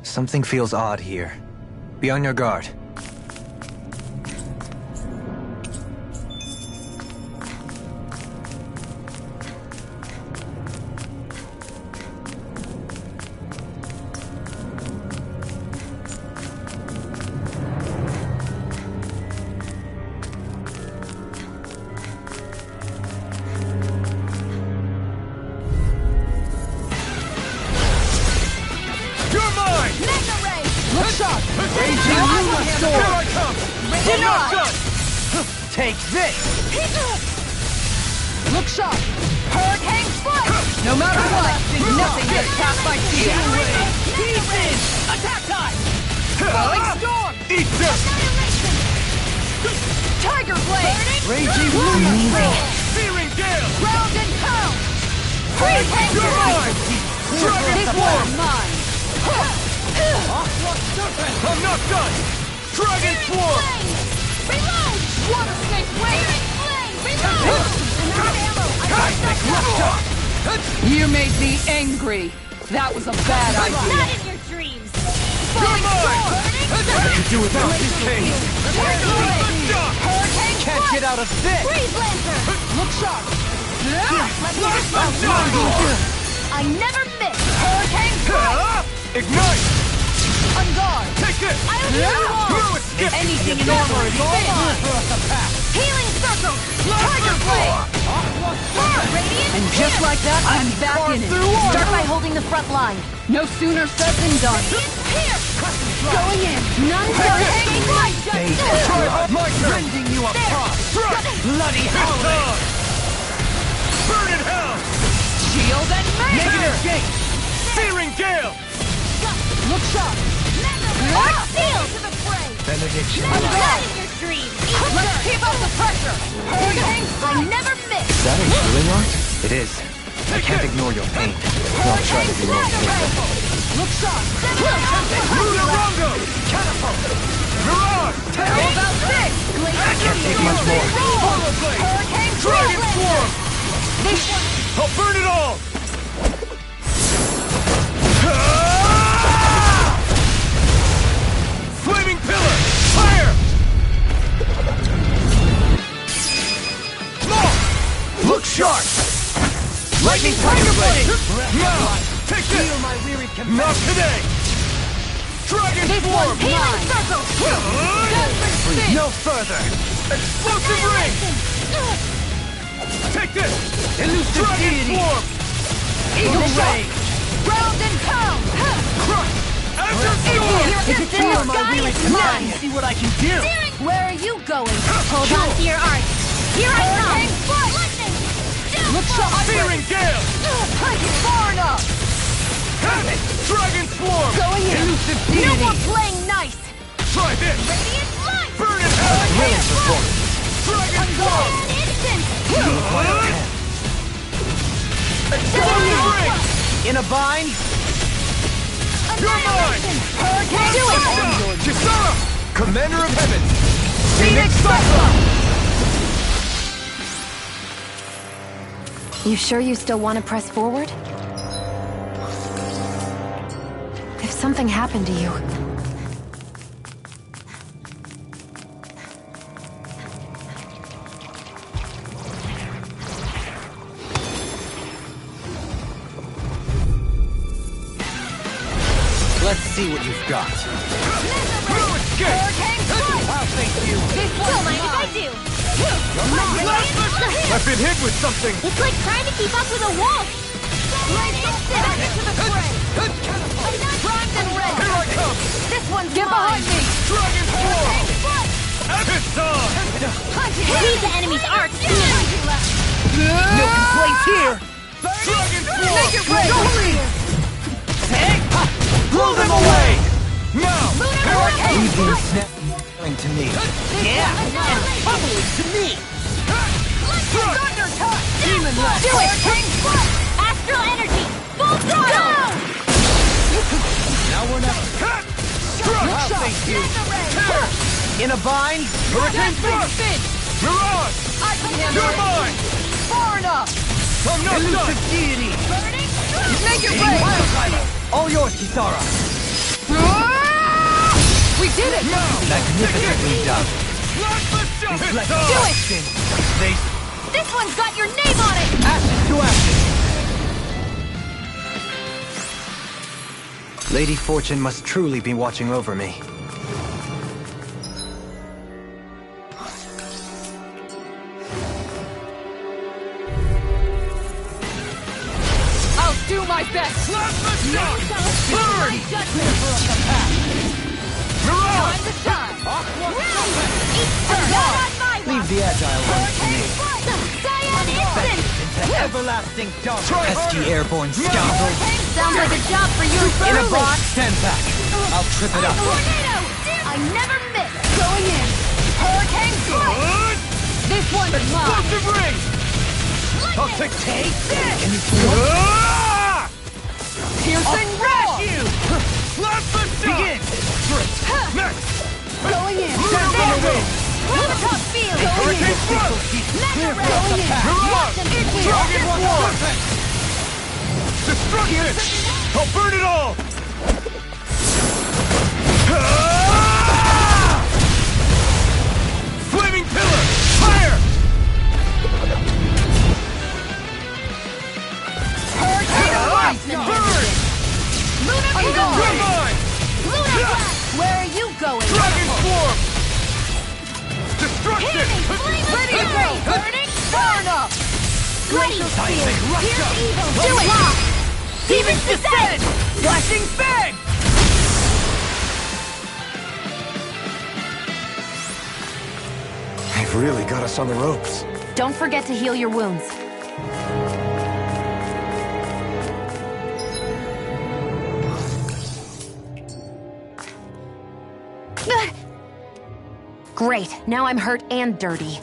Something feels odd here. Be on your guard. Take this! Look sharp! Hurricane foot! No matter what, nothing gets past my shield! Pieces! Attack time! Falling storm! Eat this! Tiger blade! Raging Storm! Searing gale! Round and pound! Hurricane Mine! Dragon This form! one's mine! I'm not done! Dragon swarm! Reload! Water snake wave! Reload! You made me angry. That was a bad idea. Not in your dreams. You're mine! What can you do without this thing? Hurricane Can't get out of this! Freeze Lancer! Look sharp! I never miss! Hurricane Ignite! On guard! Take this! I'll heal you all! Anything in order is all mine! Healing Circle! Tiger Blade! And just like that, I'm back in it. Start by holding the front line. No sooner said than done. Here! Going in! None done! My turn! Rending you apart! Bloody hell! Burn in hell! Shield and laser! Negative gate! Searing gale! Look sharp! Arc Seal! To the fray! Benediction. Not in your dreams! Let's keep up the pressure! Hurricane I never miss! Is that a healing art? It is. I can't ignore your pain. I'll try to be more careful. Look sharp! Lunarongo! Catapult! Mirage! How about this? I can't take much more. Holoblade! Hurricane Dragon swarm! This I'll burn it all! Flaming pillar! Fire! Look sharp! Lightning tiger blade! Now! Take this! Not today! Dragon swarm! Healing circle! No further! Explosive ring! Take this! Elusive Dragon deity! swarm! Eagle rage! Round and pound! Crush! Azure storm! If it's in the sky, it's mine! See what I can do! Where are you going? Hold on to your art. Here I come! Listen! Look sharp! Searing gale! Take it far enough! Have it! Dragon swarm! Going in! Elusive No deity! more playing nice! Try this! Radiant light! Burn in hell! Brilliant performance. Dragon swarm! An instant! Explosive ring! In a bind! You're mine! Hurricane! Do it! Kisara! Commander of Heaven! Phoenix Cyclone! You sure you still want to press forward? If something happened to you... Let's see what you've got. I'll thank you! Don't mind if I do! I've been hit with something! It's like trying to keep up with a wolf! Primed and Here ready! I come! This one's Get mine! behind me! Dragon swarm! Avatar! He's the enemy's art! No complaints here! Dragon swarm! Make it rain! Blow them away! Now! Leave these snapping to me. Yeah! And bubbling to me! Thunder touch! Demon Rush! Do it! Astral energy! Full throttle! Now we're not. I'll thank you! In a bind! Hurricane thrust! Mirage! I can handle You're it! mine! Far enough! I'm not done! Deity! Make it rain! All yours, Kisara! We did it! Magnificently done. Let's Do it! They This one's got your name on it! ashes to ashes. Lady Fortune must truly be watching over me. I'll do my best! Burn! Time to shine! Leave the agile ones to me. Cyan Instant! Into everlasting darkness. Pesky airborne scoundrel. Sounds like a job for you. In a box, 10-pack. I'll trip it up. Tornado! I never miss! Going in! Hurricane strike! This one's mine! Explosive ring! I'll take this! Can you Piercing roar! You! Blast the shot! begin? Next! Going in! Stand on the wing! Top field! Hurricane thrust! Clear from the path. Mirage! Target one! Destruction! I'll burn it all! Flaming pillar! Fire! Burn! Lunar I'm Pillar! gone. You're mine! Lunar Blast! Where are you going? Dragon Swarm! Destruction! Ready to go! Burning Burn up! Glacial Spear! Here's evil! Do it! Demon's Descent! Flashing Fang! They've really got us on the ropes. Don't forget to heal your wounds. Great, now I'm hurt and dirty.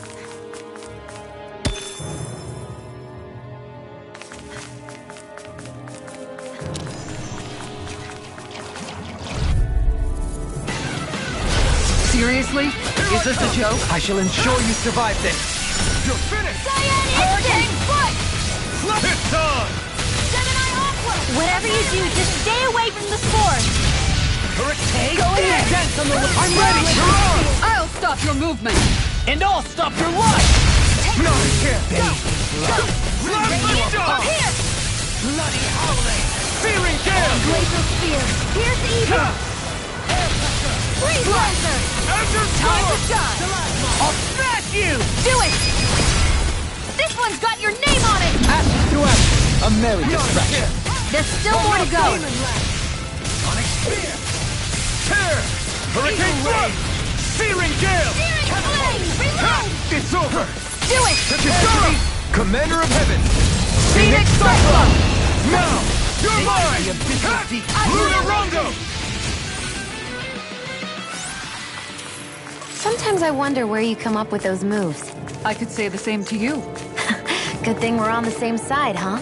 Seriously? Is this a joke? I shall ensure you survive this. You're finished! Hurricane Foot! It's on! Gemini Aqua! Whatever you do, just stay away from the spores! Hurricane! Go in! Dance on the I'm ready! I'll stop your movement! And I'll stop your life! No, you can't! Blast the shot! Here! Bloody howling! Searing gale! Glacial Spear! Here's evil! Freeze Laser! Azure Time to Storm! shine! I'll smash you! Do it! This one's got your name on it! Ashes to ashes! A merry distraction. There's still more to go! Sonic Spear! Tear! Hurricane Blade! Searing gale! Flame! Reload! It's over! Do it! Kishara! Commander of Heaven! Phoenix Cyclone! Now! You're mine! The abyss of deep. Lunar Rondo! Sometimes I wonder where you come up with those moves. I could say the same to you. Good thing we're on the same side, huh?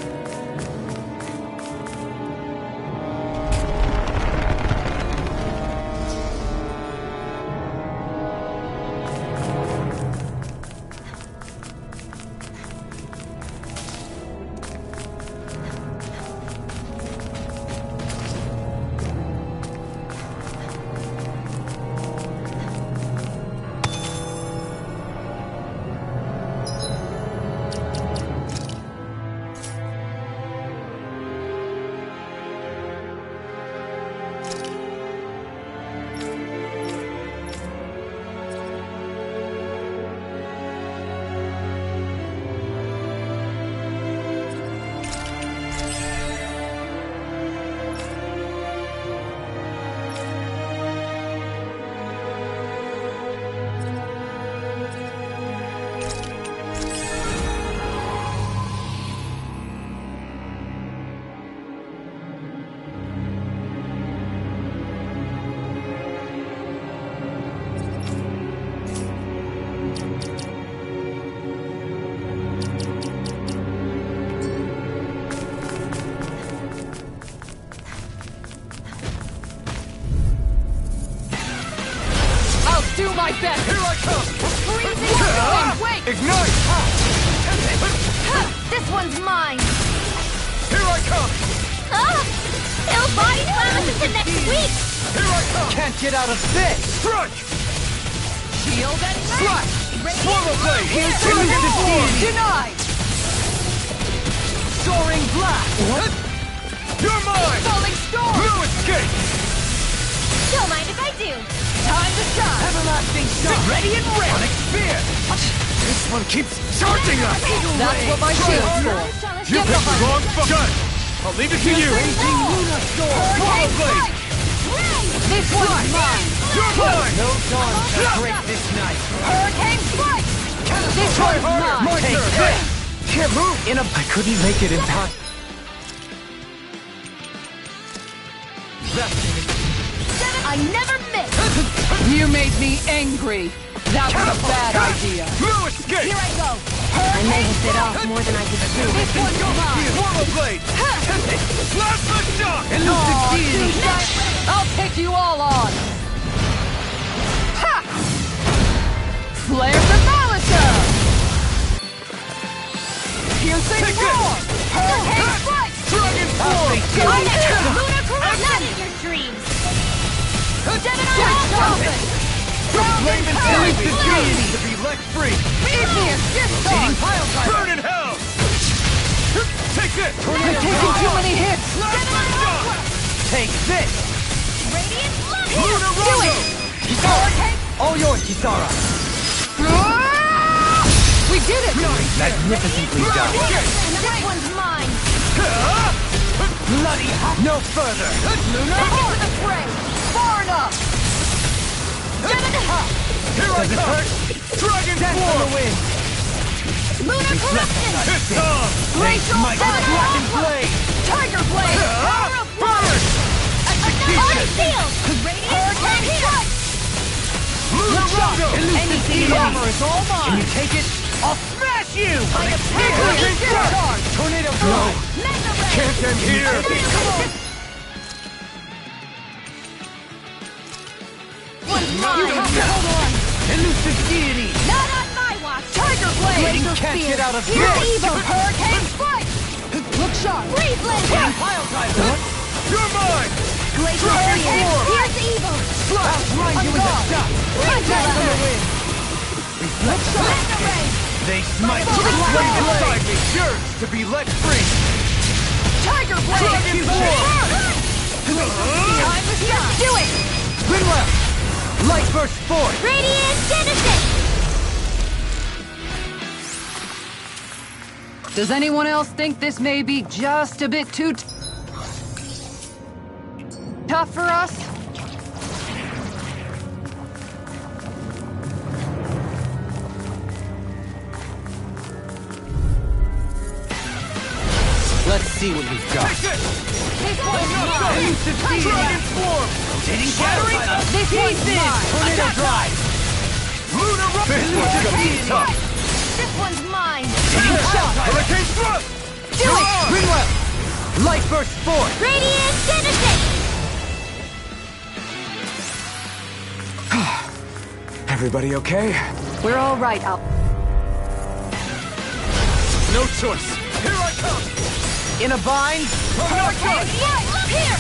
Do my best! Here I come! Freezing storm! Wait! Ignite! This one's mine! Here I come! It'll body slam us into next week! Here I come! Can't get out of this! Strike! Shield and Slash! Swallow blade! Here's Elusive deity! Denied! Soaring blast! You're mine! Falling storm! No escape! Don't mind if I do. Time to shine! Everlasting shot! Ready and ready! Sonic spear! This one keeps charging us! That's what my shield's for! You Get picked the behind wrong gun! I'll leave it to you! Raging Luna Storm! Swallow blade! This one's mine! You're mine! No dawn shall break this night! Hurricane strike! This Try one's harder! mine! My Take turn! this! Can't move! I couldn't make it in time. I never miss. You made me angry! That was a bad idea! No escape! Here I go. I may have bit off more than I could chew. This one's mine! Swallow blade! Plasma shock! Elusive Aw, deity! I'll take you all on! Ha! Flare the Malachor! Piercing Take it! roar! Hurricane strike! Dragon form! Lunar corruption. Not in your dreams. Gemini Dolphin! Flame and Elusive deity to be let free! Igneous Rotating discharge! pile driver! Burn in hell! Take this! You're taking too many hits! Plasma shock! Take this! Radiant love. Lunar Do Rondo! it! Hurricane! All yours, Kisara! Ah! We did it! Magnificently done! This one's mine. Bloody no further! Lunar Heart! The fray! Far enough! Here I Does it come! hurt? Dragon Death on the form! wind! Lunar corruption. It's on! Glacial My Fire! blackened blade! Tiger Blade! Power of blood. Burn! Another field. Radiant Hurricane here. strike! Lunar Rondo! Anything deity. armor is all Can you mine! take it? I'll smash you! Igneous discharge! Tornado blow! Mega ray. Can't end here! One's You mine. have to hold on! Elusive deity! Not on my watch. Tiger Blade! You can't get out of Here's this! evil! Hurricane strike! Look sharp! Freeze lantern. Pile driver! You're mine! Glacial Dragon fear. form. Here's evil. I'll blind you with a God. shot! Freeze Death on the lantern. wind! Reflect Mega ray. They smite Flame with blade! inside me yearns to be let free! Tiger Blade! Dragon form! Time to shine! Do it! Spin left! Light burst forth! Radiant genesis. Does anyone else think this may be just a bit too tough for us? Let's see what we've got. Take this! This one's mine! Elusive deity! Dragon form! Rotating shattering! This one's mine! Tornado drive! Lunar Rondo! This one's gonna be tough! This one's mine. Hurricane thrust! Do it! Spin left! Light burst forth! Radiant genesis. Everybody okay? We're all right, Al. No choice! Here I come! In a bind? Hurricane! Here.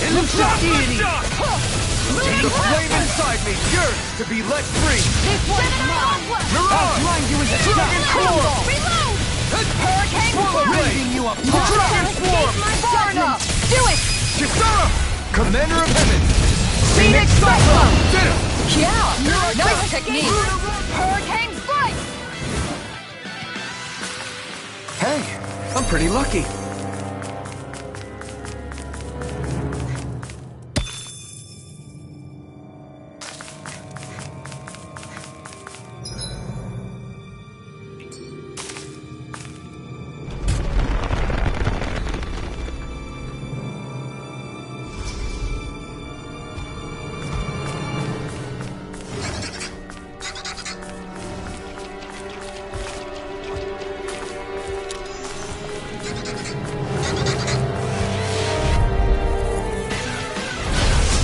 Elusive deity! The flame inside me yearns to be let free! This one's mine! I'll Mirage! blind you with a Dragon shot! form! Reload. Hurricane Swallow strike! blade! Raising you up! Dragon form! Far enough! Do it! Kisara! Commander of Heaven! Phoenix Cyclone! Did it! Yeah! Nice technique! Hurricane strike! Hey, I'm pretty lucky.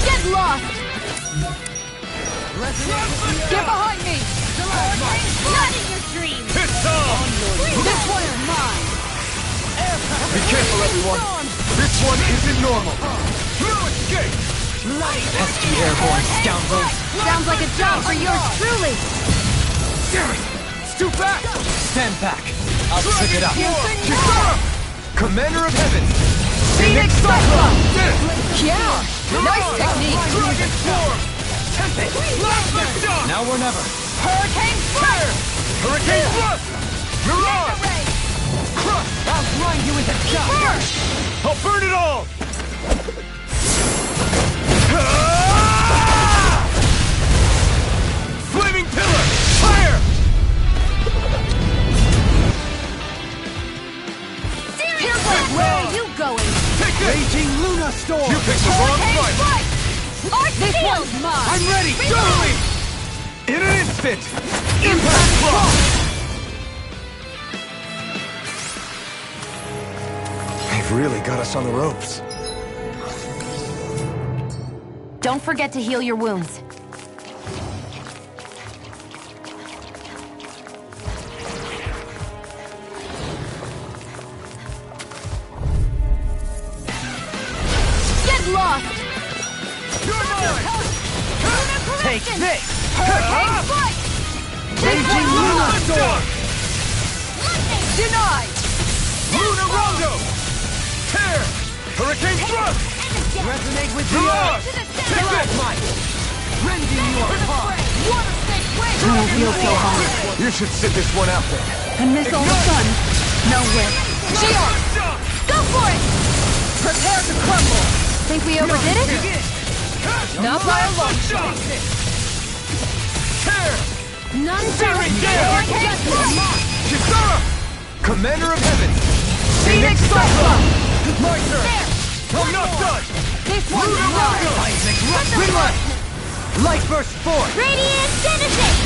Get lost. Get behind me! Not in your dreams. It's on! This one is mine! Be careful, everyone! This one isn't normal! No escape! Pesky airborne scoundrels! Sounds like a job for yours truly! It's too fast! Stand back! I'll trick it up! Commander of Heaven! Phoenix Cyclone! Yeah! Nice technique! Dragon Swarm! Tempest! Plasma Shock! Now or never! Hurricane Fire! Hurricane Thrust! Mirage! Crush! I'll grind you into dust! I'll burn it all! Flaming Pillar! Fire! Where are you going? Take this! Raging Luna Storm! You picked the wrong Hurricane fight! Flight! This one's mine! I'm ready! Totally! In an instant! Impact Block! They've really got us on the ropes. Don't forget to heal your wounds. Get lost! You're mine! Take this! Hurricane Flight! Raging Luna Storm! Denied! Luna Rondo! Tear! Hurricane Thrust! Resonate with the Mirage! earth! Take this! Rending you apart! Water snake wing! I don't feel so hot. You should sit this one out then. And miss all the sun? Nowhere. Geon! Go for it! Prepare to crumble! Think we overdid it? Not by a long shot! Tear! None Searing Gale! Hurricane Flight! Kisara! Commander of Heaven! Phoenix Cyclone! My turn! I'm not done! This one's Luna mine! Rondo! Reload! Light burst forth! Radiant Genesis!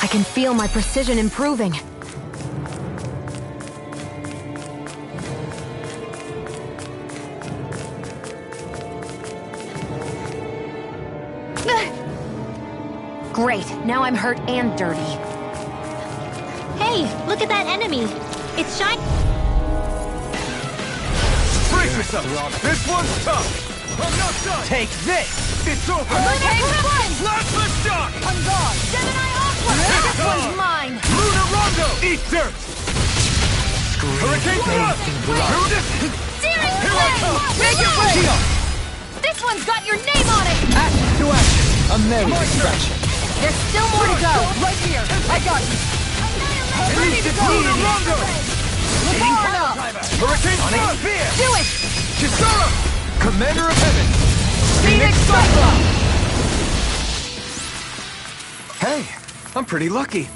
I can feel my precision improving. Great, now I'm hurt and dirty. Hey, look at that enemy. It's shiny. Brace yourself! This one's tough! I'm not done! Take this! It's over! Hurricane Flight! Plasma Shock! On guard! Gemini Aqua! This one's mine! Luna Rondo! Eat dirt! Hurricane Thrust! Through this! Searing Here I come! Make it way! This one's got your name on it! Action to action! A merry distraction! There's still more to go! Right here! I got you! Ready to go! Luna Rondo! Luna! Hurricane Thrust! Spear! Do it! Kisara! Commander of Heaven! Phoenix Cyclone! Hey, I'm pretty lucky.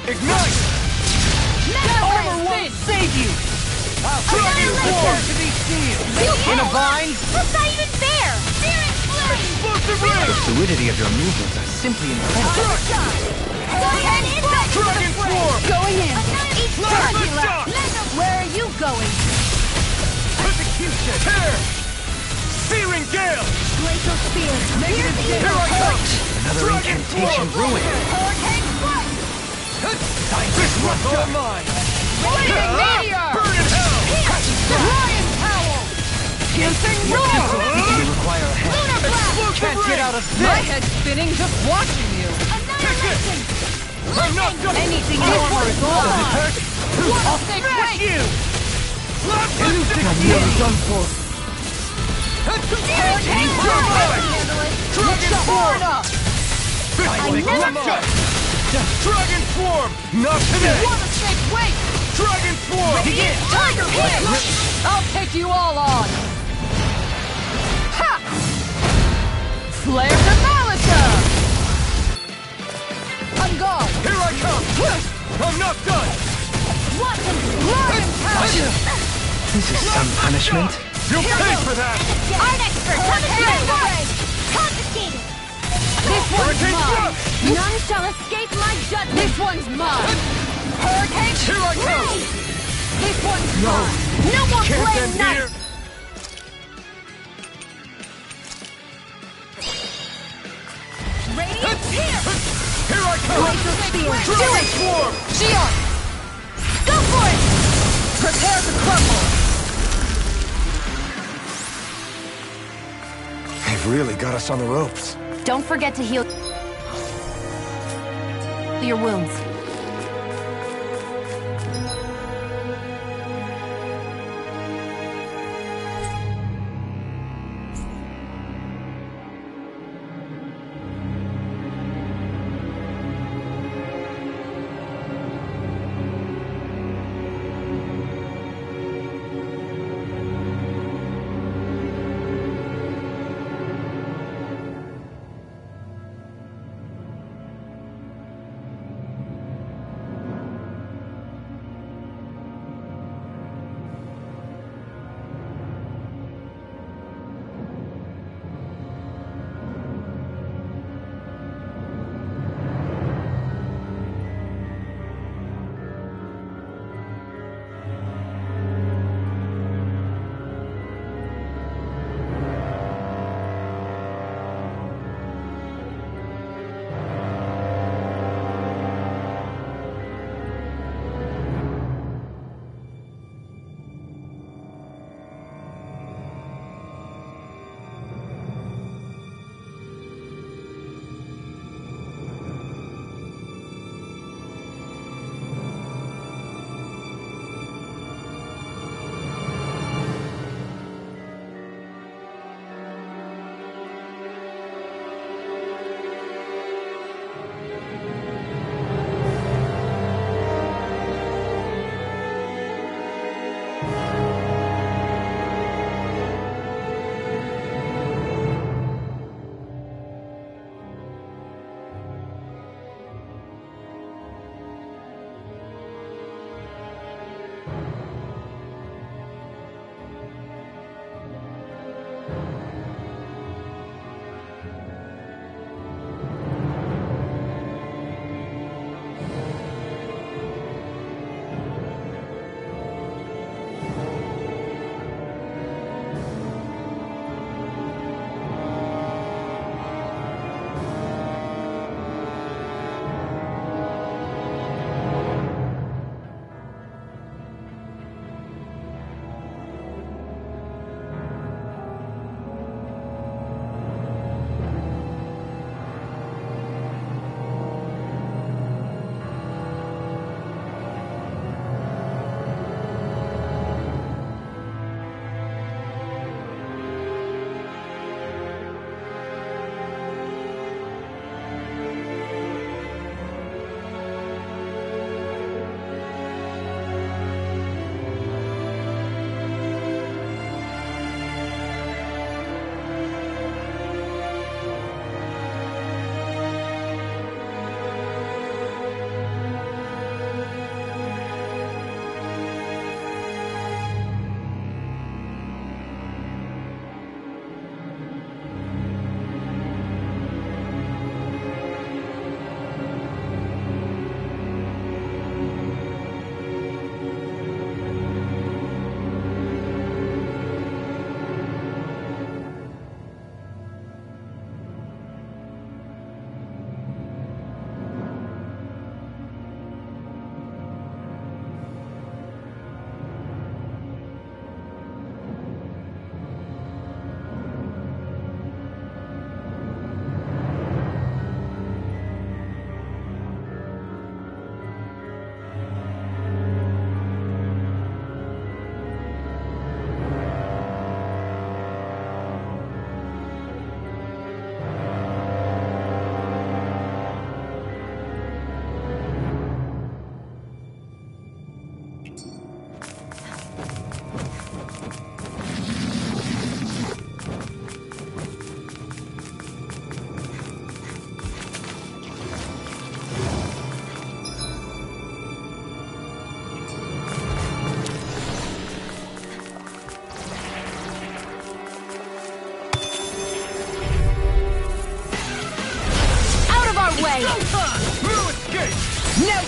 Ignite! Armor won't save you! I'll Dragon you Swarm! prepare to be sealed! In a vine? That's not even fair! Explosive Ray! The fluidity of your movements are simply incredible. Dragon Swarm! Going in! Plasma Shock! Where are you going? Execution! Tear! Searing Gale! Glacial Spear! Negative Here I come! Another Dragon incantation Swarm! ruined. Hurricane Flight! This one's all mine! Blazing Meteor! Burn in hell! Lion Howl! Piercing Roar! You require a hand. Lunar Blast! Can't get out of My this! head's spinning just watching you! Take this! I'm not done! Anything you want is Does it gone! hurt? I'll take Smash wing! you! Plasma I'm Shock! nearly done for. Hurricane Turbine! Dragon Swarm! This one's never- shut! Dragon Swarm! Not today! Water Snake Wing! Dragon Swarm! Tiger Punch! I'll take you all on! Ha! Flare to Malika! On guard! Here I come! I'm not done! Watch him explode! This is some punishment. You'll pay for that! Art expert, coming through! Confiscated! This one's Hurricane mine! thrust! None shall escape my judgment! This one's mine! Hurricane! Here I come! This one's mine! No more Can't playing end nice! here! Radiant here! Here I come! Laser spear! Do it! Swarm! Shion! Go for it! Prepare to crumble! They've really got us on the ropes. Don't forget to heal your wounds.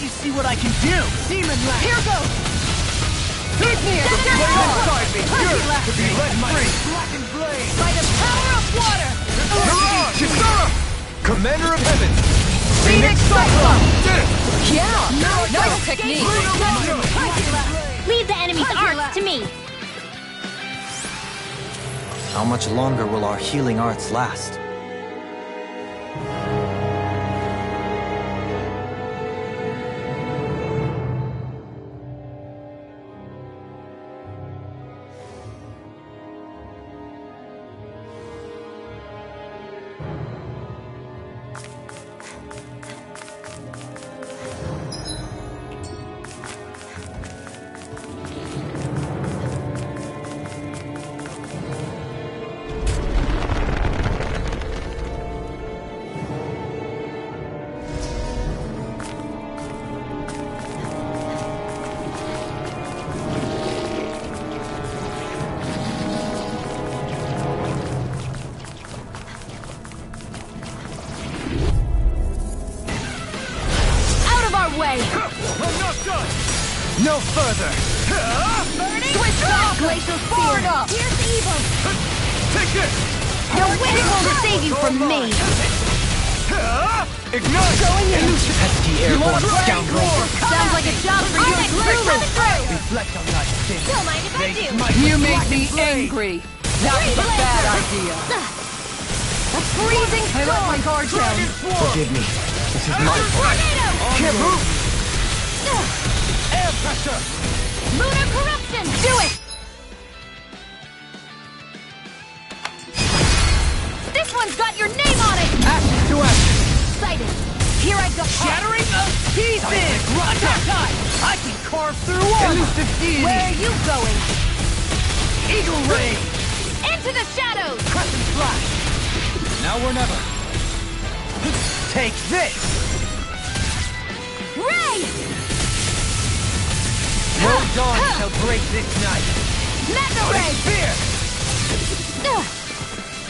see what I can do. Demon Lash. Here goes. He's near. Flame inside me, yours to be let free. Blackened blade. By the power of water. Mirage! Kisara! Commander of Heaven! Phoenix Cyclone. This! Yeah. Nice technique. Leave the enemy's arts to me. How much longer will our healing arts last? No further! Switch off! Glacial Spear! Up! Here's the evil. Take this! The wind won't save you from me. Ignite! Pesky airborne scoundrel! Sounds like a job for you. Coming through. Reflect on thy sin. Don't mind if I do. You make me angry. That was a bad idea. A freezing I let my storm. guard down. Forgive me. This is my fault. Tornado. Can't move! Air pressure! Lunar corruption. Do it. This one's got your name on it. Ashes to ashes! Excited. Here I go. Shattering of pieces! Attack time! I can carve through armor! Elusive deity! Where are you going? Eagle Ray! Into the shadows. Crescent Flash! Now or never! Take this! Ray. No dawn shall break this night! Mega Ray. Spear!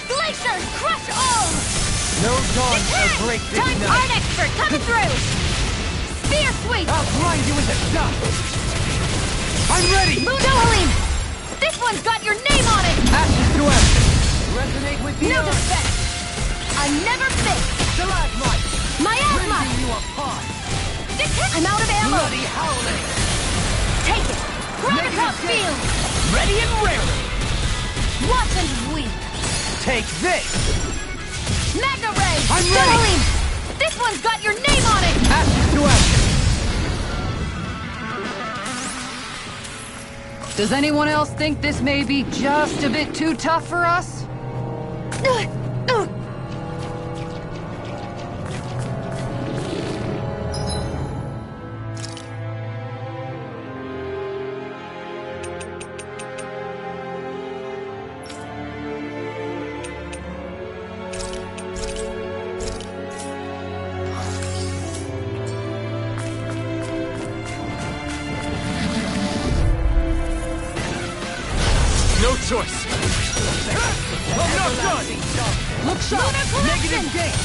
Glacier. Crush all. No dawn shall break this Time night! art expert coming through. Spear sweep. I'll blind you into dust! I'm ready! Mudohalim. This one's got your name on it. Ashes to ashes! Resonate with the No earth! defense. I never miss. Stalagmite! Miasma. Rending you apart! I'm out of ammo. Bloody howling! Take it. Gravitas field. Ready and rare! Watch and weep. Take this! Mega Ray. I'm ready. Mudohalim. This one's got your name on it. Ashes to ashes! Does anyone else think this may be just a bit too tough for us? No choice! I'm not done! Look sharp! Negative gate!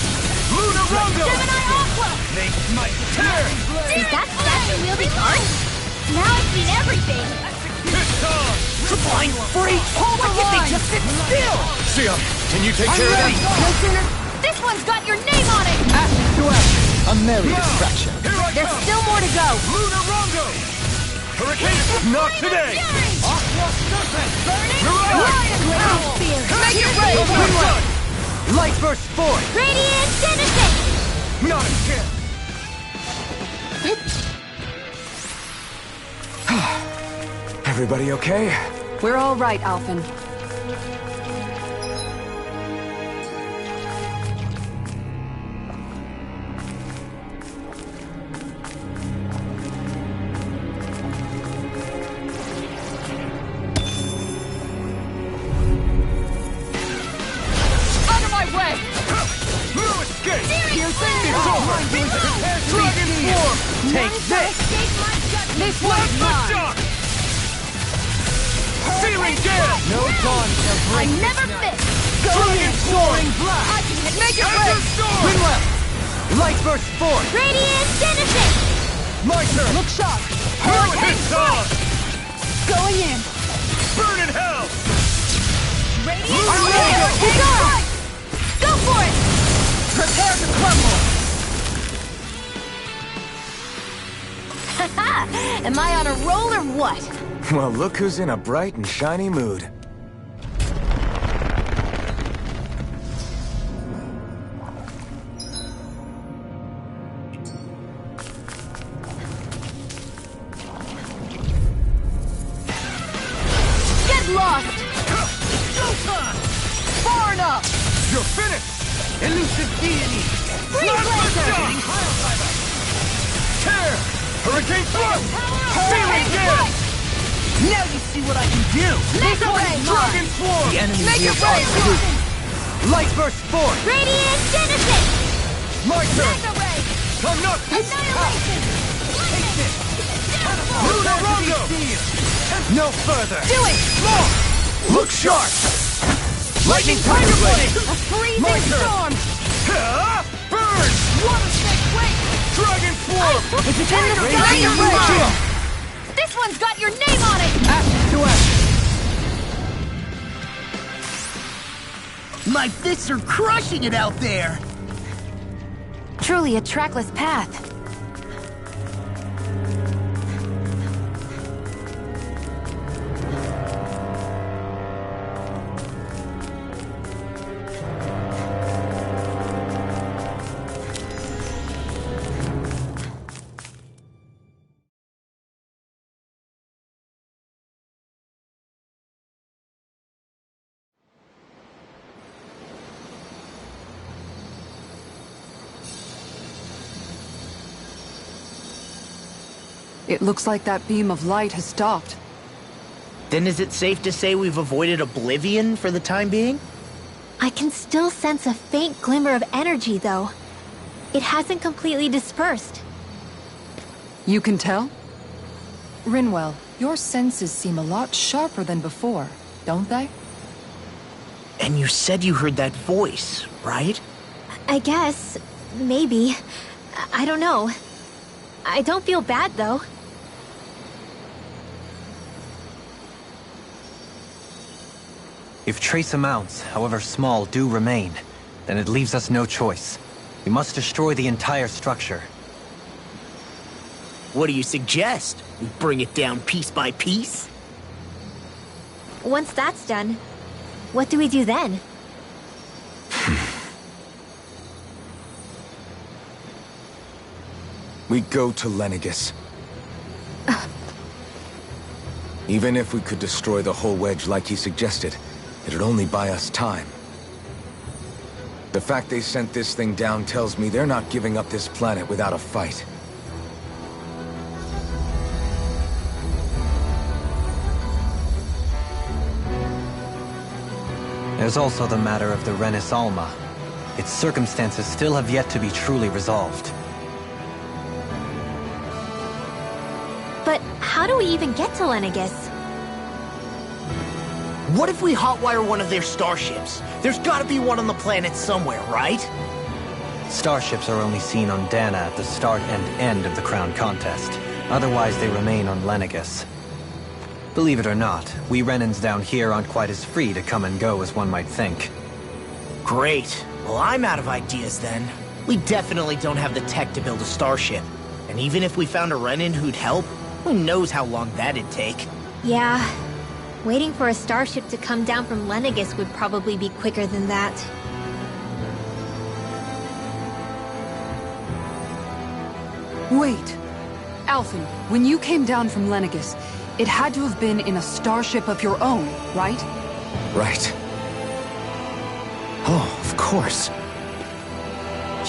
Lunar Rondo! Gemini Aqua. They might tear! Is that statue wielding art? Now I've seen everything. Blind free! Hold the line! Just sit still! Sia, can you take care of No that? sooner. This one's got your name on it. Ashes to ashes! A merry distraction. Here I There's come! still more to go. Lunar Rondo! Hurricane! Not today! Aqua Serpent! Mirage! Glacial spear. Make it rain! Almost done! Light burst forth! Radiant Genesis. Not a chance! Everybody okay? We're all right, Alphen. Out of my way! No escape! Piercing. It's over! Prepare Dragon Form! Take this! This one's mine! Shock! Searing Gale! No dawn shall I break never this miss. night! Dragon Soaring Blast! Make it Ender rain! Storm! Wind left! Light burst forth! Radiant Genesis. My turn! Look sharp! Hurricane Song! Going in! Burn in hell! Radiant Radiant! Go for it! Prepare to crumble! Am I on a roll or what? Well, look who's in a bright and shiny mood. Get lost! Showtime! Far enough! You're finished! Elusive deity! Freeze laser! Tear! Hurricane Thrust! Feeling Hurricane dead! Now you see what I can do! Make a way! Dragon Swarm! The enemy Make here it rain! Light Burst Force! Radiant Genesis! My turn! Mega ray! Come not! Annihilation! Take this! Lunar Rondo! No further! Do it! Look sharp! Lightning Tiger Blade! A freezing My turn. storm! Burn! Water snake wait! Dragon Swarm! If it's in the sky, Radiant you're Fire! ready! This one's got your name on it! Ashes to ashes! My fists are crushing it out there! Truly a trackless path. It looks like that beam of light has stopped. Then is it safe to say we've avoided oblivion for the time being? I can still sense a faint glimmer of energy, though. It hasn't completely dispersed. You can tell? Rinwell, your senses seem a lot sharper than before, don't they? And you said you heard that voice, right? I guess. Maybe. I don't know. I don't feel bad, though. If trace amounts, however small, do remain, then it leaves us no choice. We must destroy the entire structure. What do you suggest? We bring it down piece by piece? Once that's done, what do we do then? We go to Lenegis. Even if we could destroy the whole wedge like he suggested, it'd only buy us time. The fact they sent this thing down tells me they're not giving up this planet without a fight. There's also the matter of the Renis Alma. Its circumstances still have yet to be truly resolved. But how do we even get to Lenegis? What if we hotwire one of their starships? There's gotta be one on the planet somewhere, right? Starships are only seen on Dana at the start and end of the Crown Contest. Otherwise, they remain on Lenegis. Believe it or not, we Renans down here aren't quite as free to come and go as one might think. Great. Well, I'm out of ideas then. We definitely don't have the tech to build a starship. And even if we found a Renan who'd help, who knows how long that'd take. Yeah. Waiting for a starship to come down from Lenegis would probably be quicker than that. Wait. Alphen, when you came down from Lenegis, it had to have been in a starship of your own, right? Right. Oh, of course.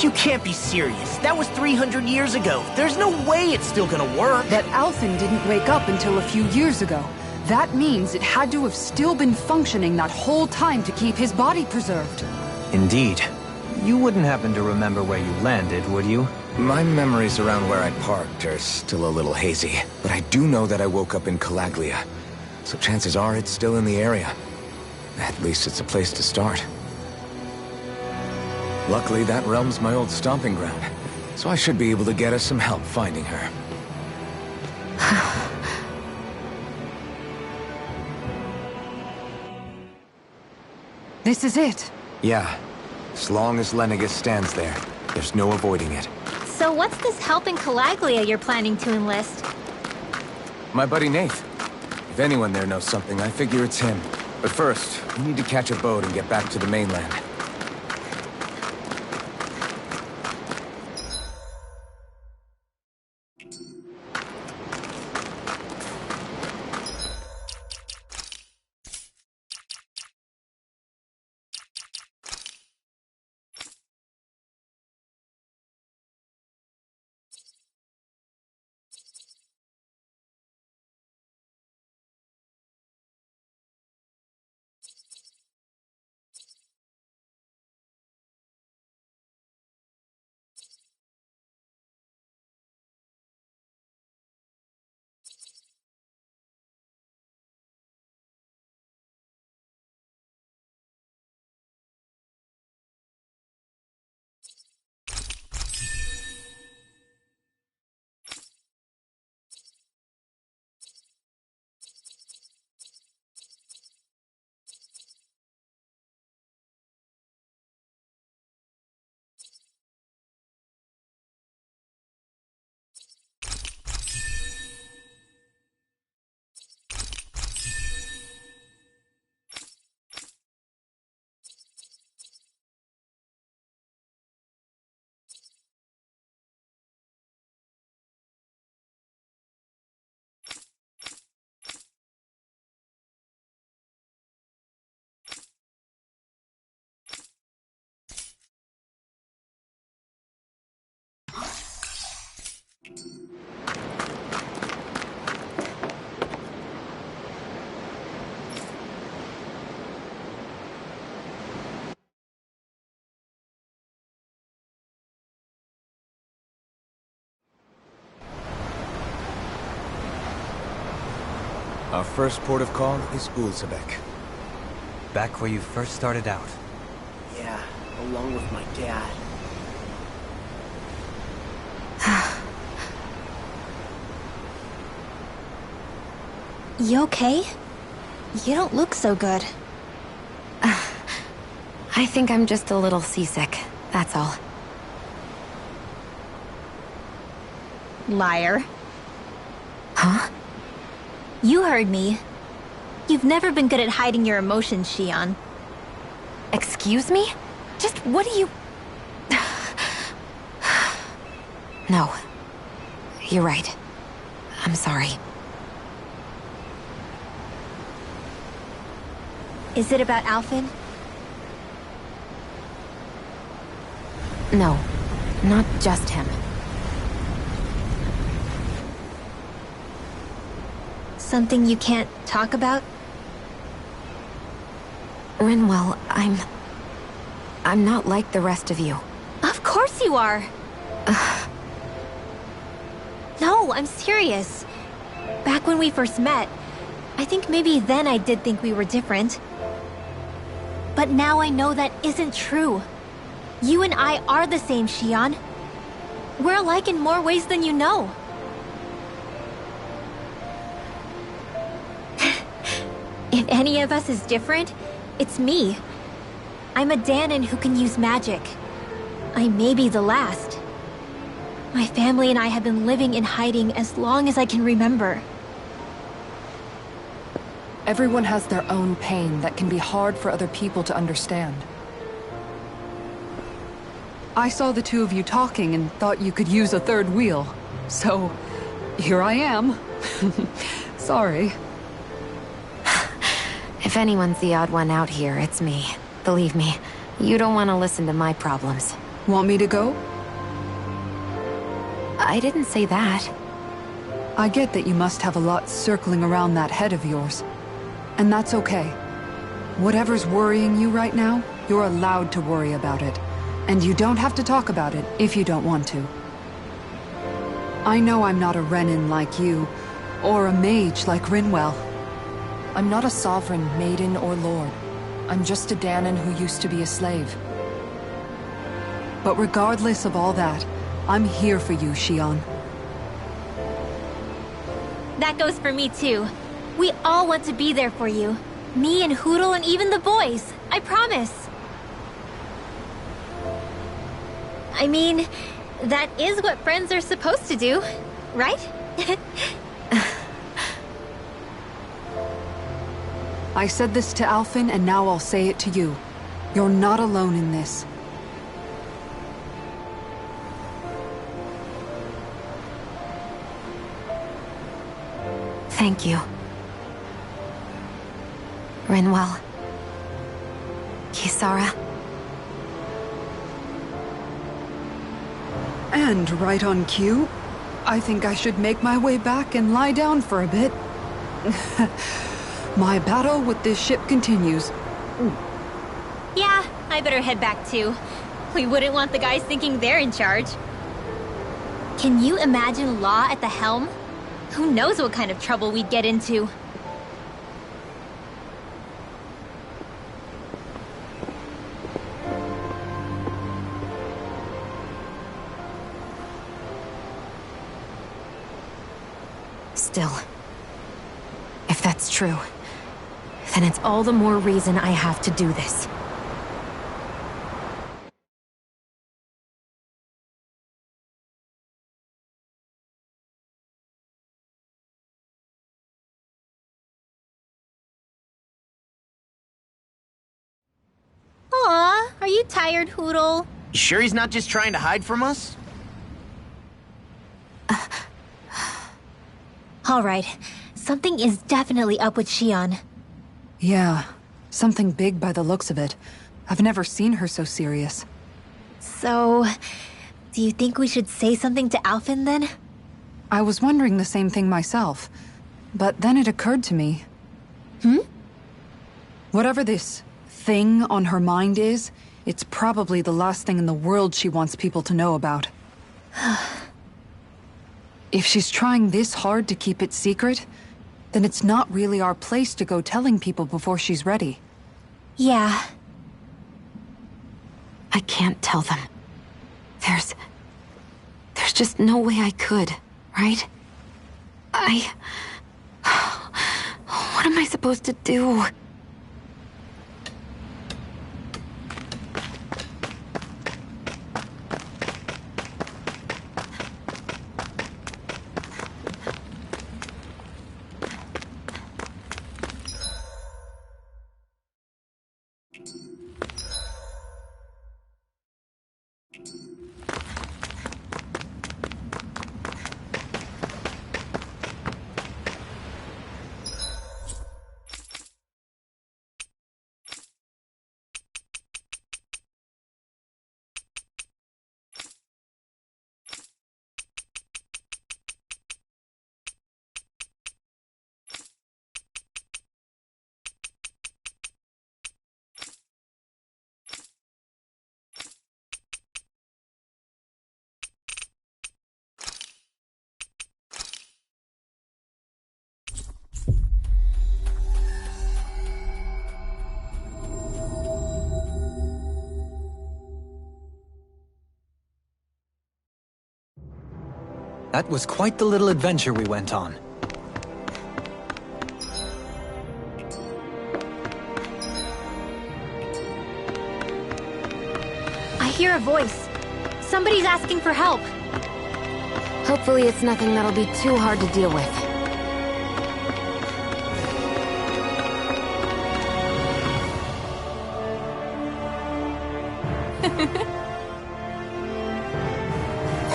You can't be serious. That was 300 years ago. There's no way it's still gonna work. That Alphen didn't wake up until a few years ago. That means it had to have still been functioning that whole time to keep his body preserved. Indeed. You wouldn't happen to remember where you landed, would you? My memories around where I parked are still a little hazy, but I do know that I woke up in Calaglia, so chances are it's still in the area. At least it's a place to start. Luckily, that realm's my old stomping ground, so I should be able to get us some help finding her. This is it. Yeah. As long as Lenegis stands there, there's no avoiding it. So what's this help in Calaglia you're planning to enlist? My buddy Nate. If anyone there knows something, I figure it's him. But first, we need to catch a boat and get back to the mainland. Our first port of call is Ulzebek. Back where you first started out. Yeah, along with my dad. You okay? You don't look so good. I think I'm just a little seasick, that's all. Liar. Huh? You heard me. You've never been good at hiding your emotions, Shion. Excuse me? Just what do you... No. You're right. I'm sorry. Is it about Alphen? No. Not just him. Something you can't talk about? Rinwell, I'm not like the rest of you. Of course you are! No, I'm serious. Back when we first met, I think maybe then I did think we were different. But now I know that isn't true. You and I are the same, Shion. We're alike in more ways than you know. If any of us is different, it's me. I'm a Danon who can use magic. I may be the last. My family and I have been living in hiding as long as I can remember. Everyone has their own pain that can be hard for other people to understand. I saw the two of you talking and thought you could use a third wheel. So, here I am. Sorry. If anyone's the odd one out here, it's me. Believe me, you don't want to listen to my problems. Want me to go? I didn't say that. I get that you must have a lot circling around that head of yours. And that's okay. Whatever's worrying you right now, you're allowed to worry about it. And you don't have to talk about it if you don't want to. I know I'm not a Renin like you, or a mage like Rinwell. I'm not a sovereign, maiden, or lord. I'm just a Danon who used to be a slave. But regardless of all that, I'm here for you, Shion. That goes for me too. We all want to be there for you. Me and Hootle and even the boys. I promise. I mean, that is what friends are supposed to do, right? I said this to Alphen, and now I'll say it to you. You're not alone in this. Thank you. Rinwell. Kisara. And right on cue, I think I should make my way back and lie down for a bit. My battle with this ship continues. Yeah, I better head back too. We wouldn't want the guys thinking they're in charge. Can you imagine Law at the helm? Who knows what kind of trouble we'd get into? Still, if that's true, then it's all the more reason I have to do this. Aw, are you tired, Hootle? You sure he's not just trying to hide from us? Alright, something is definitely up with Shion. Yeah, something big by the looks of it. I've never seen her so serious. So, do you think we should say something to Alphen then? I was wondering the same thing myself, but then it occurred to me. Whatever this thing on her mind is, it's probably the last thing in the world she wants people to know about. If she's trying this hard to keep it secret, then it's not really our place to go telling people before she's ready. Yeah. I can't tell them. There's just no way I could, right? What am I supposed to do? That was quite the little adventure we went on. I hear a voice. Somebody's asking for help. Hopefully it's nothing that'll be too hard to deal with.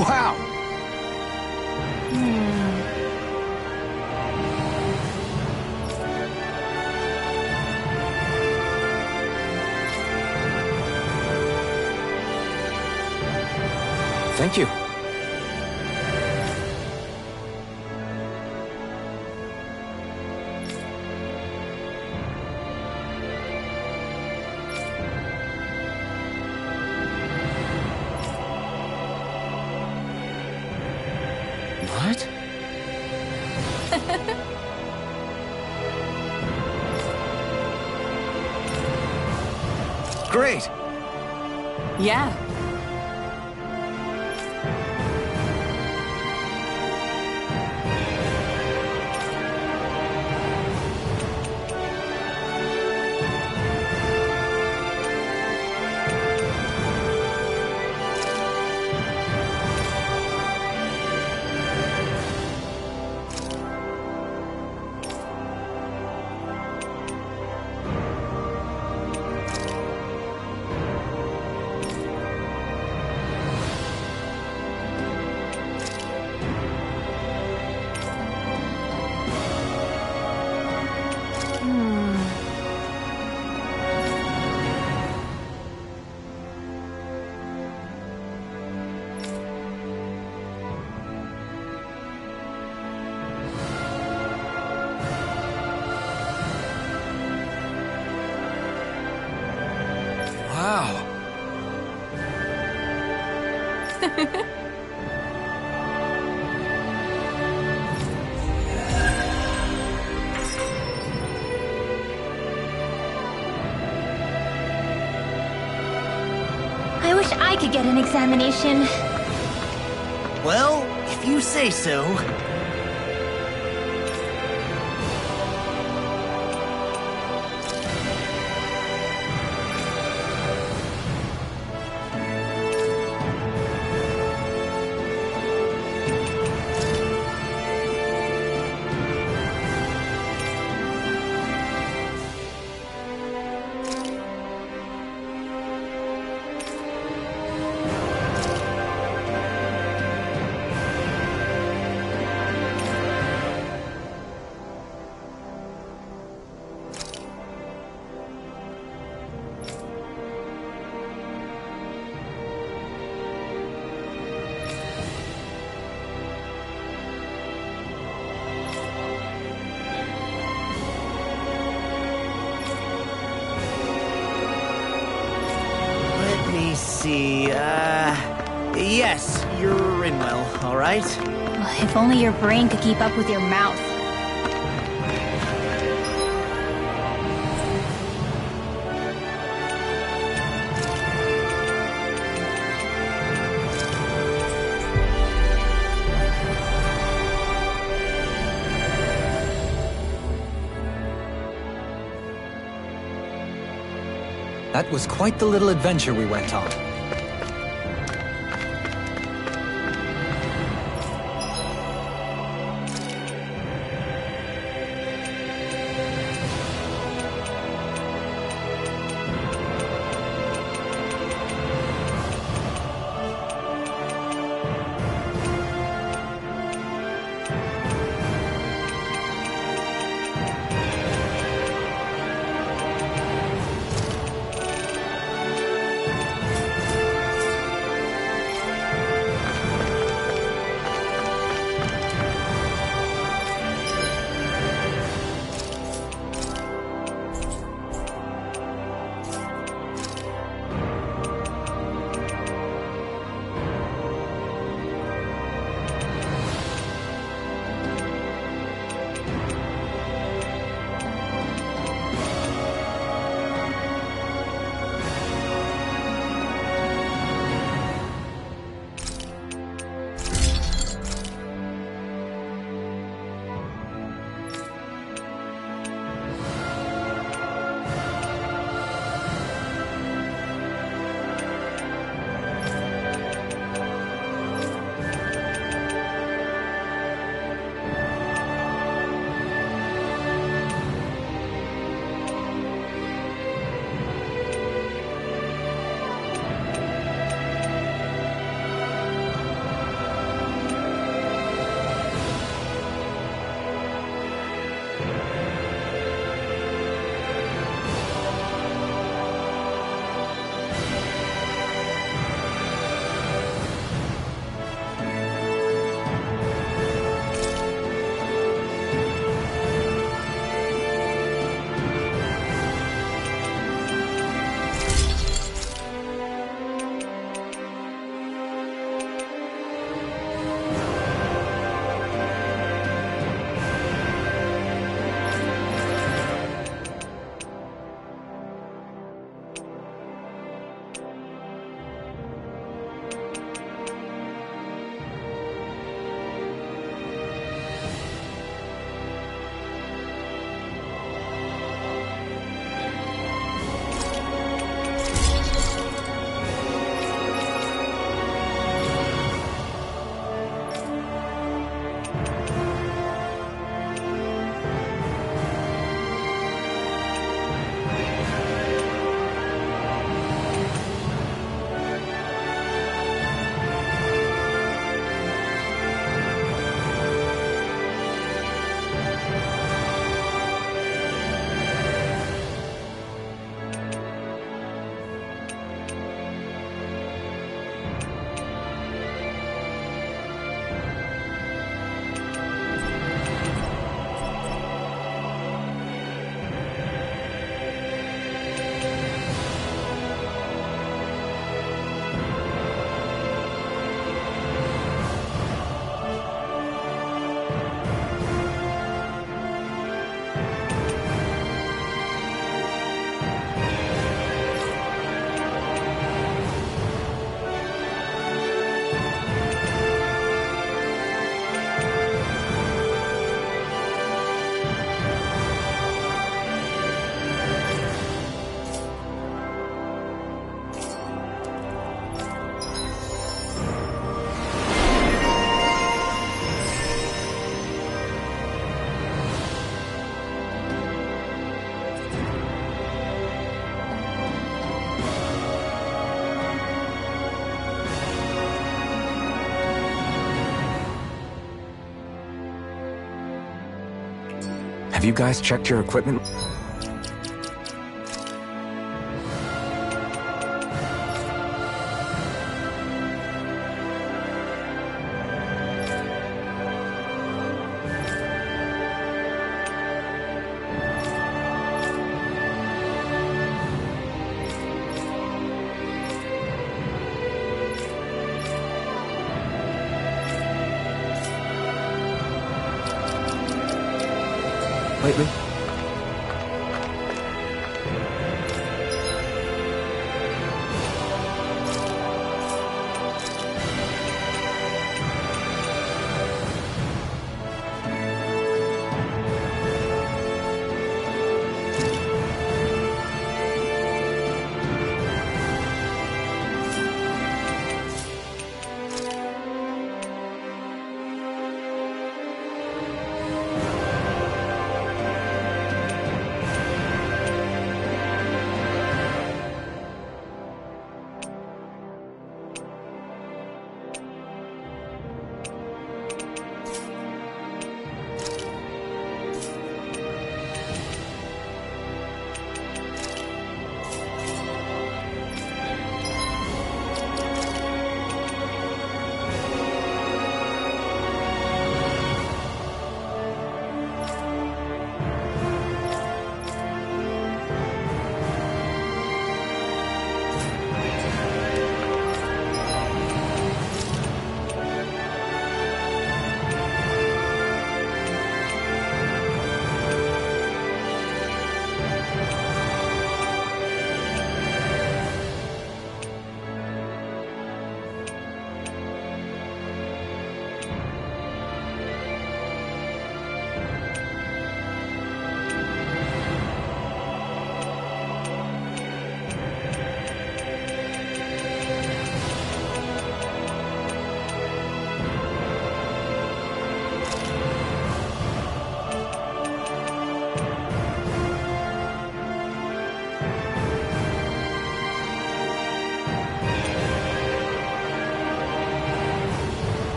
Wow! Thank you. What? Great! Yeah. Wow. I wish I could get an examination. Well, if you say so. Let me see, yes, you're in well, all right? If only your brain could keep up with your mouth. That was quite the little adventure we went on. Have you guys checked your equipment? Lately?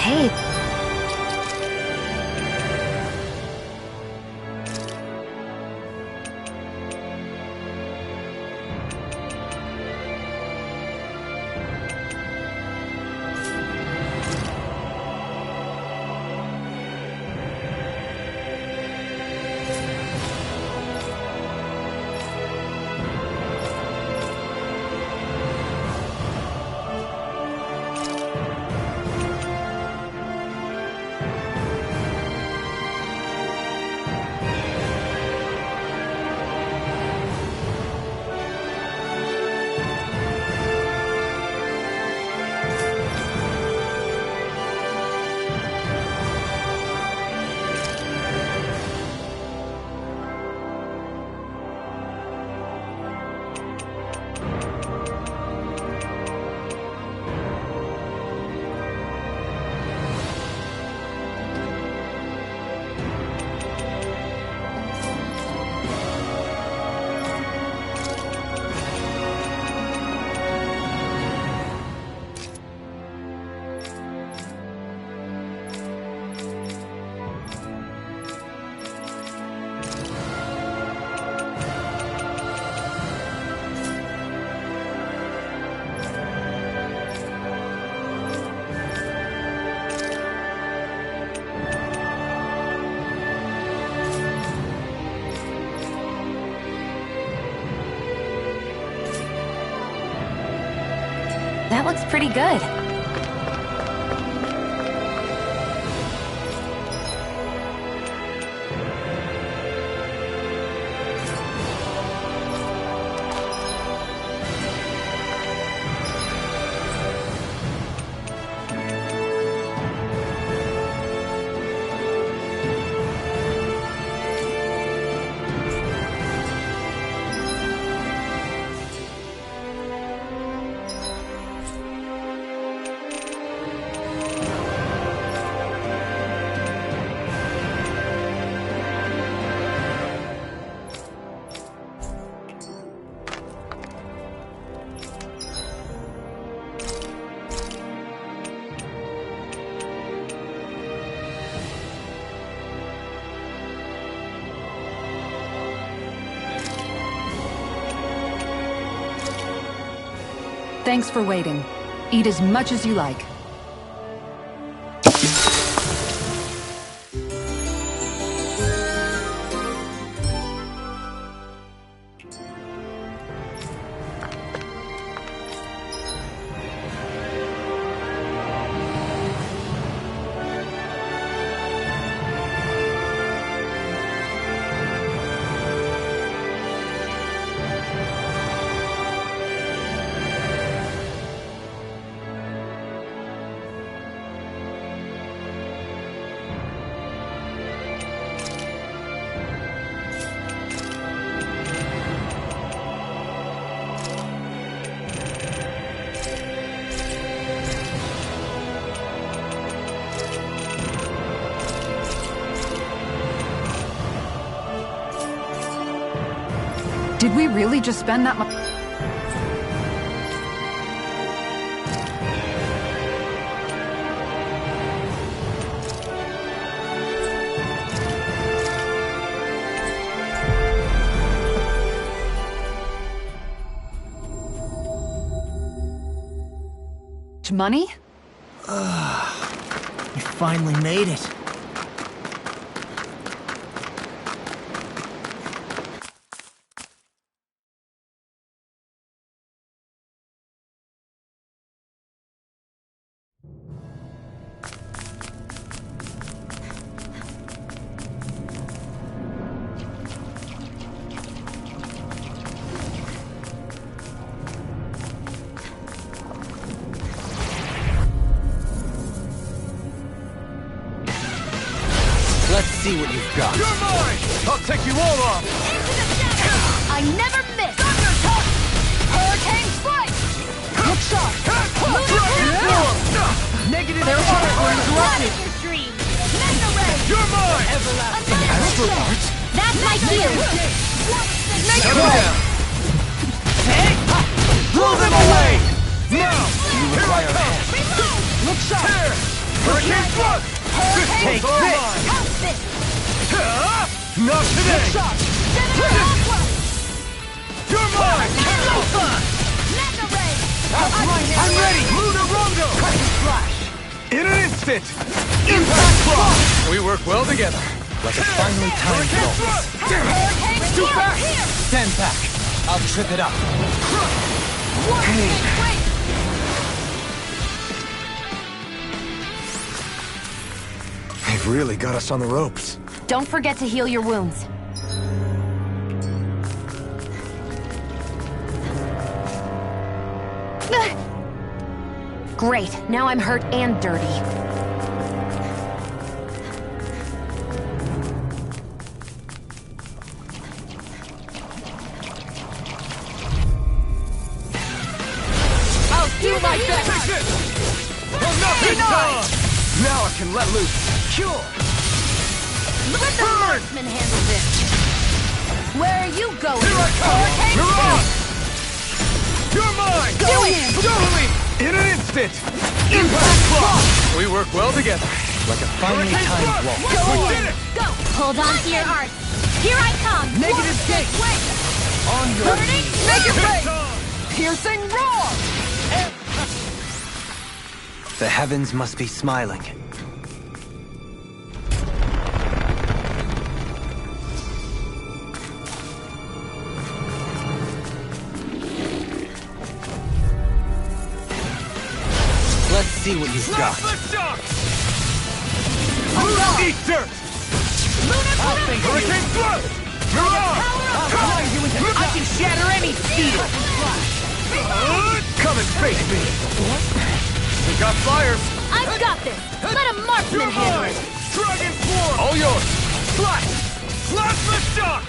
Hey. That looks pretty good. Thanks for waiting. Eat as much as you like. Did we really just spend that much? Money? We finally made it. Let's see what you've got. You're mine! I'll take you all off! I never miss! Thunder touch! Hurricane strike! Look sharp! Dragon form! Negative their orders were interrupted! You're mine! Astral Arts? That's my cue! Shut them down! Blow them away! Now! You require help. Look sharp! Here! Hurricane thrust! Just take this! Not today! You're mine! I'm ready! Lunar Rondo! In an instant! Impact Frost! We work well together. Like a finely timed waltz. Too fast! Stand back. I'll trip it up. They've really got us on the ropes. Don't forget to heal your wounds. Great, now I'm hurt and dirty. I'll do my best! Take this! Well, not this time! Now I can let loose. Cure! Let the marksman handle this! Where are you going? Here I come! You're on! You're mine! Do it! Totally! In an instant! Impact Frost! We work well together. Like a finely timed waltz. Go We did in! it! Go! Hold on to your arts. Here I come! Negative gate! On your Burning! Make it pay! Piercing roar! The heavens must be smiling. see what you've got. Eat dirt! Hurricane thrust! I can shatter any steel! Come and face me! We got flyers! I've got this! Let a marksman handle it! Dragon Swarm! All yours! Slash! Plasma shock!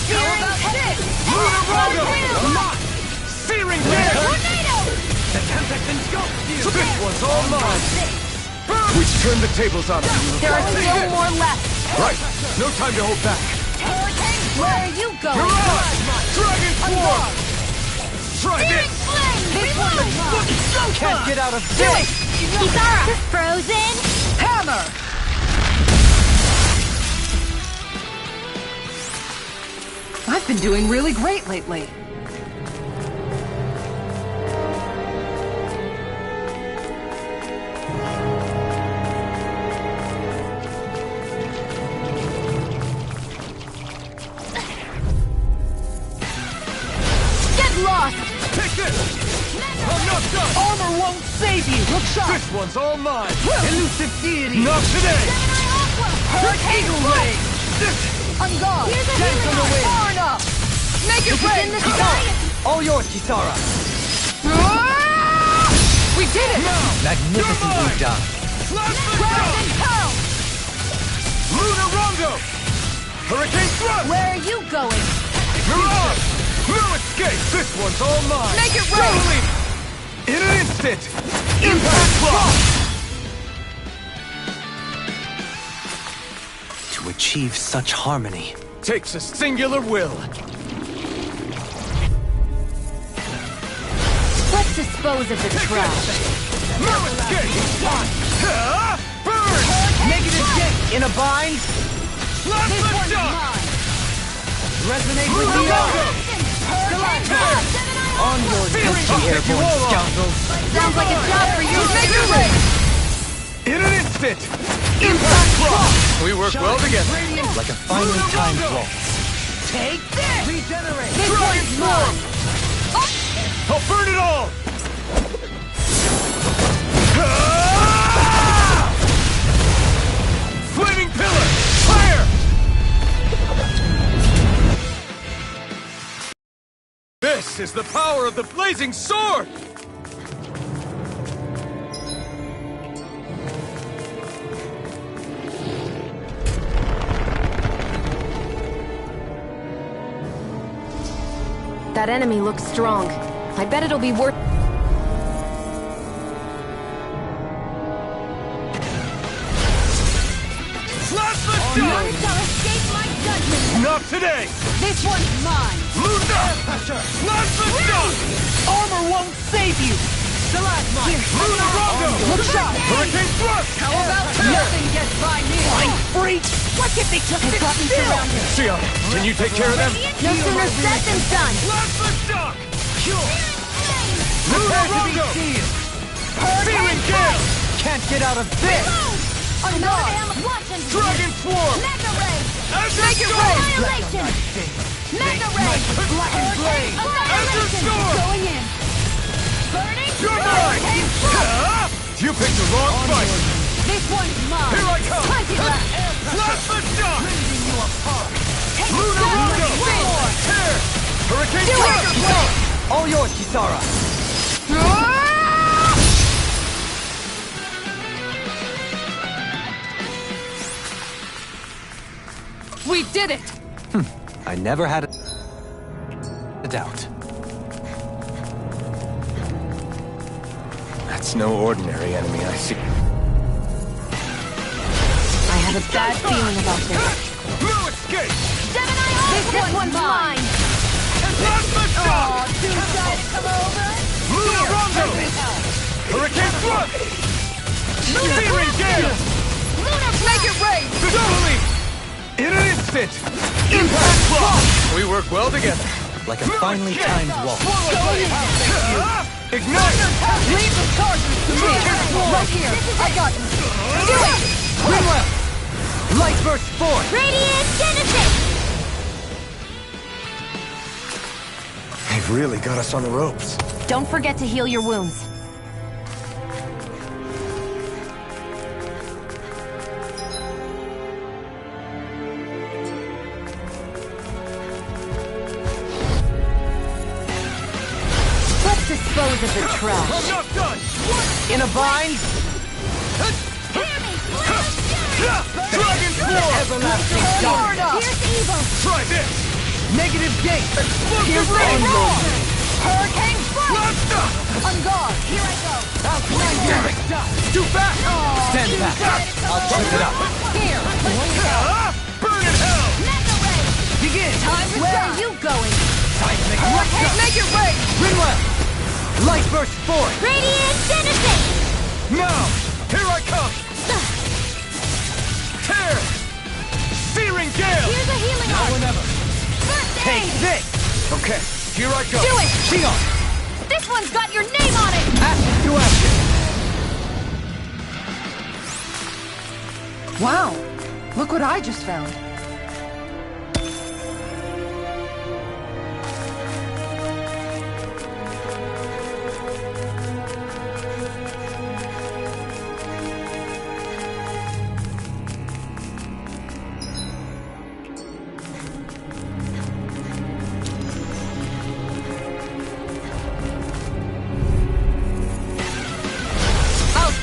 How about this? Lunar Rondo! Knock! Searing Gale! Tornado! The tempest engulfs you! This one's all mine! We've turned the tables on them. There are still more left! Right! No time to hold back! Where are you going? Mirage! Dragon Swarm! Try this! This one! Can't get out of Do it! Kisara! Frozen? Hammer! I've been doing really great lately. Lost! Take this! I'm knocked up! Armor won't save you! Look sharp! This one's all mine! Elusive deity! Not today! Hurricane Ray! On guard! Here's a Dance on the healing wind! art. Far enough! Make it rain! All yours, Kisara. We did it! Magnificently done. Ground and pound! Lunar Rondo! Hurricane thrust! Where are you going? Mirage! No escape! This one's all mine! Make it rain! In an instant! Impact block! To achieve such harmony. Takes a singular will. Let's dispose of the trash. No escape! Burn! Make it a dent in a bind. Plasma One's shock! mine! Resonate with Lunar the Rondo! earth. On your dusty airborne scoundrels. Sounds like a job for you! Make it rain! In an instant! Impact block! We work well together. Like a finely timed waltz. Take this! Regenerate. This one's mine! I'll burn it all! Flaming pillar! Fire! This is the power of the blazing sword! That enemy looks strong. I bet it'll be worth... Plasma None shock! shall escape my judgment! Not today! This one's mine! Lunar! Plasma shock! Armor won't save you! Here, Lunar Rondo! look sharp! Hurricane thrust! How about nothing gets by me? Flying freak! What if they took this surrounded? Sion, can you take care of them? No sooner said than done! Plasma shock! Prepare Lunar to be Rondo! seen. Searing Gale! Can't get out of this. On guard! Watch and Dragon Swarm! Mega Ray! Make it Annihilation! Mega Ray! Black and Blade! Annihilation! Storm! Going in! Burning! You're mine! You picked the wrong fight! This one's mine! Here I come! 20 left! Plasma shock! Take Lunar Rondo! Tear! Hurricane thrust! All yours, Kisara. We did it! I never had a doubt. That's no ordinary enemy, I see. I have a bad feeling about this. No escape! This one's mine! Plasma shock! Aw, two guys come over! Lunar Rondo! Hurricane thrust! Searing Gale! Make it rain! Totally! In an instant! Impact block! We work well together. Like a finely timed waltz. Ignite! Leave the charges to me! Right here! I got you! Do it! Grimwell! Light burst forth! Radiant Genesis! They've really got us on the ropes. Don't forget to heal your wounds. the trash. I'm not done! In a bind? Dragon Claw! Everlasting dark. Here's evil! Try this! Negative gate. Explosive rain. rain! Hurricane strike. Blasta! On guard. Here I go. Damn it! Too fast! Stand back. I'll trip it up. Here. Burn in hell! Mega ray. Begin. Time to Where are you going? Time to make Make it rain. Rinwell! Light burst forth! Radiant Genesis! Now! Here I come! Tear! Searing gale! Here's a healing Now arm! or never! First Take aid! this! Okay, here I go! Do it! Xeon! This one's got your name on it. Ashes to ashes! Wow! Look what I just found.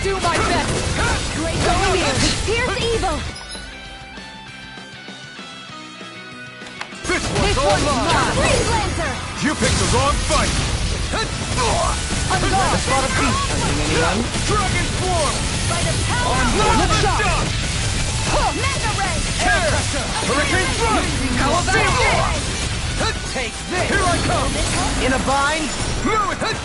Do my best. Great going in. Here's evil! This one's all mine! Freeze Lancer! You picked the wrong fight! On guard. A spot of beast hunting, anyone? Dragon Swarm! By the power of Let's love. shot! Mega ray. Tear! Hurricane Thrust! How about this? Take this! Here I come! In a bind? Move it!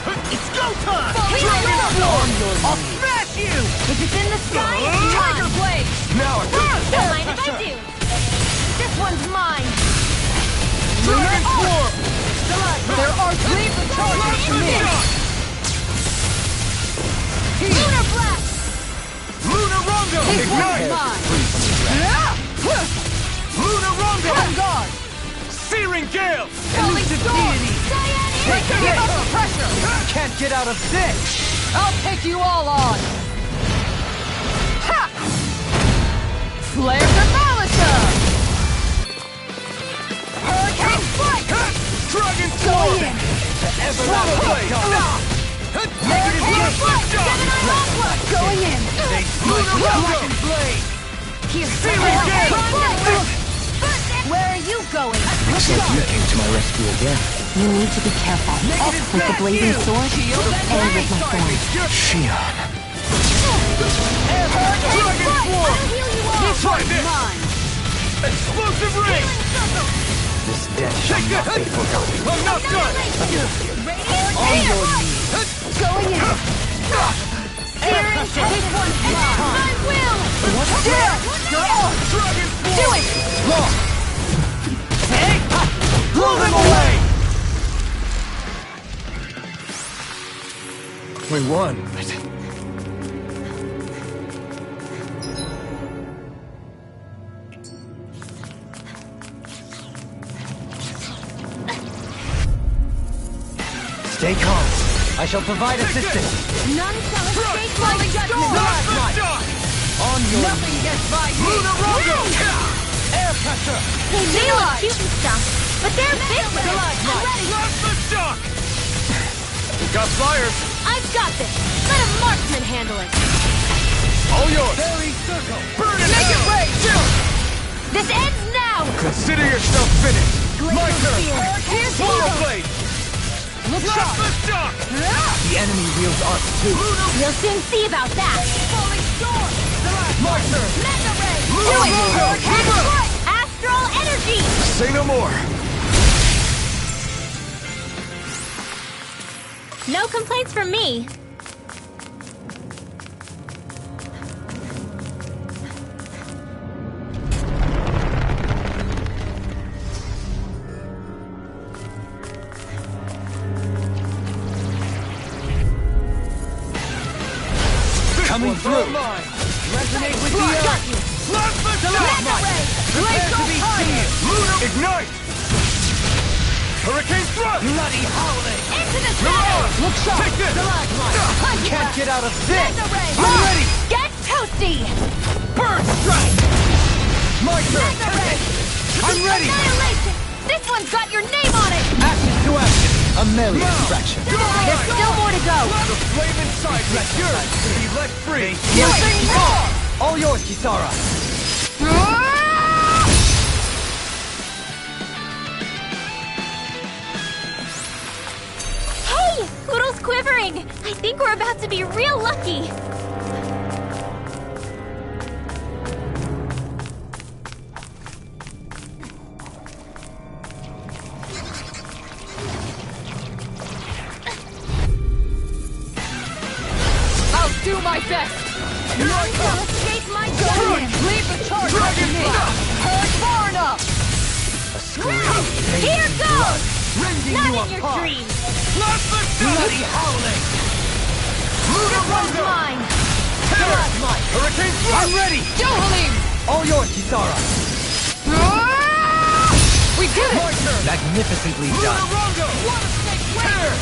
It's go time! Dragon Swarm. I'll smash you! If it's in the sky, Tiger Blade. Now Don't mind if I do! This one's mine. Dragon Swarm! There are three charges to me. Lunar Blast! Lunar Rondo! This Ignite! one's mine. Lunar Rondo! On guard. Searing Gale! Elusive deity. Take Give this! up the pressure. Can't get out of this! I'll take you all on. Ha! Flare the Malisa. Hurricane strike. Dragon Go Swarm! in. Swallow Blade! Negative Hurricane strike. shot! Gemini Aqua. Going in. Lunar Rondo! Blade. Here. Searing Gale! Where are you going? Looks like you came to my rescue again. You need to be careful. With the blazing sword and with my thorn. Shion. Dragon Swarm! Try this! Mine. Explosive Ring! This death shall Take not be this! forgotten. I'm not done! On your knees. Going in. Searing this one's mine. I will! There! You're on! Dragon Swarm! Do it! Long! Blow them away! We won. Stay calm. I shall provide assistance. None shall escape my judgment! On your Nothing gets by me! Lunar Rondo! Air pressure! They may look cute and stuff, but they're big with it! I'm ready! Plasma shock! We got flyers! I've got this! Let a marksman handle it! All yours! Fairy circle! Burn it! Make it rain! This ends now! Consider yourself finished! My turn! Here's Swallow evil. blade! Look Plasma shock! The enemy wields arcs too. We'll soon see about that! Falling storm! My turn! Mega ray! Do it! Astral energy! Say no more! No complaints from me! Coming through! Resonate with the earth! Plasma shock! Prepare to be seen! Lunar ignite! Hurricane thrust! Bloody howling! Into the shadows! Look sharp! Take this! Can't get out of this! Mega ray! I'm ready! Get toasty! Bird strike! My turn! Mega ray! I'm ready! Annihilation! This one's got your name on it! Ashes to ashes! A merry distraction. There's still more to go. The flame inside is yours to be let free. Using more! All yours, Kisara. Hey! Poodle's quivering! I think we're about to be real lucky! I'll do my best! None will escape my judgment! Leave the charge up to me! Heard far enough! Here goes! Rending Not you in your apart. dreams! Bloody howling! This one's mine! Hurricane Thrust! I'm ready! Johalim! All yours, Kisara. We did it! Magnificently done. Rondo! Tear!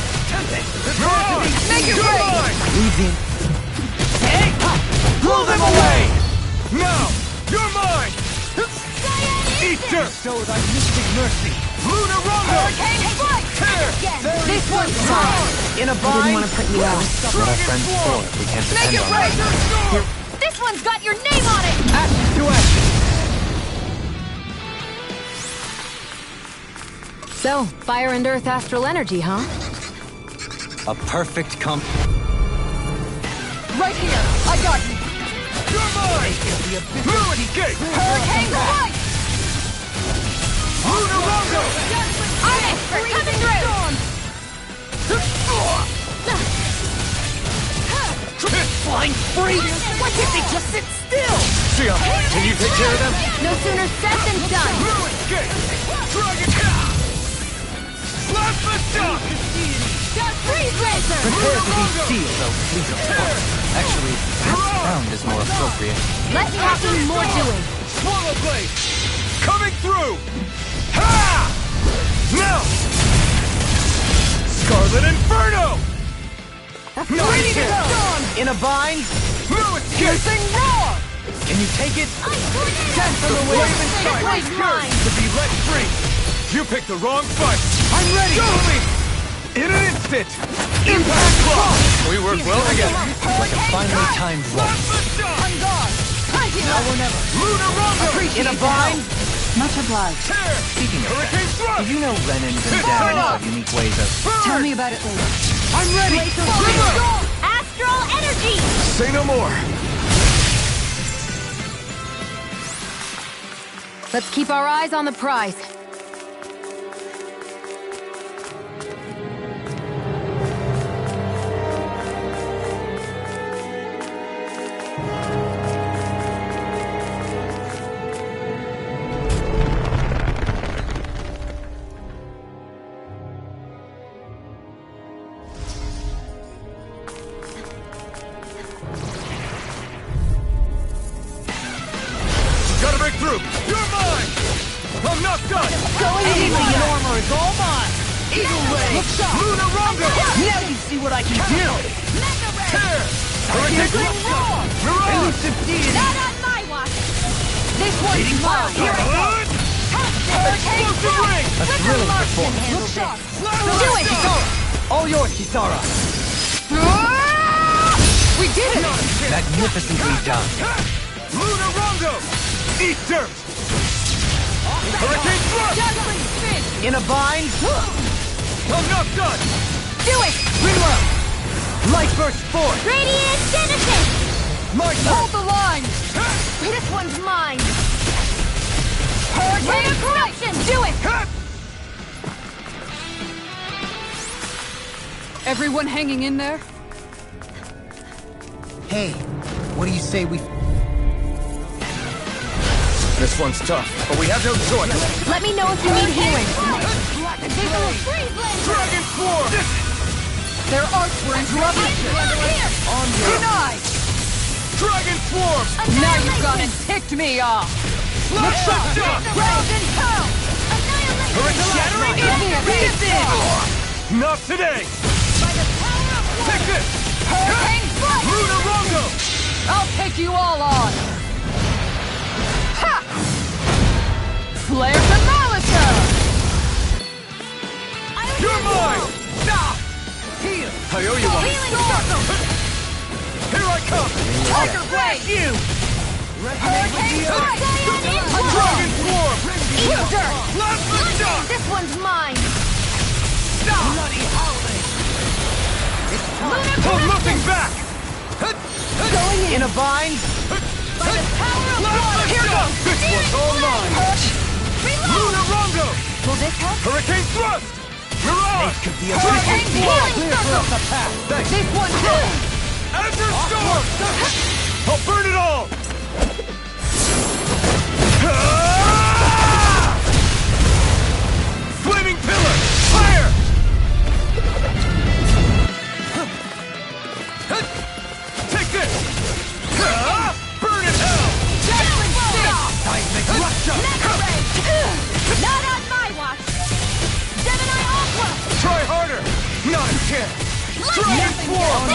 Make it rain! Leave the... Pull them away! Now! You're mine! Eat dirt! Show thy mystic mercy. Lunar Rondo! Hurricane Strike! Tear! This one's mine! In a I didn't bind. want to put you out. Let our friends fall if we can't Make depend it on them. rain! This one's got your name on it! Ashes to ashes. So, fire and earth astral energy, huh? A perfect comp... Right here! I got you! You're mine! Through escape! Hurricane Strike! Lunar Rondo! I'm it! We're coming through! Flying free! Why can't they just sit still? Sia, can you take care of them? No sooner said than done! Through escape! Dragon! Slap the shock! Freeze Racer! Prepare to be sealed, though fleet of foot. Actually, perhaps bound is more appropriate. Let's talking more doing! Swallow Blade! Coming through! Ha! Now! Scarlet Inferno! Ready to go! In a bind. Through escape! Using Roar! Can you take it? Send from the wave inside one's is yours mine. to be let free! You picked the wrong fight! I'm ready! Go me! In an instant! Impact Claw! We work well together. Like a finely timed waltz. On guard! Hunt him! Now or never. Lunar Rondo! In a bind. Much obliged. Tear! Speaking of Hurricane that, Thrust! did you know Renins and Damons have unique ways of... Tell me about it later. I'm ready! Astral energy! Say no more! Let's keep our eyes on the prize. Gotta break through! You're mine! I'm not done! Going Easy, in! armor is all mine! Eagle Ray! Lunar Rondo! Now you see what I can do! Tear! Hurricane Thrust! Mirage! Elusive deity. Not on my watch! This one's mine! Here I go! Explosive ring! A thrilling performance. Look sharp! Do it! All yours, Kisara. We did it! Magnificently done. Lunar Rondo! Eat dirt! Hurricane Thrust! Juggling spin! In a bind. I'm not done! Do it! Reload. Light burst forth. Radiant Genesis! My Hold the line! This one's mine! Hurricane Corruption! Do it! Everyone hanging in there? Hey, what do you say we... This one's tough, but we have no choice. Let me know if you need healing. Dragon Swarm! Their arts were interrupted! Denied! Dragon Swarm! Now you've gone and ticked me off! Look shot! Round and pound! Hurricane Shattering! Not today! Take this! Hurricane Strike! Lunar Rondo! I'll take you all on! Ha! Flare Demolitor! You're mine! Here I come! Tiger Blade! You! Hurricane Strike! Dragon Swarm! Eat dirt! Plasma Shock! This one's mine! Bloody howling! Hold nothing back! Going In a bind? by the power of water! Here goes! This one's all mine! Reload! Lunar Rongo! Will this help? Hurricane Thrust! Mirage! Could be a Hurricane Healing Circle! Thanks! This one's good! Azure Storm! I'll burn it all! Flaming Pillar! Fire! Take this! Burn in hell! Dazzling Steel! Seismic Rupture! Mega Ray! Not on my watch! Gemini Aqua! Try harder! Not a chance! Dragon Swarm!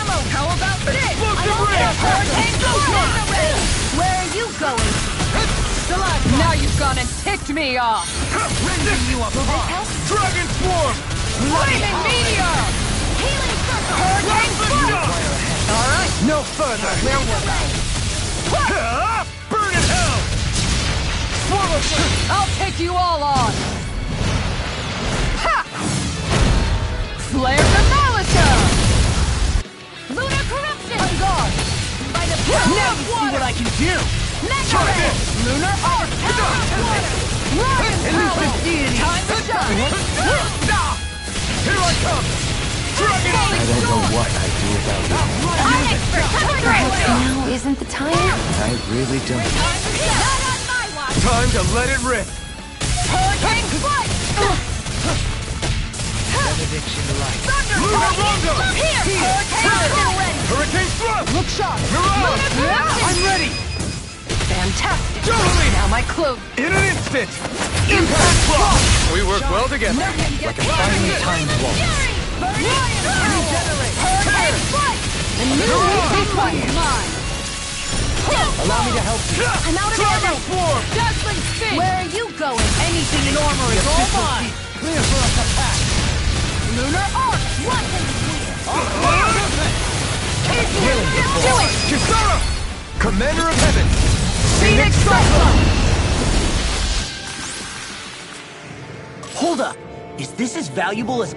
Ammo! How about this? Explosive Ray! Hurricane Ray! Where are you going? Now you've gone and ticked me off! Rending you up high! Dragon Swarm! Flaming Meteor! Healing Circle! Hurricane Plasma Shock! Alright! No further! There was burn in hell! Swallow Blade! I'll take you all on! Ha! Flare the Malika! Lunar Corruption! I'm gone! By the power Now of you see water! what I can do! Mega Try Ray! this! Lunar Arc! Power of water! Ryan At least Powell! it's deity! Time to shine! Here I come! Dragon I don't know what I do about it. Onyx for cover Perhaps now isn't the time? I really don't. Not on my watch! Time to let it rip! Hurricane Strike! Benediction to life! Thunder Lunar Strike! Rongo! Here! Hurricane Strike! Ready! Hurricane Thrust! Look sharp! Mirage! I'm ready! Fantastic! Totally! Now my clothes. In an instant! Impact Block! We work well together. Like a finely timed waltz. Regenerate! Hurricane Strike! The new this one's mine! Allow me to help you. I'm out of Dragon ammo! Swarm! Dazzling Spin! Where are you going? Anything in armor is all mine! Clear for us to pass! Lunar Arc! What can clear? Do it! Kisara! Commander of Heaven! Phoenix Cyclone! Hold up! Is this as valuable as...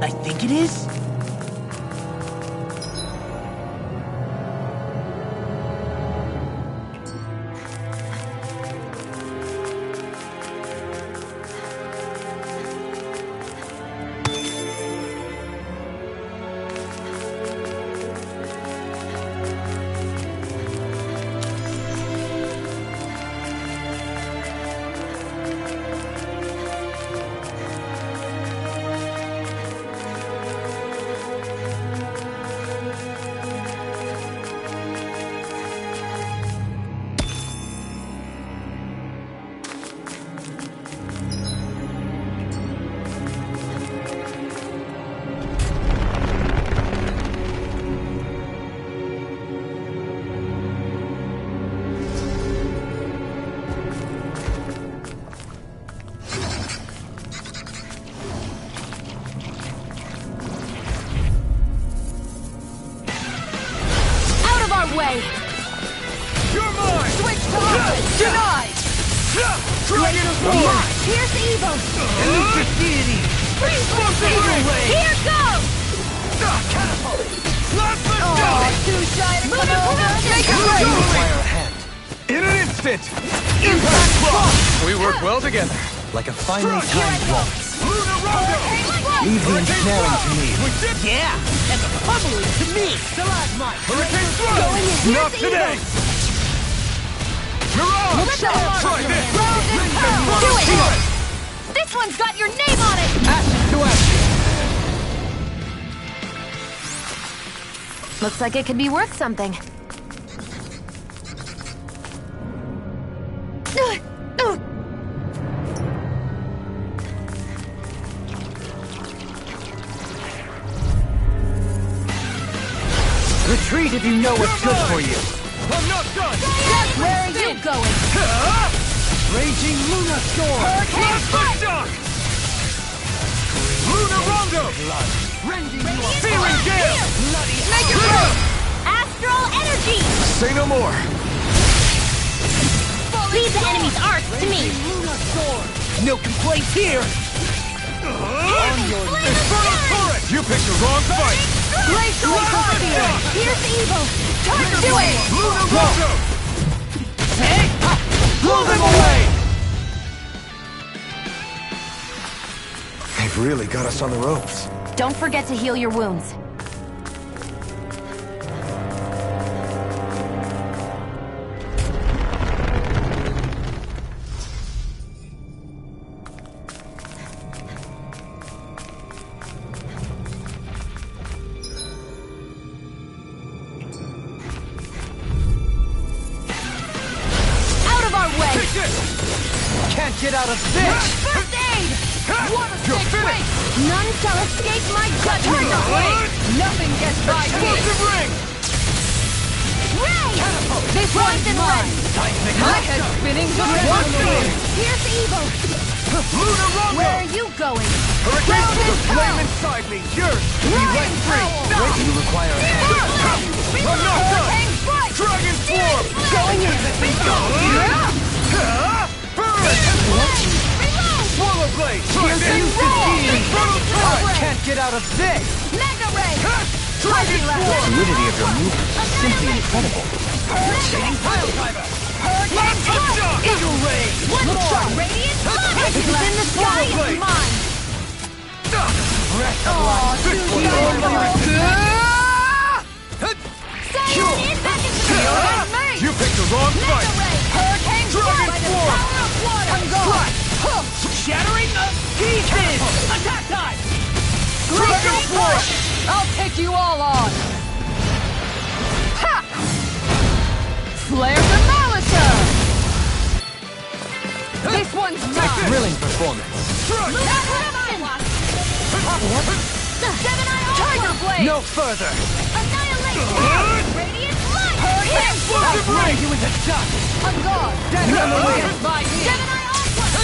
I think it is? Way. You're mine! Switch to offense! Denied! Dragon of War! Here's the evil! Elusive deity! Explosive ray! Here goes! Catapult! Plasma Oh, shot! too shy to come over! Make it You right! require a hand. In an instant! Impact block! We work well together. Like a finely timed waltz. Luna Rondo! Leave the ensnaring to me. Yeah, and the pummeling to me! Stalagmite! Hurricane Thrust! Not today! Mirage! Try this! Do it! This one's got your name on it! Ashes to ashes. Looks like it could be worth something. Retreat if you know what's good for you. I'm not done! Just where are you going? Raging Luna Storm. Plasma shock! Luna Rondo! Feeling gale! Make it right! Astral energy! Say no more. Leave the enemy's arcs to me. No complaints here! Infernal turret! You picked the wrong fight! Glacial Scorpion! Here's the evil! Time to do it! Luna Rondo! Blow them away! They've really got us on the ropes. Don't forget to heal your wounds. Can't get out of this! First aid! Water You're stick break! finished! None shall escape my judgment! Nothing gets by me! Explosive ring! Ray! This one's mine! My head's spinning just one thing! Here's the evil! Luna Rondo! Where are you going? Hurricane Round and flame power! inside me! Yours! To be Ryan let free! Powell! You require a hand. I'm not done! Hurricane strike! Dragon Swarm! Going in! Swallow Blade! Here's the Elusive Deity. Infernal turret! Can't get out of this! Mega Ray! Dragon Swarm! Fluidity of your movement is simply incredible. Pile driver! Hurricane strike! Eagle Ray! One more! Radiant Blood! If it's in the sky, it's mine! Breath of life. Too Silent is back into the You picked the wrong Mega fight! Ray! Hurricane Dragon strike! By the Swarm! power of water! I'm gone! Shattering the pieces! Attack time! Dragon Swarm! I'll take you all on! Ha! Flare the Malisa! This one's mine! Thrilling performance. Tiger Blade! No further! Annihilation! Radiant Light! Hurricane Explosive strike! ring! You into dust! I'm gone! Death on the wind! Against my knee! Gemini Onslaught!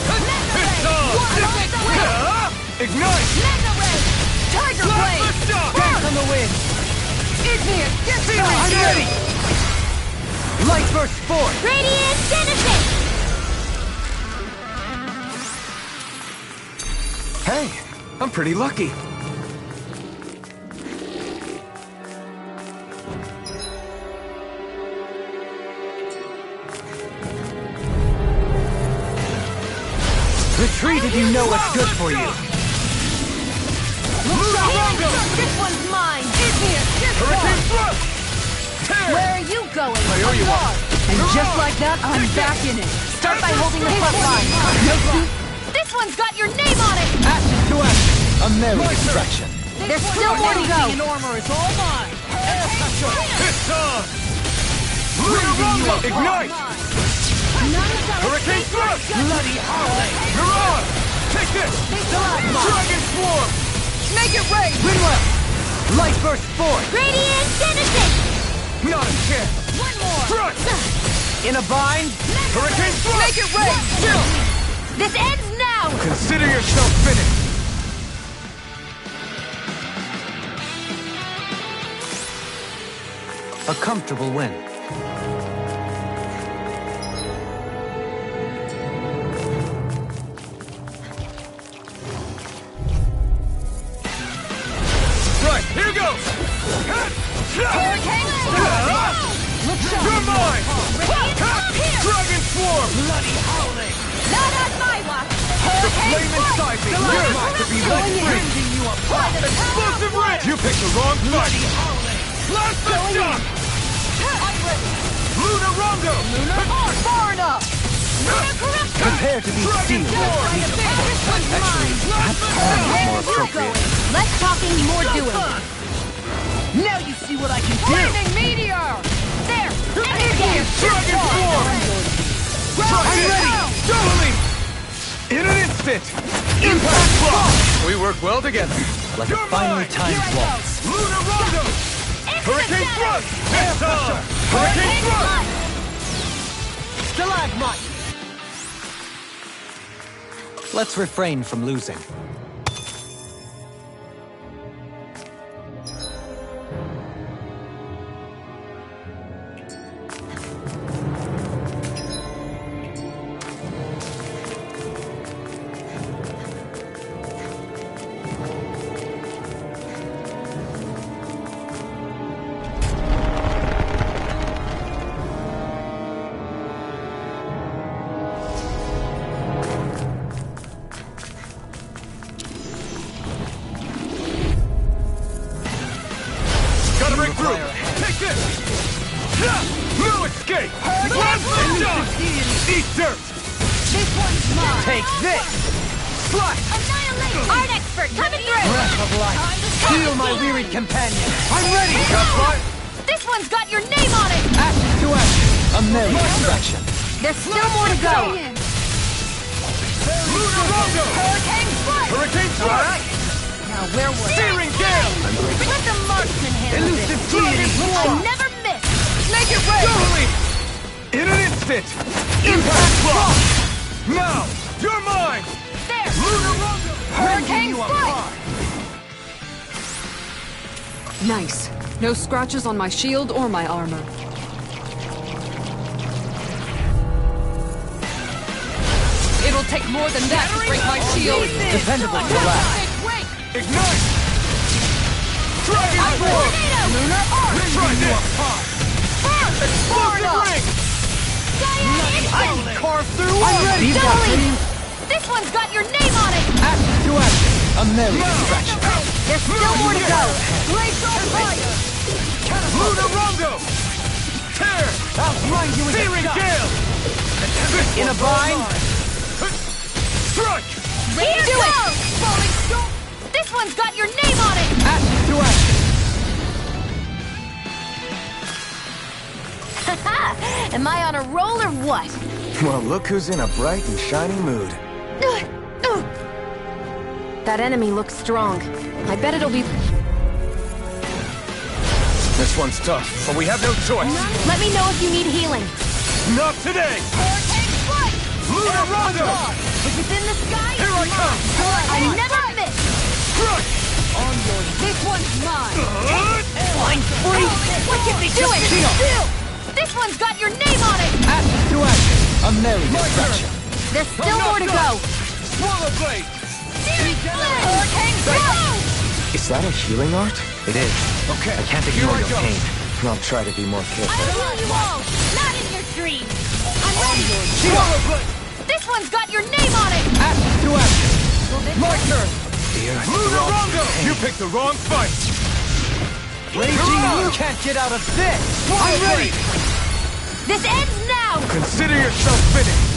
Mega Ray! It's on! Water the wind! Ignite! Mega Ray! Tiger Blade! Plasma shock! Death on the wind! Igneous Feeling I'm Discharge! ready! Light burst forth! Radiant Genesis! Hey, I'm pretty lucky. retreat if you know what's good for you. This one's mine! Give me a Hurricane thrust! Tear! Where are you going? I owe you one. And just like that, I'm back in it. Start by holding the front line. No soup. This one's got your name on it! Ashes to ashes. A merry distraction. There's still more to go. armor is all mine. It's on! Lunar Ignite! Hurricane thrust! Bloody howling! You're on! Take this! Dragon swarm! Make it rain! Winwell! Light burst forth! Radiant Genesis! Not a chance! One more! Thrust! In a bind? Hurricane thrust! Make it rain! Chill! This ends now! Consider yourself finished! A comfortable win. Right, here goes! Hurricane Storm! Look sharp! You're mine! Here! Dragon swarm! Bloody howling! Not on my watch! The flame inside me yearns to be lit free! You apart! Explosive red! You picked the wrong fight! Blast the shot! Lunar Rondo! Far enough! Prepare to be Dragon sealed. swarm! Actually, perhaps calm is more appropriate. Less talking, more doing. Now you see what I can do! Flaming meteor! There! Energy! Dragon swarm! I'm ready! Totally! In an instant! Impact block! We work well together. Like a finely timed waltz. Lunar Rondo! Hurricane thrust! It's on! Hurricane thrust! Stalagmite! Let's refrain from losing. Gotta break through! Take this! No escape! Blast the shot! Eat dirt! This one's mine! Take this! Slash! Annihilate! Art expert coming through! Breath of life. Heal my wearied companion. I'm ready! Gunfight! This one's got your name on it! Ashes to ashes. A merry distraction. There's still more to go! Lunar Rondo! Hurricane Strike! Hurricane thrust! Now where was Searing gale! Let the marksman handle this! Elusive dragon I swarm! never miss! Make it rain! Totally! In an instant! Impact block! Now! You're mine! There! Lunar Rondo! Hurricane Strike! Nice. No scratches on my shield or my armor. It'll take more than that to break my shield! Dependable to last. Ignite! Dragon swarm! Lunar Arc! Try this! Explosive ring! I can carve through I'm ready! These are dreams. This one's got your name on it! Ashes to ashes. A merry distraction. There's still more to go! Blaze on fire! Lunar Rondo! Tear! I'll grind you with a Searing shot. gale! In a bind. Strike! Here do it! Falling storm! This one's got your name on it! Ashes to ashes. Am I on a roll or what? Well, look who's in a bright and shiny mood. That enemy looks strong. I bet it'll be... This one's tough, but we have no choice. Let me know if you need healing. Not today! Hurricane Strike! Lunar Rondo! If it's in the sky, Here I come! I never miss! Strike! This one's mine! Flying free! What can we do it? Shield. This one's got your name on it! Ashes to ashes. A merry distraction. There's still more to go! Swallow blade! Hurricane Strike! Is that a healing art? It is. Okay, I can't here ignore I your go. pain. I'll try to be more careful. I'll heal you all! Not in your dreams! I'm ready! Swallow blade! This one's got your name on it! Ashes to ashes! My turn! Lunarongo! You picked the wrong fight! Raging, you can't get out of this! I'm ready! This ends now! Consider yourself finished!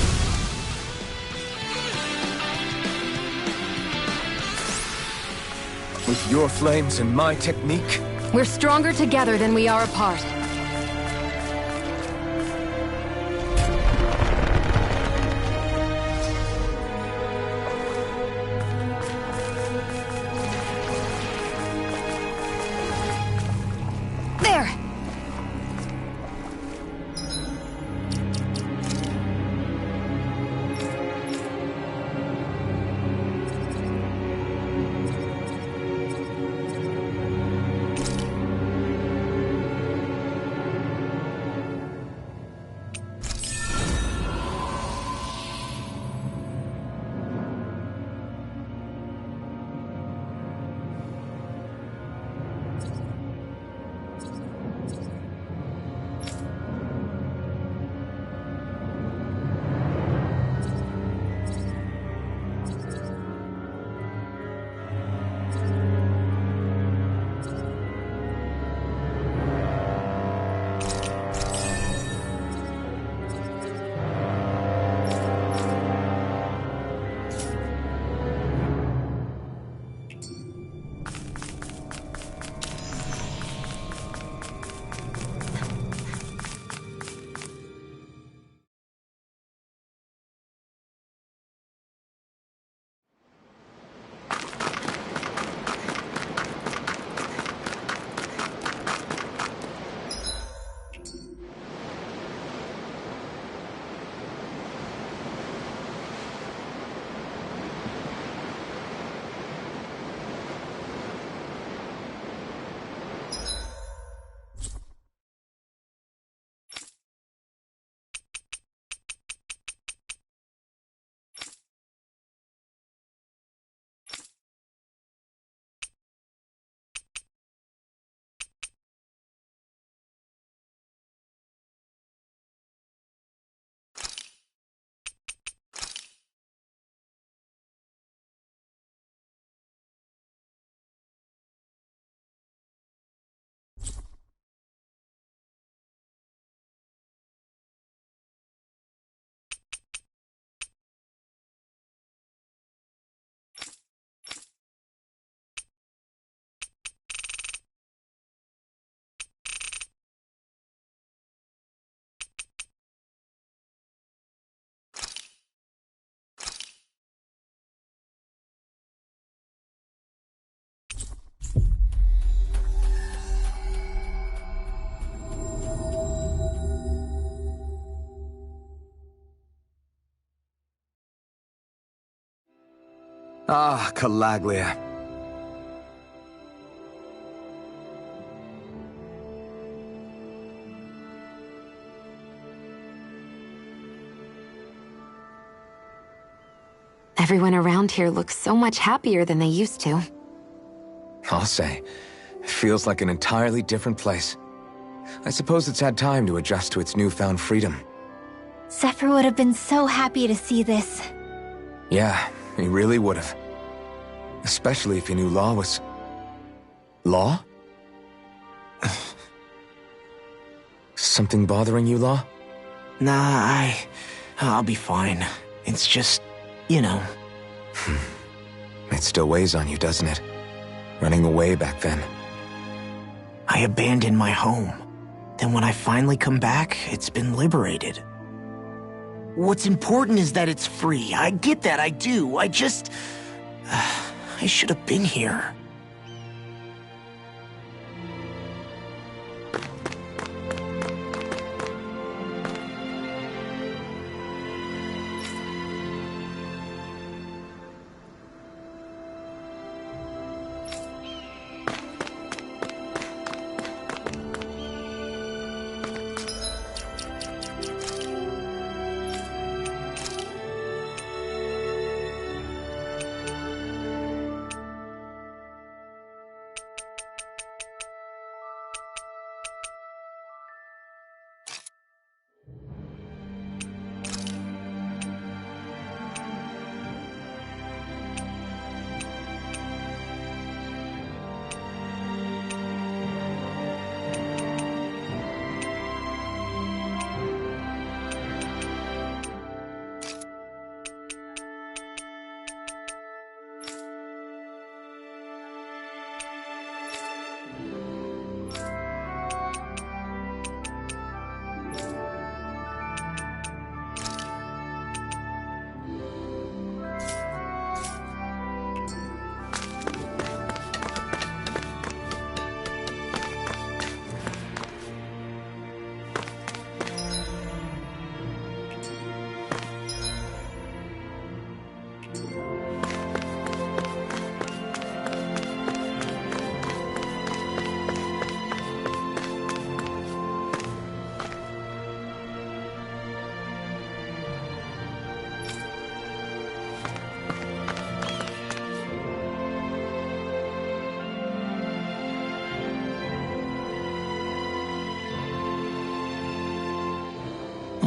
With your flames and my technique, We're stronger together than we are apart. There! Ah, Calaglia. Everyone around here looks so much happier than they used to. I'll say, it feels like an entirely different place. I suppose it's had time to adjust to its newfound freedom. Zephyr would have been so happy to see this. Yeah, he really would have. Especially if he knew Law was... Law? Something bothering you, Law? Nah, I'll be fine. It's just, you know. It still weighs on you, doesn't it? Running away back then. I abandoned my home. Then when I finally come back, it's been liberated. What's important is that it's free. I get that, I do. I just... I should have been here.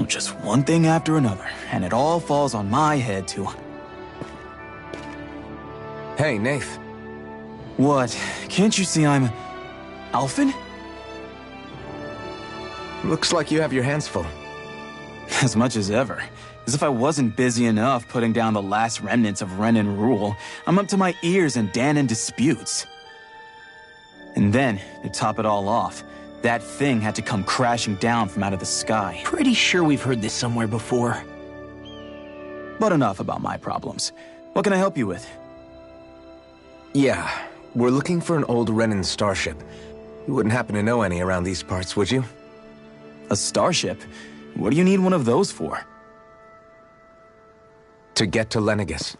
Oh, just one thing after another, and it all falls on my head too. Hey, Nath. What? Can't you see I'm... Alphen? Looks like you have your hands full. As much as ever. As if I wasn't busy enough putting down the last remnants of Renan rule, I'm up to my ears in Danan disputes. And then, to top it all off, that thing had to come crashing down from out of the sky. Pretty sure we've heard this somewhere before. But enough about my problems. What can I help you with? Yeah, we're looking for an old Renan starship. You wouldn't happen to know any around these parts, would you? A starship? What do you need one of those for? To get to Lenegis.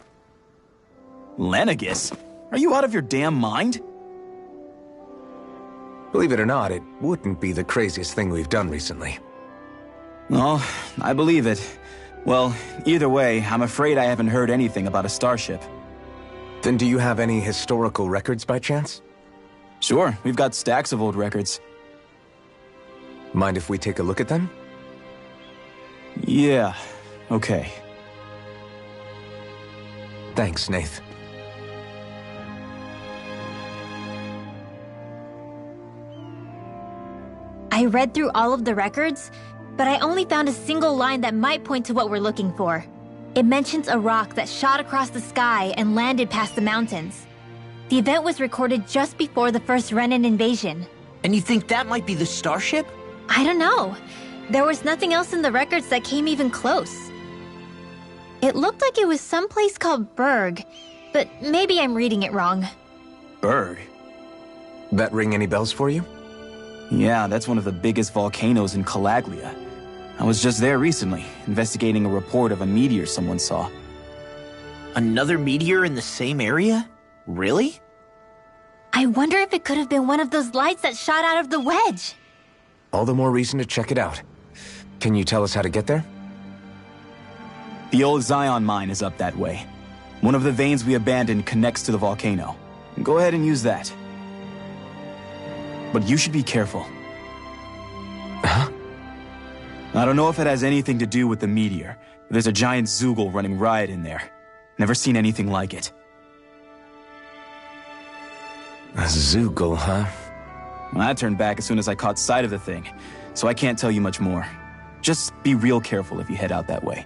Lenegis? Are you out of your damn mind? Believe it or not, it wouldn't be the craziest thing we've done recently. Oh, I believe it. Well, either way, I'm afraid I haven't heard anything about a starship. Then do you have any historical records by chance? Sure, we've got stacks of old records. Mind if we take a look at them? Yeah, okay. Thanks, Nath. I read through all of the records, but I only found a single line that might point to what we're looking for. It mentions a rock that shot across the sky and landed past the mountains. The event was recorded just before the first Renan invasion. And you think that might be the starship? I don't know. There was nothing else in the records that came even close. It looked like it was someplace called Berg, but maybe I'm reading it wrong. Berg? That ring any bells for you? Yeah, that's one of the biggest volcanoes in Calaglia. I was just there recently, investigating a report of a meteor someone saw. Another meteor in the same area? Really? I wonder if it could have been one of those lights that shot out of the wedge. All the more reason to check it out. Can you tell us how to get there? The old Zion mine is up that way. One of the veins we abandoned connects to the volcano. Go ahead and use that. But you should be careful. Huh? I don't know if it has anything to do with the meteor. But there's a giant Zoogle running riot in there. Never seen anything like it. A Zoogle, huh? Well, I turned back as soon as I caught sight of the thing, so I can't tell you much more. Just be real careful if you head out that way.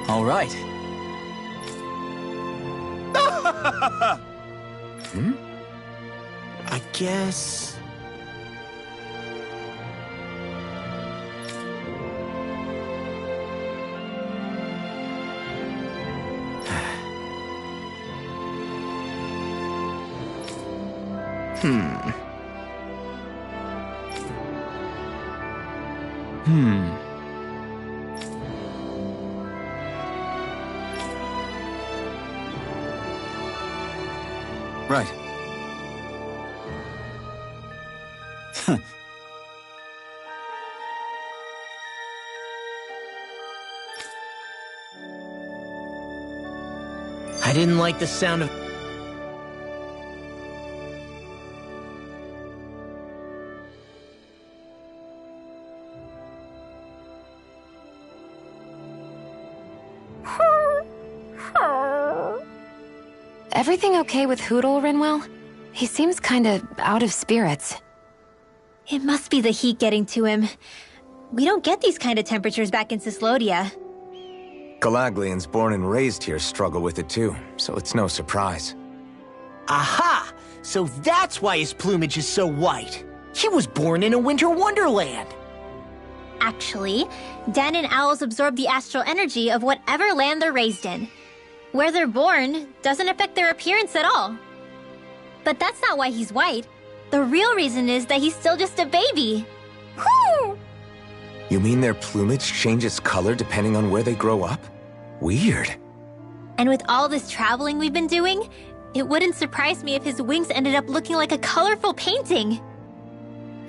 All right. I guess... Right. I didn't like the sound of... Everything okay with Hootle, Rinwell? He seems kinda out of spirits. It must be the heat getting to him. We don't get these kind of temperatures back in Cyslodia. Calaglians born and raised here struggle with it too, so it's no surprise. Aha! So that's why his plumage is so white. He was born in a winter wonderland. Actually, Dan and owls absorb the astral energy of whatever land they're raised in. Where they're born doesn't affect their appearance at all. But that's not why he's white. The real reason is that he's still just a baby. Whew! You mean their plumage changes color depending on where they grow up? Weird. And with all this traveling we've been doing, It wouldn't surprise me if his wings ended up looking like a colorful painting.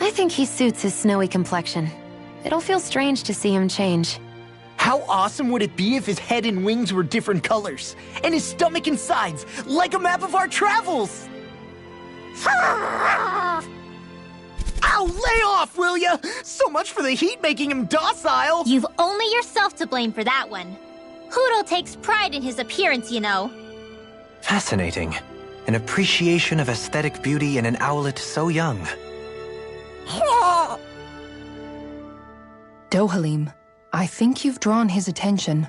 I think he suits his snowy complexion. It'll feel strange to see him change. How awesome would it be if his head and wings were different colors? And his stomach and sides, like a map of our travels! Ow, lay off, will ya? So much for the heat making him docile! You've only yourself to blame for that one. Hootle takes pride in his appearance, you know. Fascinating. An appreciation of aesthetic beauty in an owlet so young. Dohalim, I think you've drawn his attention.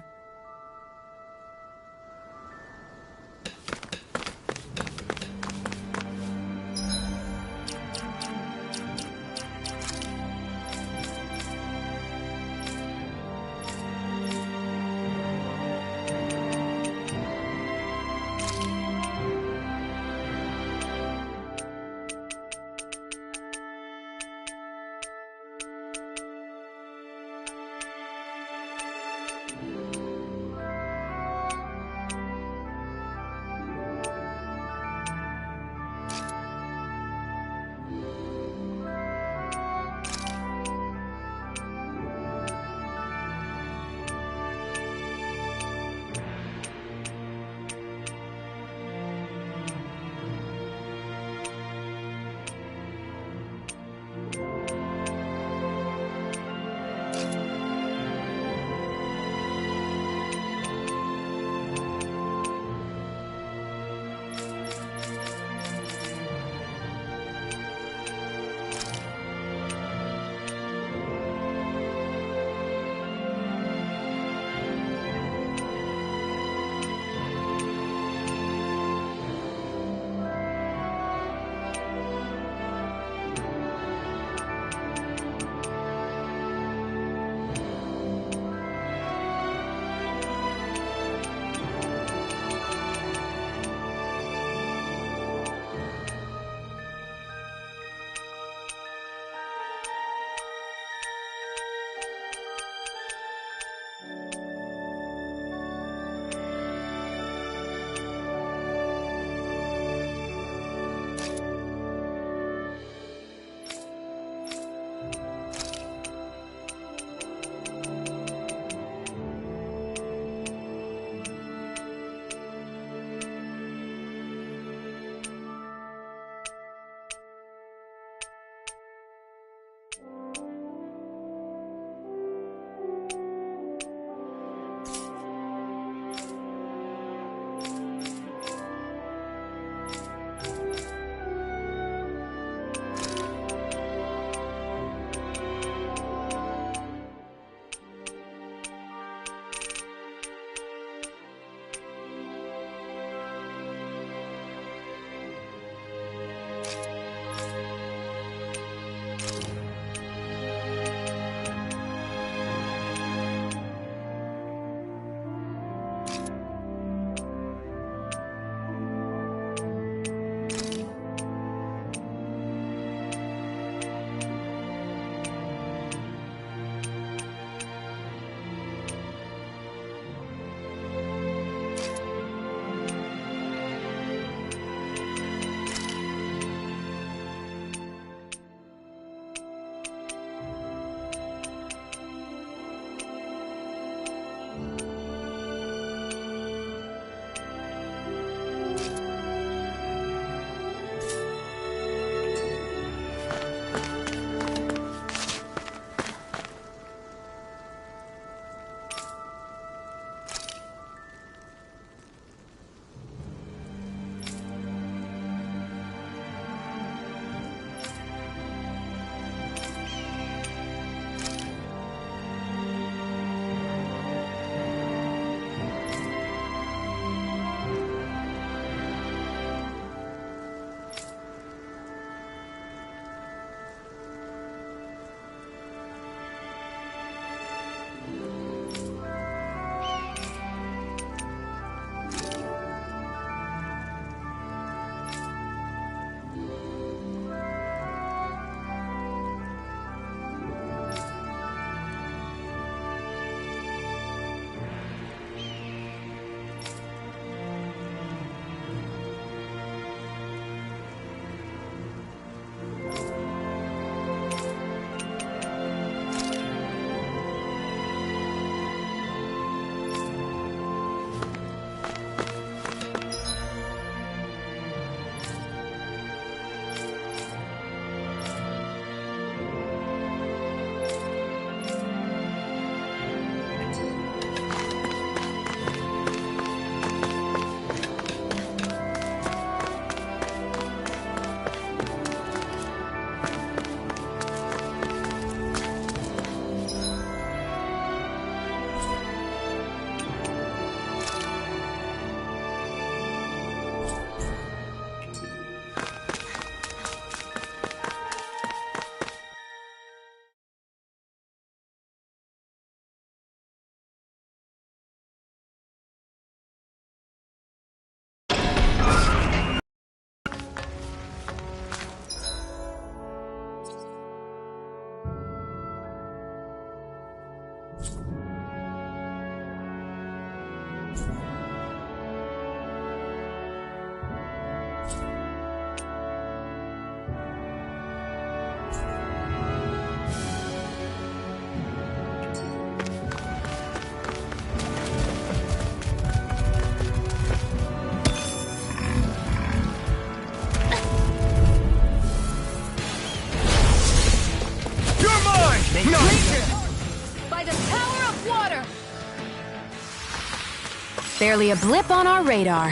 Barely a blip on our radar.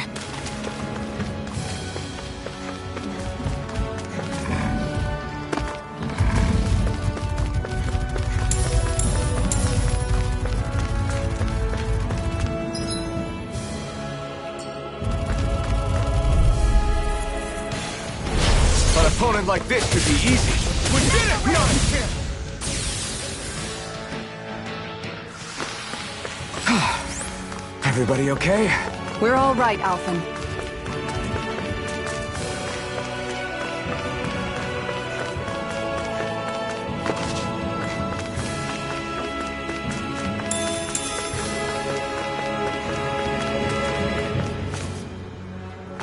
An opponent like this could be easy. We did it! Everybody okay? We're all right, Alphen.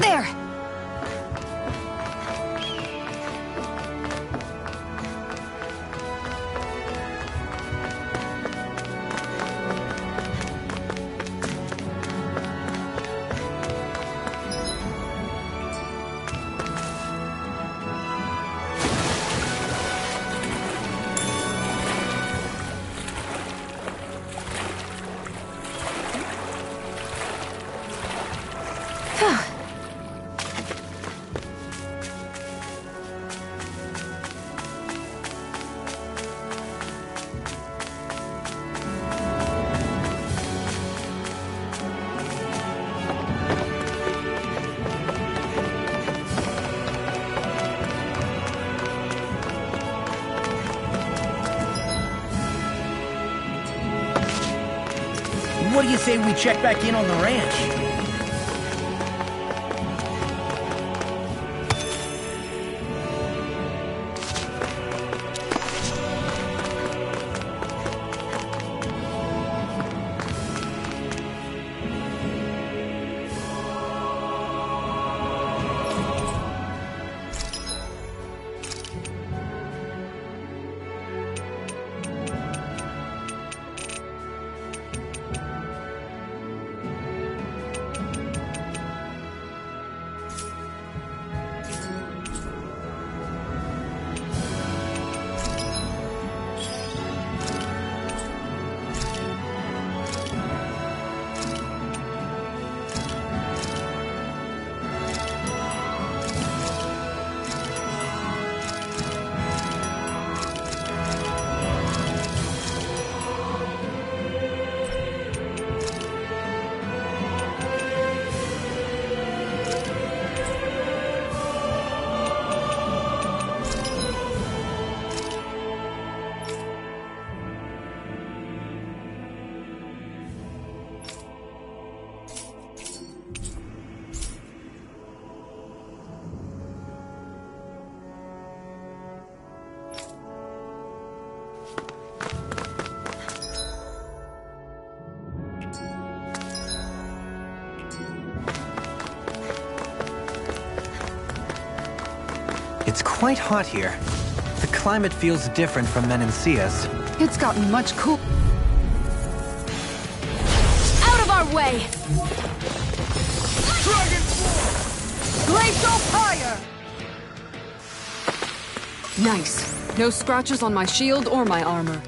There! What do you say we check back in on the ranch? It's quite hot here. The climate feels different from Menancia's. It's gotten much cool. Out of our way! Dragon! Glacial fire! Nice. No scratches on my shield or my armor.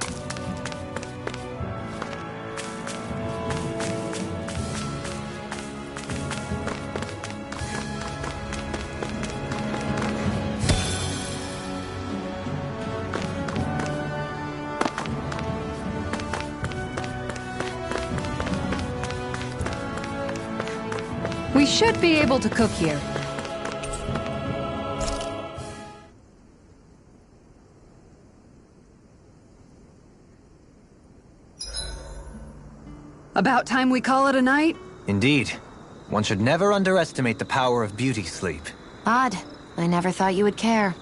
We should be able to cook here. About time we call it a night? Indeed. One should never underestimate the power of beauty sleep. Odd. I never thought you would care.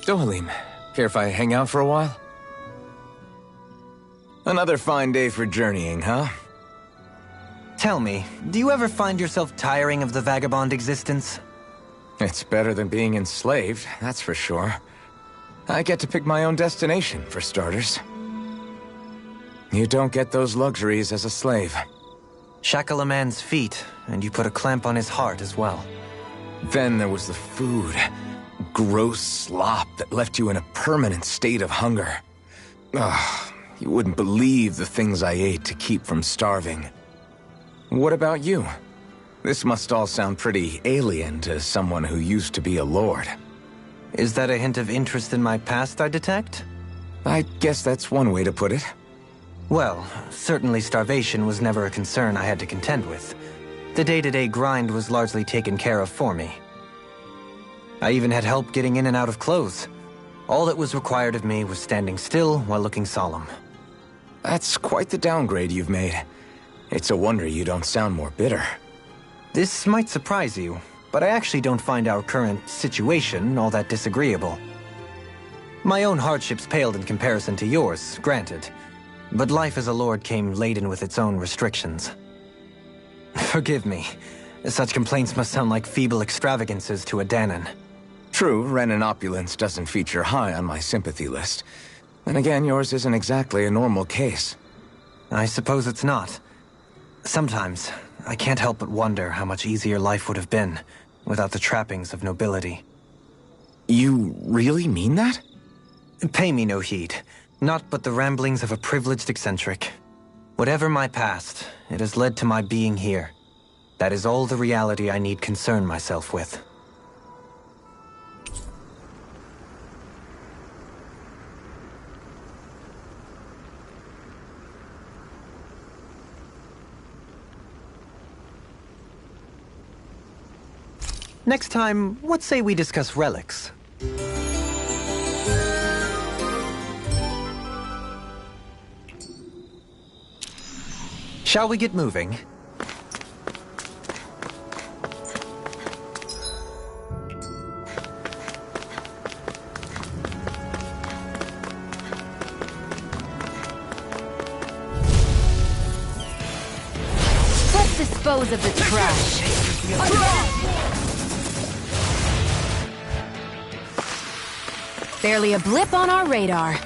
Dohalim, care if I hang out for a while? Another fine day for journeying, huh? Tell me, do you ever find yourself tiring of the vagabond existence? It's better than being enslaved, that's for sure. I get to pick my own destination, for starters. You don't get those luxuries as a slave. Shackle a man's feet, and you put a clamp on his heart as well. Then there was the food. Gross slop that left you in a permanent state of hunger. Ugh, you wouldn't believe the things I ate to keep from starving. What about you? This must all sound pretty alien to someone who used to be a lord. Is that a hint of interest in my past I detect? I guess that's one way to put it. Well, certainly starvation was never a concern I had to contend with. The day-to-day grind was largely taken care of for me. I even had help getting in and out of clothes. All that was required of me was standing still while looking solemn. That's quite the downgrade you've made. It's a wonder you don't sound more bitter. This might surprise you, but I actually don't find our current situation all that disagreeable. My own hardships paled in comparison to yours, granted. But life as a lord came laden with its own restrictions. Forgive me. Such complaints must sound like feeble extravagances to a Danon. True, Renin opulence doesn't feature high on my sympathy list. And again, yours isn't exactly a normal case. I suppose it's not. Sometimes, I can't help but wonder how much easier life would have been without the trappings of nobility. You really mean that? Pay me no heed. Not but the ramblings of a privileged eccentric. Whatever my past, it has led to my being here. That is all the reality I need concern myself with. Next time, what say we discuss relics? Shall we get moving? Let's dispose of the trash. Barely a blip on our radar.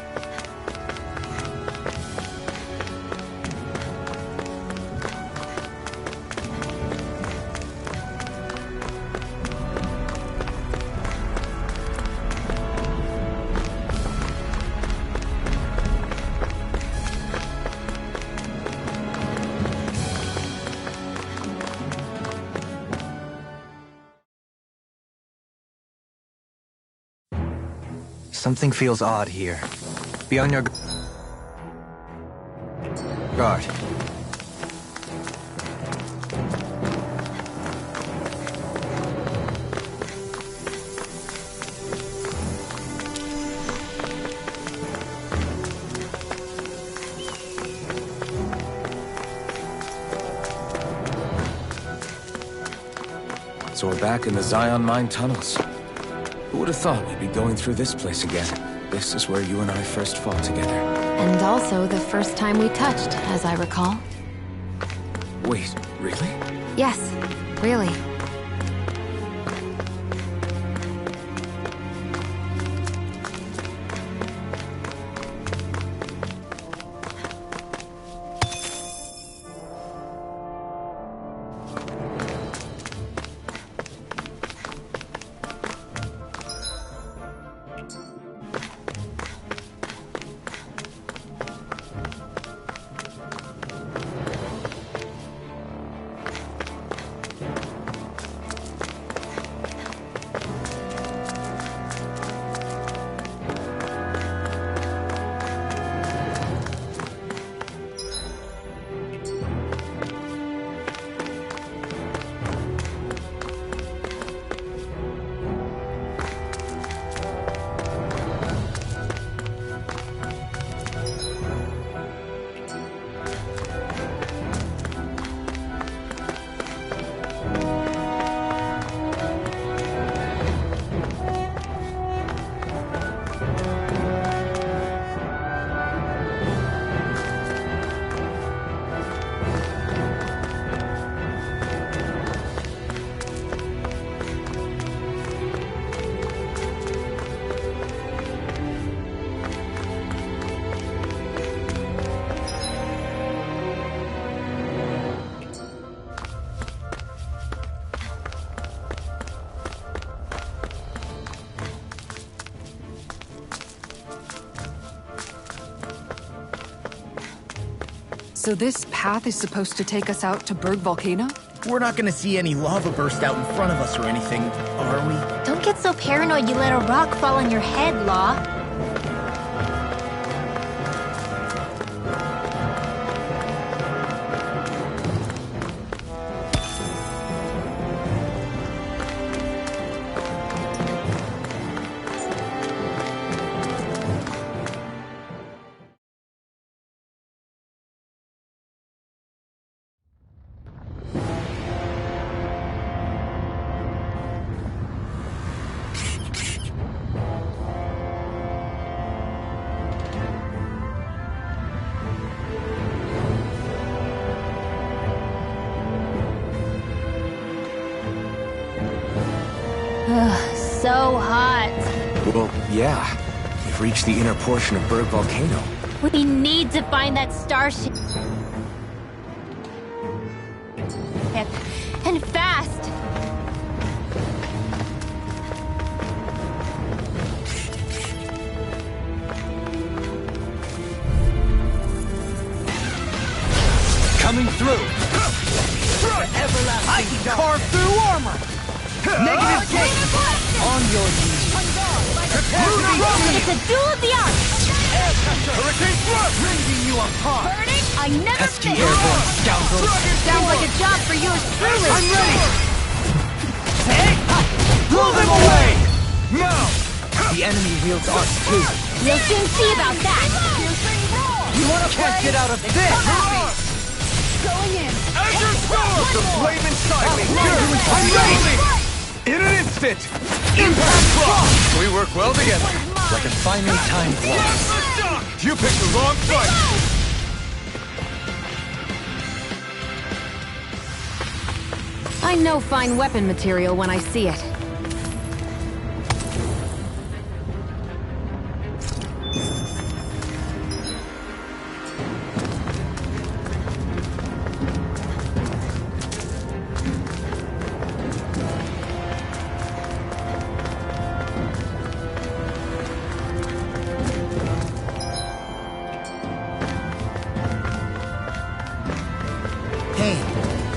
Something feels odd here. Be on your guard. So we're back in the Zion Mine tunnels. Who would have thought we'd be going through this place again? This is where you and I first fought together. And also the first time we touched, as I recall. Wait, really? Yes, really. So this path is supposed to take us out to Berg Volcano? We're not gonna see any lava burst out in front of us or anything, are we? Don't get so paranoid you let a rock fall on your head, Law. So hot. Well, yeah. We've reached the inner portion of Berg Volcano. We need to find that starship. And fast. Coming through. I can carve through armor. Negative gate. On your knees. Prepare to be seen. It's a duel of the arts. Hurricane thrust. Rending you apart. Burning? I never Pesky miss. airborne scoundrels. Sounds like a job for yours truly. I'm ready. Hey! Blow them away. Now. The enemy wields arts too. We'll soon see about that. You wanna can't get out of this. Going in. Azure Storm! The flame inside me! I'm ready! In an instant! Impact Frost! We work well together. Like a finely timed waltz. You picked the wrong fight! I know fine weapon material when I see it.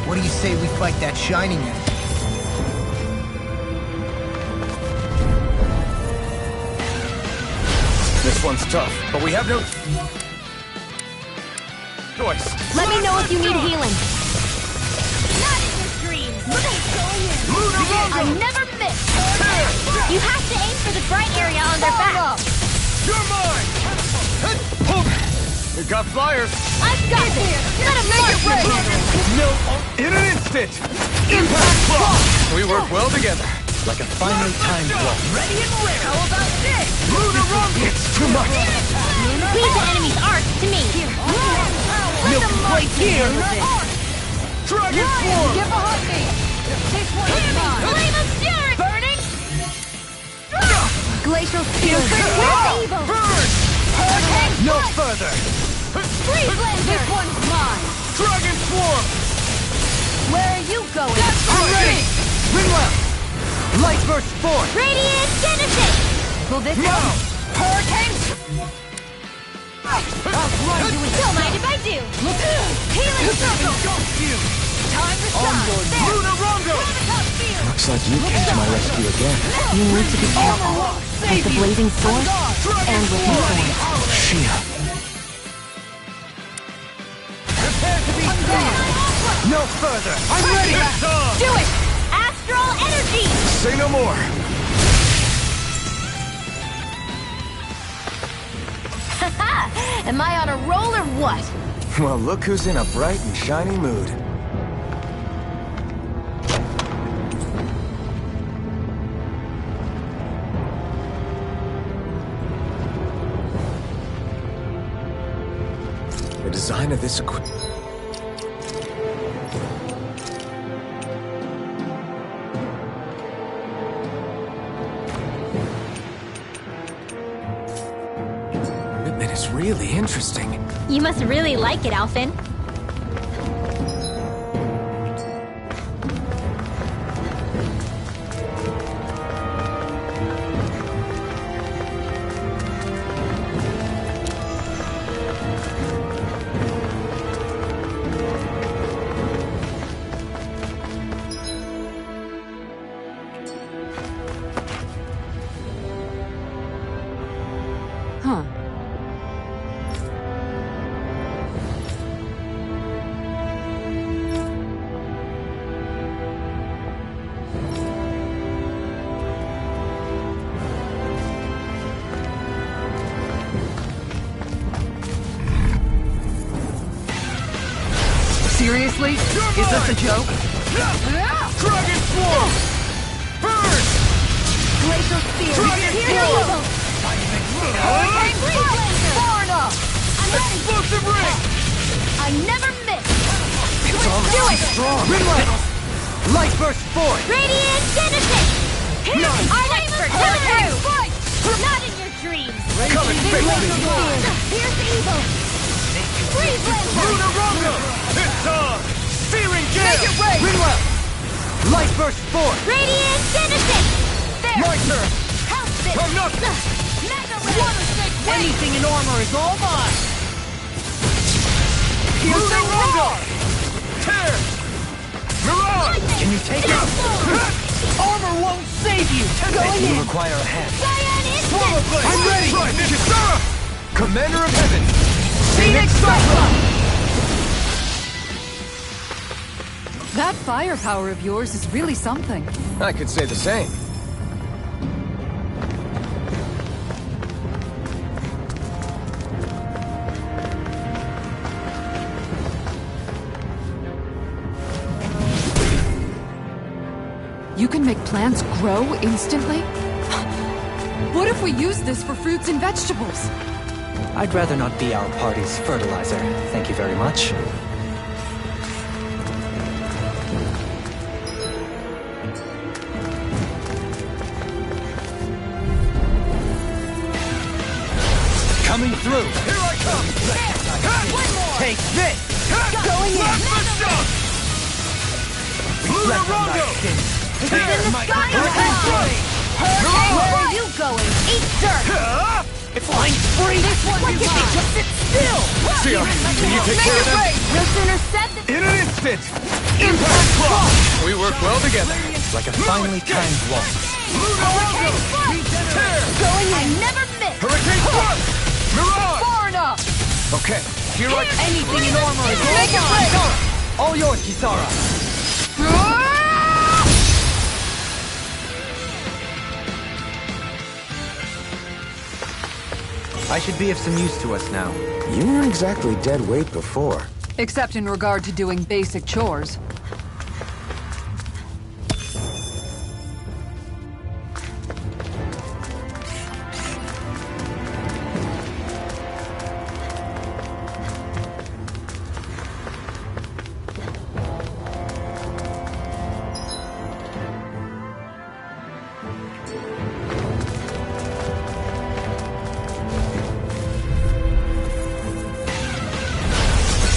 What do you say we fight that shining enemy? This one's tough, but we have no choice. Let me know if you need healing. Not in your dreams. I never miss. You have to aim for the bright area on their back. You're mine! We got flyers! I've got this. Let him make it rain. No! In an instant! Impact Frost! We work well together. Like a finely timed waltz. Ready and ready! How about this? Lunar Rumble! It's too much! Leave the enemy's arcs to me. Milk right here! Dragon Swarm! Get behind me! This one is mine! Flame of Fury! Burning! Glacial Steel. Burn! Hurricane! No further! Freeze Laser! This one's mine! Dragon Swarm! Where are you going? I'm ready! Ring left! Light burst forth! Radiant Genesis! Will this Now! help? Hurricane! Don't mind if I do. Healing Circle! Time to shine! Lunar Rondo! Looks like you came to my rescue again. You need to be careful. With the blazing sword and with your sword. Shia. Prepare to be seen! No further! I'm ready! Do it! Astral Energy! Say no more! Am I on a roll or what? Well, look who's in a bright and shiny mood. The design of this equipment. It's really interesting. You must really like it, Alphen. Huh. Seriously? Is this a joke? Dragon Swarm! Burn! Glacial Spear! Dragon Here Swarm! Hurricane Blazer! Far enough! I'm ready! Explosive Ring! I never miss! It's almost Do too it! strong! Light Burst Force! Radiant Genesis! Our expert, come through! Not in your dreams! Come and face me! Here's evil! Freeze Blazer! Lunar Rondo! It's on! Searing Gale! Make it rain! Ringwell! Light Burst Force! Radiant Genesis! There! My turn! House this! I'm not... Mega Ray! Anything in armor is all mine! Here's the Lunar Rondo! roar! Tear! Mirage! Can you take it? Armor won't save you! Going You in! require a hand. Cyan Swallow Instant! Blade! I'm ready! Try Kisara! Commander of Heaven! Phoenix Cyclone! That firepower of yours is really something. I could say the same. You can make plants grow instantly? What if we use this for fruits and vegetables? I'd rather not be our party's fertilizer. Thank you very much. Coming through! Here I come! One more! Take this! Going in! Lunar Rondo! Tear! Hurricane Flame! Where are you going? Eat dirt! Flying free! This one What is can mine! just sit still! Sia, can you take care of them? No sooner said than... In an instant! Impact Claw! We work well together. Like a finely timed waltz. Lunar Rondo! Tear! Going in! I never miss! Hurricane Thrust! Mirage! Far enough! Okay, here I come. Anything in armor is all mine! All yours, Kisara! I should be of some use to us now. You weren't exactly dead weight before. Except in regard to doing basic chores.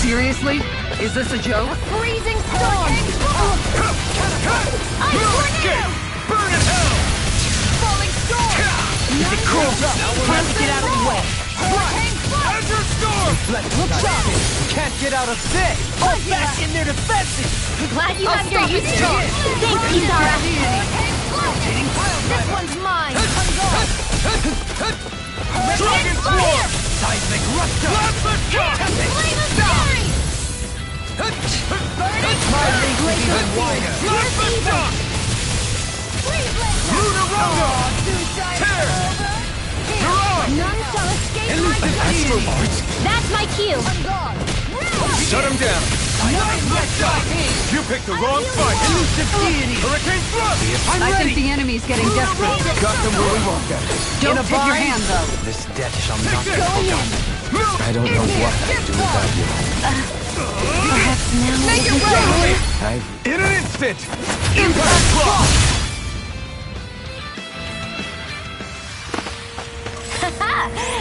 Seriously? Is this a joke? Freezing storm! Escape! Burn in hell! Falling storm! If it cools up, Time to get out of the way! Azure Storm! Look out! Can't get out of this! All back in their defenses! Glad you have your use to it! Thanks, Kisara! This one's mine! Dragon Swarm! Seismic Rupture! Plasma Shock! Flame of Fury! My leap is even wider! Plasma Shock! Lunar Rondo! Tear! Mirage! None shall escape my An Astro Arts! That's my cue! Shut him down! You picked the wrong fight! Hurricane Thrust! I think the enemy's getting desperate. Got them where we want them. Don't tip your hand, though. This debt shall not be forgotten. I don't know what I'd do without you. Perhaps now Make it isn't the rain! time. In an instant! Impact Claw!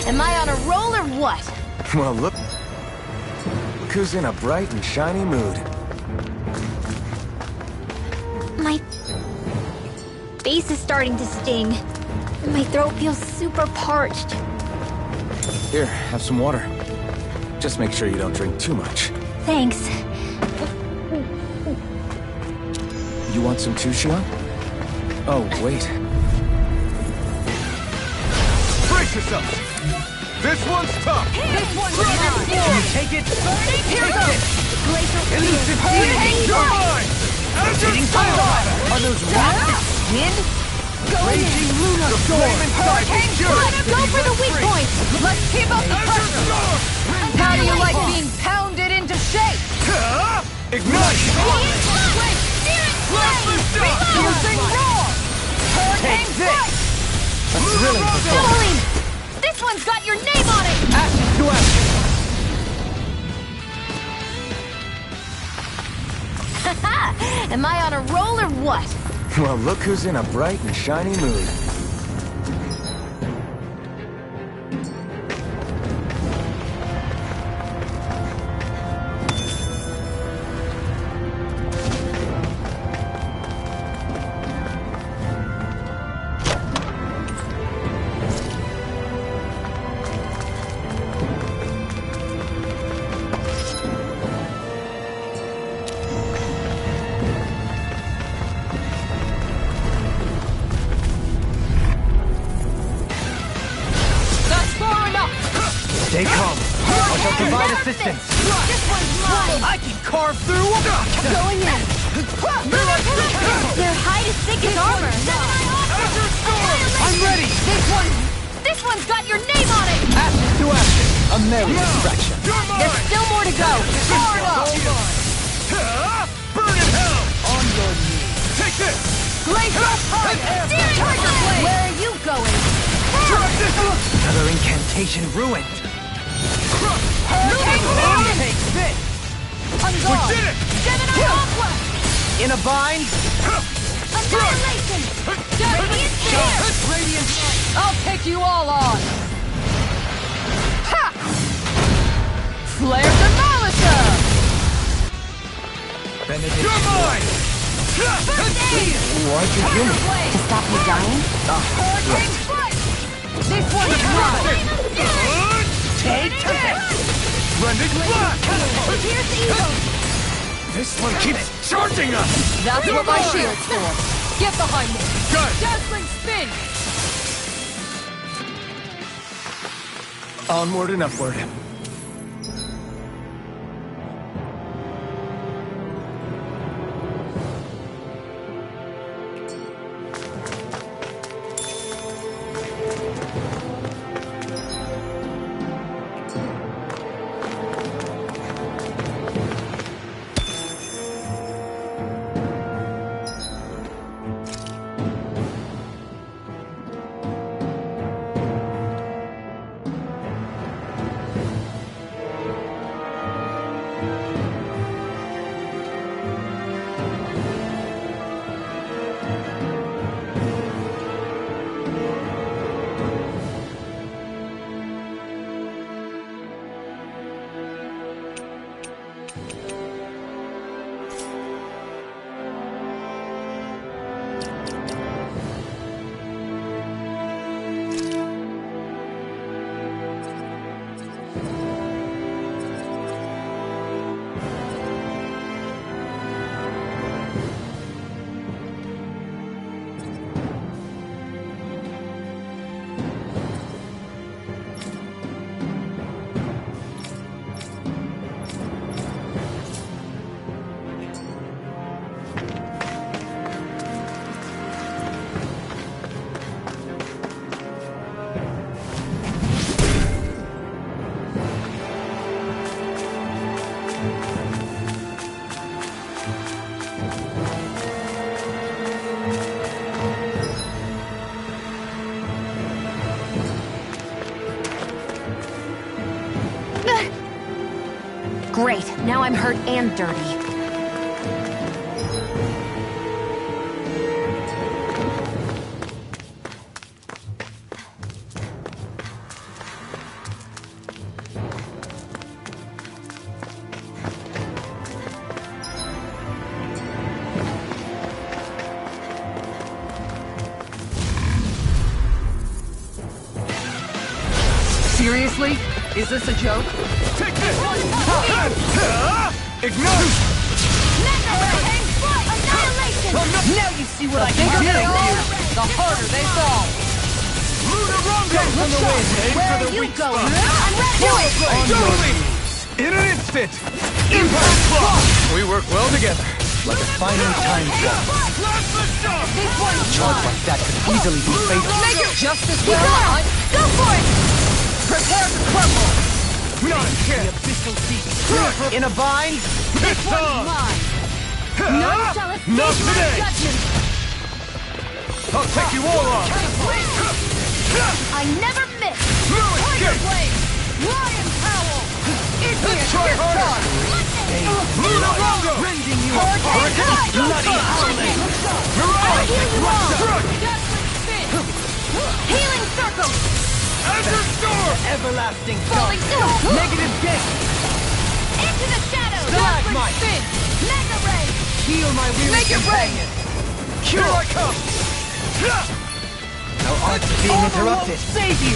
Am I on a roll or what? Well, look who's in a bright and shiny mood. My face is starting to sting. And my throat feels super parched. Here, have some water. Just make sure you don't drink too much. Thanks. You want some too, Shion? Oh, wait. Brace yourself! This one's tough! This one's mine! Can you take it? Here's it! Glacial Elusive healing! You're mine! Hitting fire! Are those rocks wind? Raging Luna Storm! Hurricane Flood! Go for the weak points! Let's keep up the pressure! How do you like being pounded into shape? Ignite! Piercing roar! Hurricane Take this! Strike! A thrilling performance! Pauline! This one's got your name on it! Ashes to ashes! Am I on a roll or what? Well, look who's in a bright and shiny mood. Stay calm. I shall provide assistance. This one's mine! I can carve through! Going in! Their hide is thick as armor. I'm ready! This one's got your name on it! Ashes to ashes. A merry distraction. There's still more to go! Far enough! Burn in hell! On your knees. Take this! Glacial Hurricane! Tiger Blade! Where are you going? Another incantation ruined. Hurricane Storm! Take this! On We guard! did it! Gemini Complex! In a bind. Annihilation! Radiant Spear! I'll take you all on! Ha! Flare Demolition! You're mine! First aid! Why'd you kill me? To stop you dying? Hurricane Strike! This one's mine! Take this! Rending blast! Here's the evil! This one keeps charging us! That's what my shield's for! Get behind me! Good! Dazzling spin! Onward and upward. Great, now I'm hurt and dirty. Seriously? Is this a joke? Take this! Ignite! Now you see what I can do! The harder they fall! Dance on the wind. Aim Where for are the you weak going? spot. I'm ready. Do it. On your knees. In an instant. Impact block. We work well together. Like a finely timed walk. This one's Charge mine. like that could easily be fatal. Make it just as well. Go for it. Prepare to crumble. Not a chance. In a bind? This one's mine. None shall escape Not my today. judgment. I'll take you all on. I never miss. No Tiger escape. blade. Lion howl. Let's try harder. Luna Rondo. Rending you apart. Bloody howling. I'll heal you all. Struck. Dazzling spin. Healing circle. Azure Storm. Everlasting Falling storm. Negative gate. Into the shadows. Stalagmite. Dazzling spin. Mega ray. Heal my weary Make it companion. Here I come. No art's being interrupted. Save you!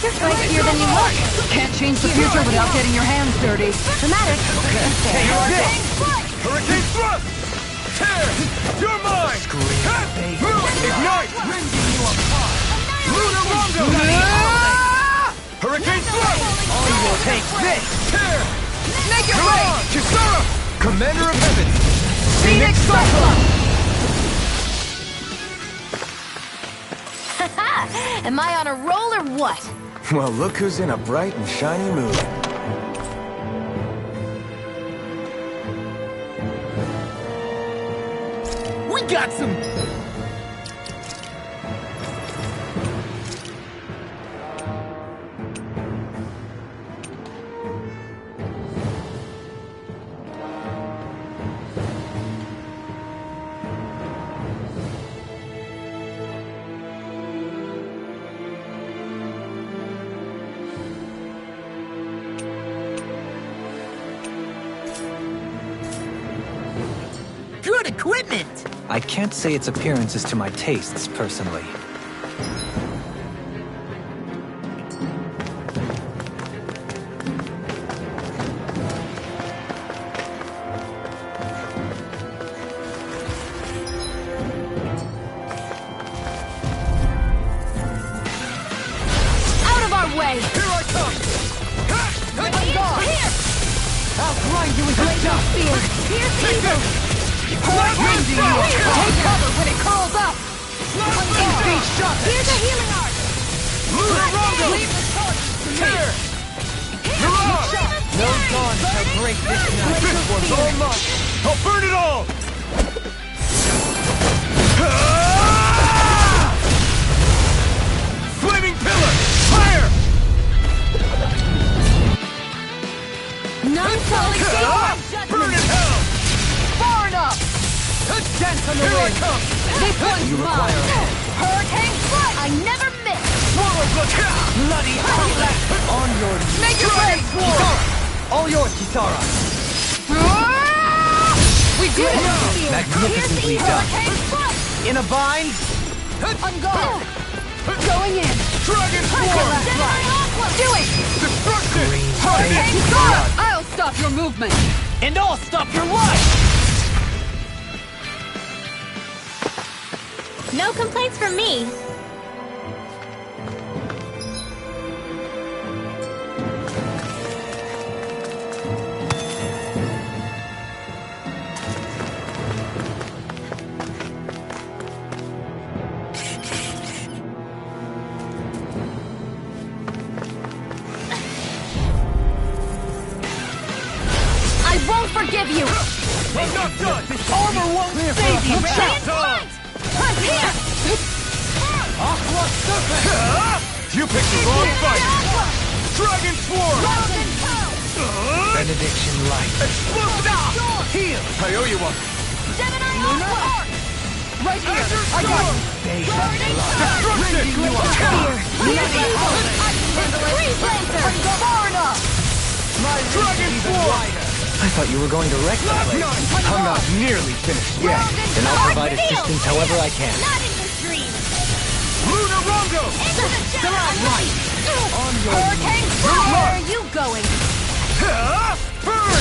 You're spicier than you look. Can't change the future without getting your hands dirty. Dramatic. Here I go. Hurricane thrust. Tear. You're mine. Ignite. Luna Rondo. Hurricane thrust. Take this! Tear. Make it Come rain. on. Kisara. Commander of Heaven. Phoenix Cyclone. Am I on a roll or what? Well, look who's in a bright and shiny mood. We got some... good equipment! I can't say its appearance is to my tastes, personally. Out of our way. Here I come. Here. I'll grind you into dust! Spear. Here's evil. Rending you Take cover when it curls up. Speed shot! Here's a healing art. Luna Rondo. Leave the torch to me. Tear. You're on. No dawn shall break this night. This one's all mine. I'll burn it all. Flaming pillar. Fire. None shall escape my Burn judgment. in hell. Far enough. Dance on the Here I wind! come. This one's You mine. require Hurricane strike. I never miss. Swallow blood. bloody howling! On your knees! Make it rain. All yours, Kisara! We did it. Magnificently done. Hurricane strike. In a bind? On guard. Going in. Dragon Swarm. Do it. Destruction. Hurricane strike. I'll stop your movement! And I'll stop your life! No complaints from me. I won't forgive you. I'm not done. Armor won't save you. Chance Time. I'm here. Aqua Serpent! You picked the wrong fight. Dragon Swarm. Benediction Light. Explosive. Heal! I owe you one. Gemini Aqua. Right here! Azure I got Storm. Destruction. Freeze Lancer. Far enough. Dragon Swarm. I thought you were going to wreck the place. I'm not nearly finished yet. Then I'll provide assistance however I can. Not in this dream. Luna Rondo. Into the shadows. On your Hurricane strike. Where are you going? Burn.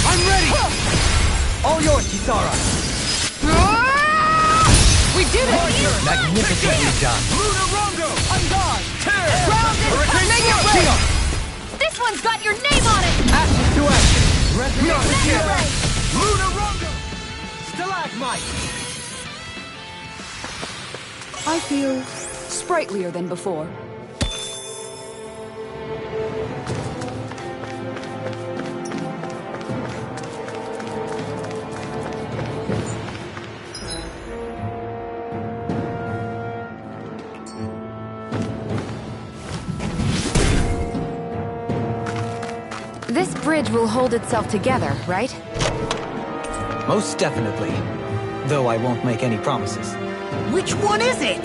I'm ready! All yours, Kisara! We Magnificently done. On guard! Ground and make it rain! This one's got your name on it! Action to action. Rain! Stalagmite! I feel sprightlier than before. This bridge will hold itself together, right? Most definitely. Though I won't make any promises. Which one is it?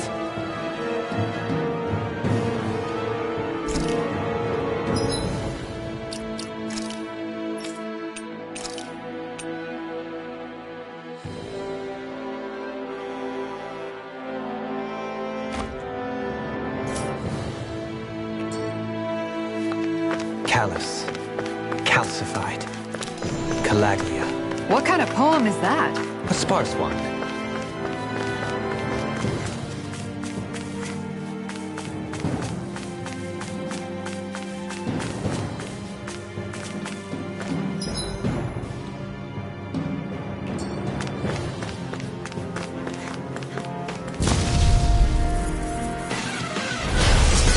Callous. Calcified. Calaglia. What kind of poem is that? A sparse one.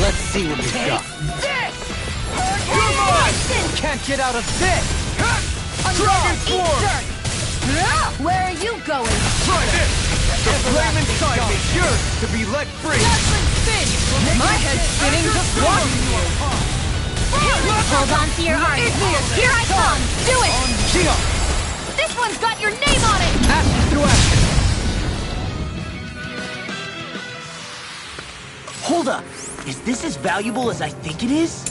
Let's see what we've got. Can't get out of this! Dragon form! Where are you going? Try this! The flame inside me yearns to be let free! Judgment spin! My head's spinning just watching you! Hold on to your heart! Here I come! Do it! Shion! This one's got your name on it! Action to action! Hold up. Is this as valuable as I think it is?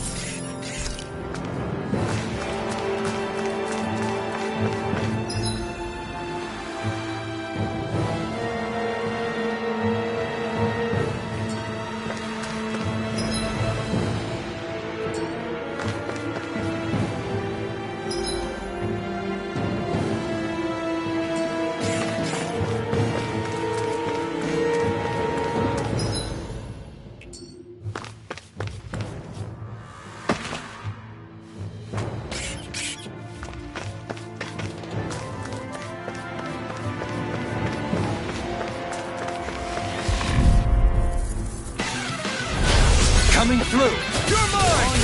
Coming through! You're mine!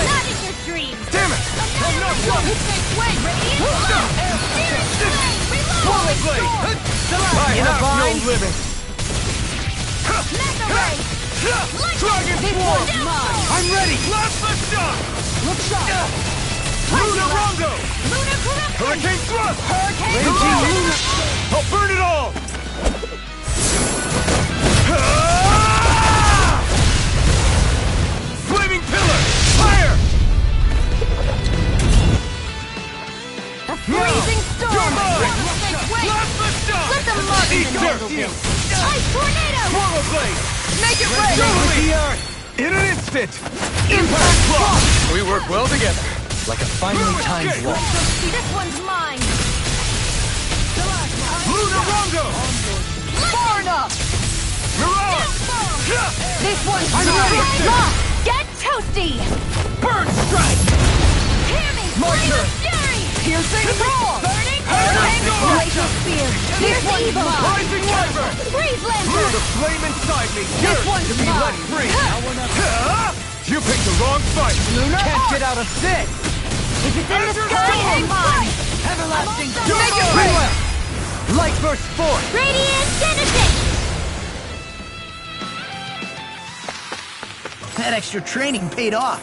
Not in your dreams! Damn it! I'm not done! Take way! Radiant! Swallow blade! I have no limits! Mega ray! Dragon form! I'm ready! Blast the shot! Look sharp! Luna Rondo! Luna corruption! Hurricane thrust! Hurricane Raging thrust! Luna! I'll burn it all! Flaming pillar! Fire! A freezing storm! You're mine! Make way! Blast the shot! Let them mark Eat the dirt! Ice tornado! Swallow blade! Make it rain! Jubilee! In an instant! Impact block! We work well together. Like a finely timed walk. This one's mine! Luna Rondo! Far enough! Mirage! This one's I'm mine! ready. Lock! Get toasty! Burn strike! Hear me! My turn. Fury! Piercing roar! Burning hurricane! Glacial spear! This one's mine! Rising Wyvern! Freeze Through lantern! the flame inside me This yearns one's to be let mine. free! You picked the wrong fight! Lunar Can't arc. get out of this! If it's in the sky, hang on! Everlasting Make it Jump! rain! Light burst forth! Radiant Genesis! That extra training paid off.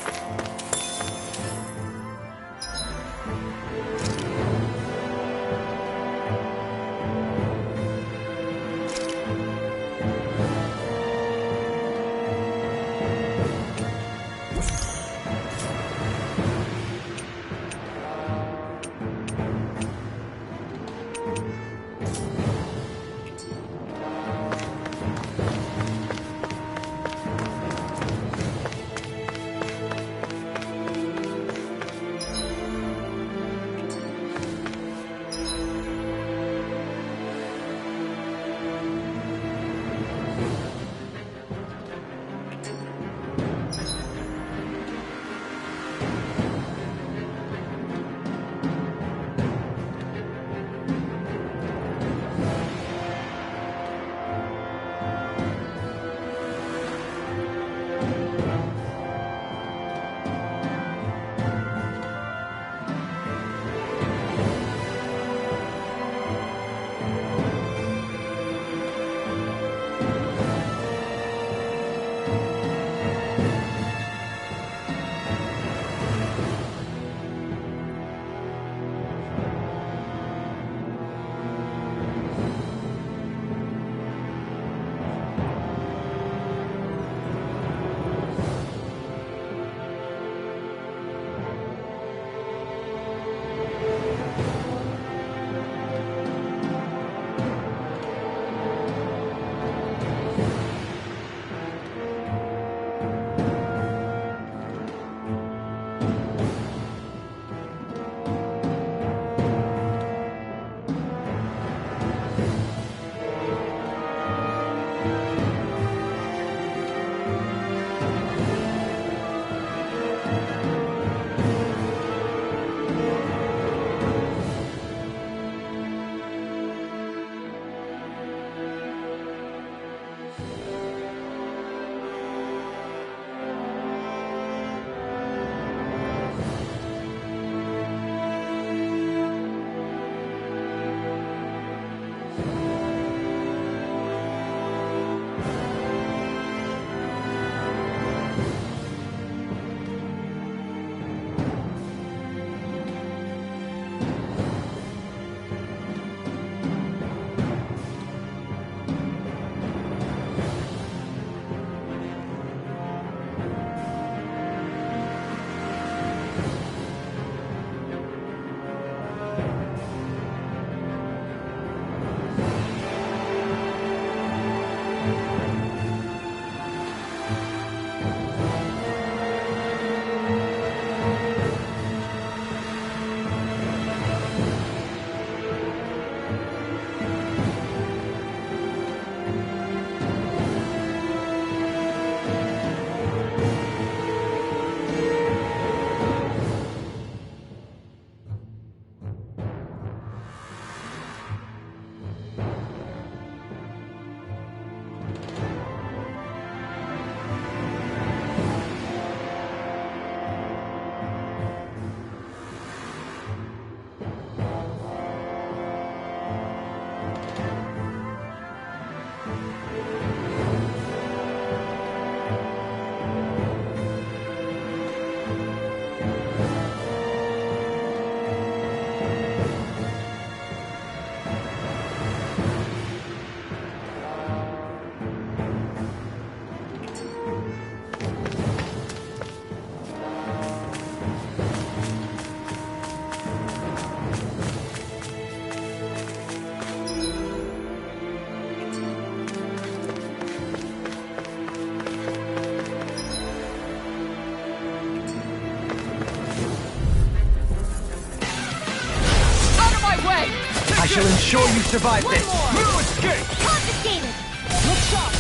shall ensure you survive this. No escape! Confiscated! Look sharp!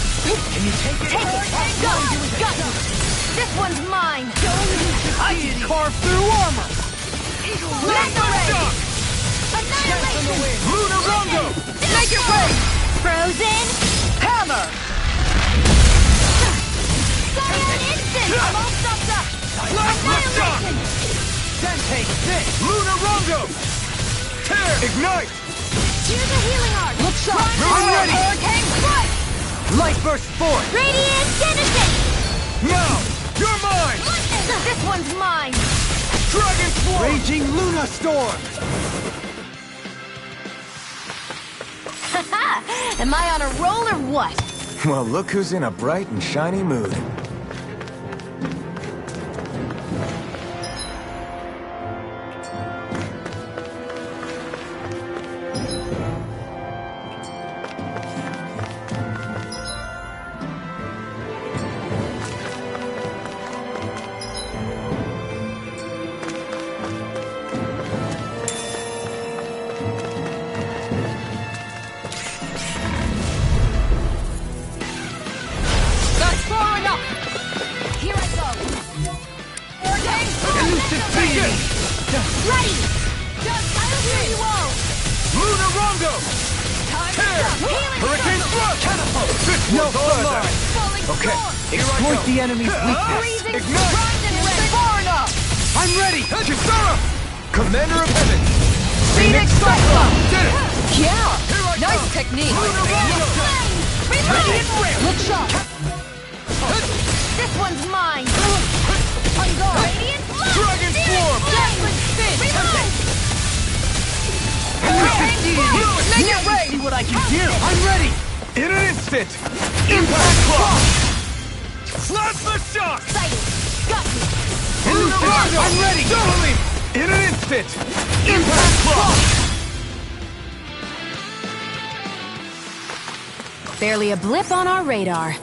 Can you take it? Take it! Got it! This one's mine! I can carve through armor! Lacerate! Annihilation! Lunar Rondo! Make it rain! Frozen! Hammer! Cyan Instant! I'm all stuffed up! Annihilation! Then take this! Lunar Rondo! Tear! Ignite! Here's a healing arc! Look sharp! I'm ready! Hurricane Strike! Light burst forth! Radiant Genesis! Now! You're mine! This one's mine! Dragon Swarm! Raging Luna Storm! Am I on a roll or what? Well, look who's in a bright and shiny mood. That's far enough! Here I go! Hurricane Strike! Ready! Just heal you all! Lunar Rondo! Tear! Healing Hurricane Thrust! Catapult! No further! Falling Okay, storm! exploit the enemy's weakness! Freezing Ignite! Pride and Red! Far enough! I'm ready! Kisara! Commander of Heaven! Phoenix Cyclone! Did it! Yeah! Here I Nice come! technique! Lunar Rondo! Radiant Rim! Look sharp! This one's mine! On guard! Radiant Blood! Dragon Swarm! Javelin Spin! Reload! Make it rain! See what I can do! I'm ready! In an instant! Impact Claw! Plasma Shock! Excited! Got you! Lunar Rondo! I'm ready! Doubling! In an instant! Impact Claw! Barely a blip on our radar.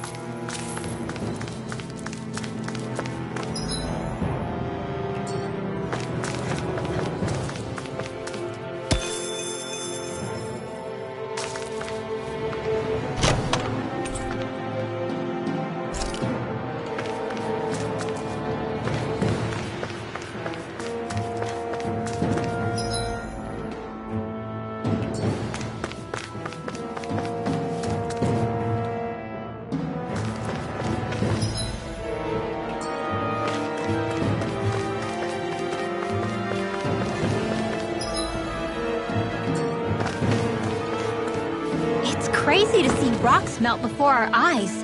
Crazy to see rocks melt before our eyes.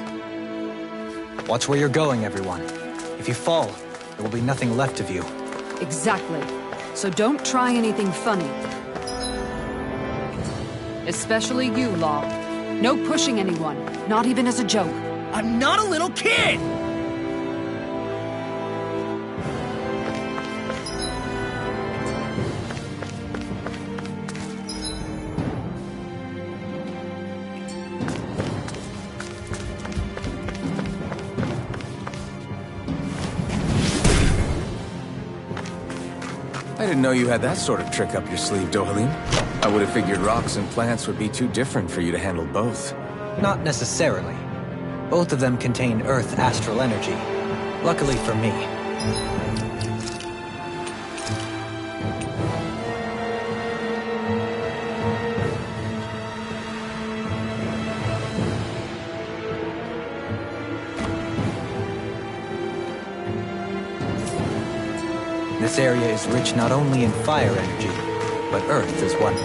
Watch where you're going, everyone. If you fall, there will be nothing left of you. Exactly. So don't try anything funny. Especially you, Law. No pushing anyone, not even as a joke. I'm not a little kid! I didn't know you had that sort of trick up your sleeve, Dohalim. I would have figured rocks and plants would be too different for you to handle both. Not necessarily. Both of them contain Earth astral energy. Luckily for me. This area is rich not only in fire energy, but Earth as well.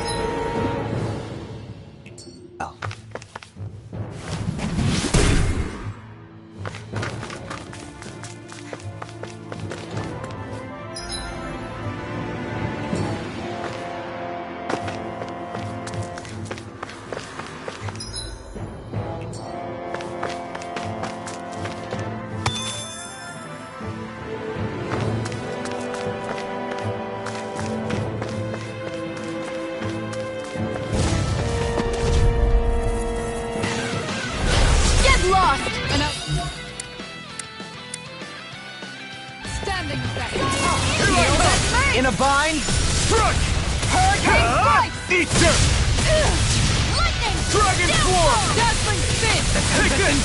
In a bind, strike! Hurricane strike! Eater! Lightning! Dragon Swarm! Dazzling spin! Take this!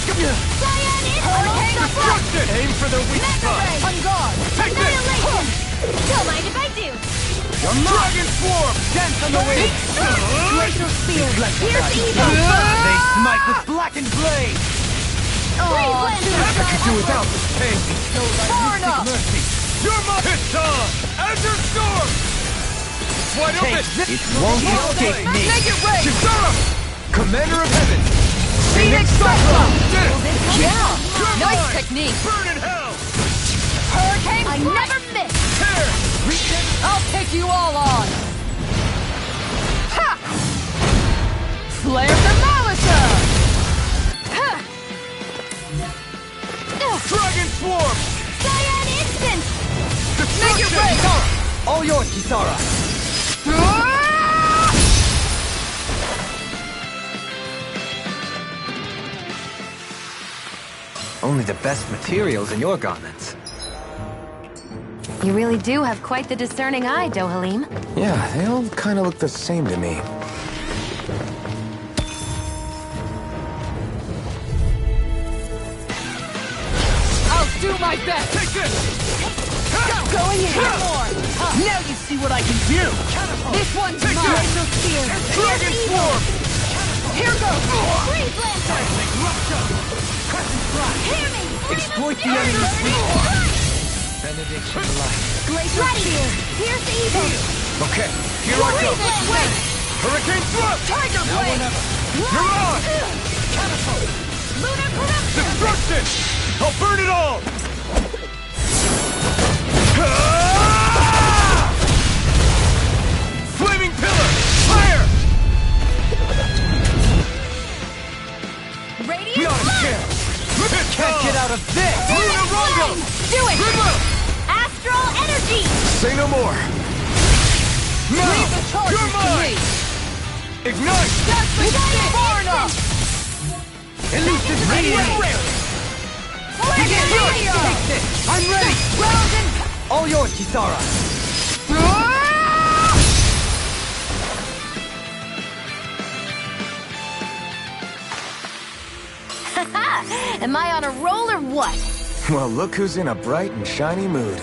Cyan is hurricane Destruction! Aim for the weak spot! On guard! Take this! Annihilation! Don't mind if I do. Dragon Swarm! Dance on the wind! Glacial Spear! Here's evil! They smite with blackened blade! Never could do without this pain! Far enough! You're my Piston! Azure Storm! Wide open! It won't escape me! Make it rain! Kisara! Commander of Heaven! Phoenix Cyclone! This! Yeah! Nice technique! Burn in hell! Hurricane I never miss! Tear! I'll take you all on! Ha! Flare the Malisa! Ha! Dragon Swarm! Cyan Instant! Make it rain! All yours, Kisara! Only the best materials in your garments. You really do have quite the discerning eye, Dohalim. Yeah, they all kind of look the same to me. I'll do my best! Take this! Going in! More! Now you see what I can do! This one's Take mine! this! Dragon Swarm! Here goes! Freeze Lancer! Hear me! Exploit the enemy's weakness! Benediction light. Glacial Spear! Here's evil! Okay, here I go! Wait! Hurricane Thrust! Tiger Blade! You're on! Lunar Corruption! Destruction! I'll burn it all! Flaming Pillar! Fire! Radiant Not a Blast! chance! Can't get out of this! Lunar Rondo! Do it! Goodwill! Astral Energy! Say no more! Now! Leave the charges You're to mine! me! Ignite! Dazzling spin! Far enough! Elusive radiance! Flaming Meteor! Take this! I'm ready! Round and... All yours, Kisara! Am I on a roll or what? Well, look who's in a bright and shiny mood.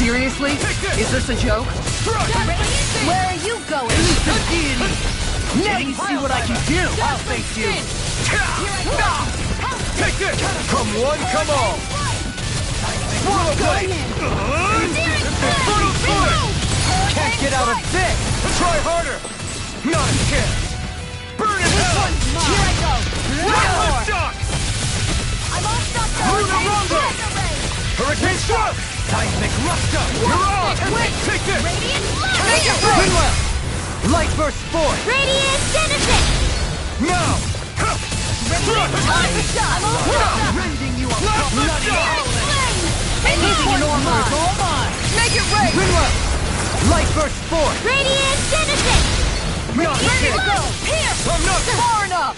Seriously? Is this a joke? Where are you going? Now you see what I can do! I'll face you! Take this! Come one, come all! Swirl Blade! Infernal Sword! Can't get out of this! Try harder! Not a chance! Burn in hell! Here I go! Reckless Shock! I'm all stopped up! Lunar Rondo! Hurricane Thrust! Seismic Rupture! You're on! Take this! Make it rain! Goodwill! Light Burst Force! Radiant Genesis! Now! Time to shine! Rending you a Plasma Shock! Anything normal is all mine! Make it rain! Goodwill! Light Burst Force! Radiant Genesis! Not a Ready to chance! go! Here! I'm not Far enough!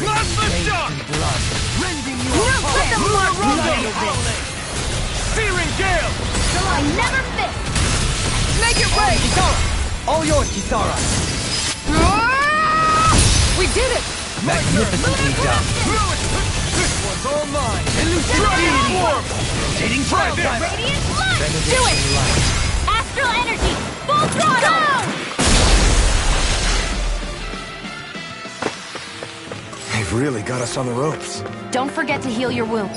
Plasma Shock! Blood! Rending you No apart! chance! Lunar Rondo! Bloody this! Searing Gale! I never miss! Make it rain! All yours, Kisara! We did it! Magnificently done! This one's all mine! Elucidity! Rotating trial timer! Radiant Blast! Do it! Astral energy! Full throttle! They've really got us on the ropes. Don't forget to heal your wound.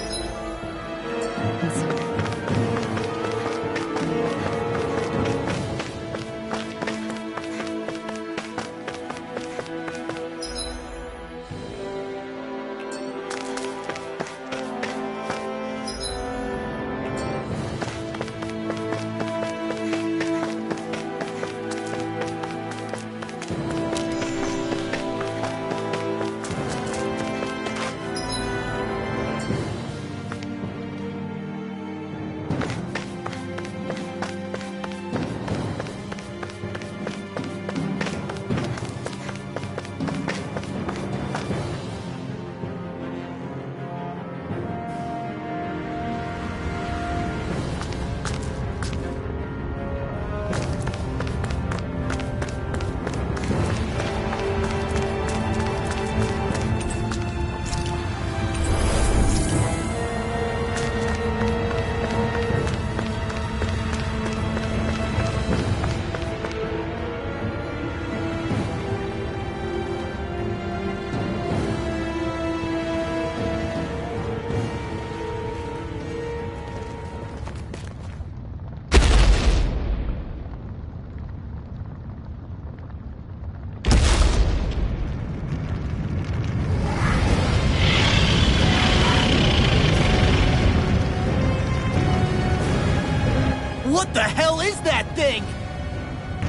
What the hell is that thing?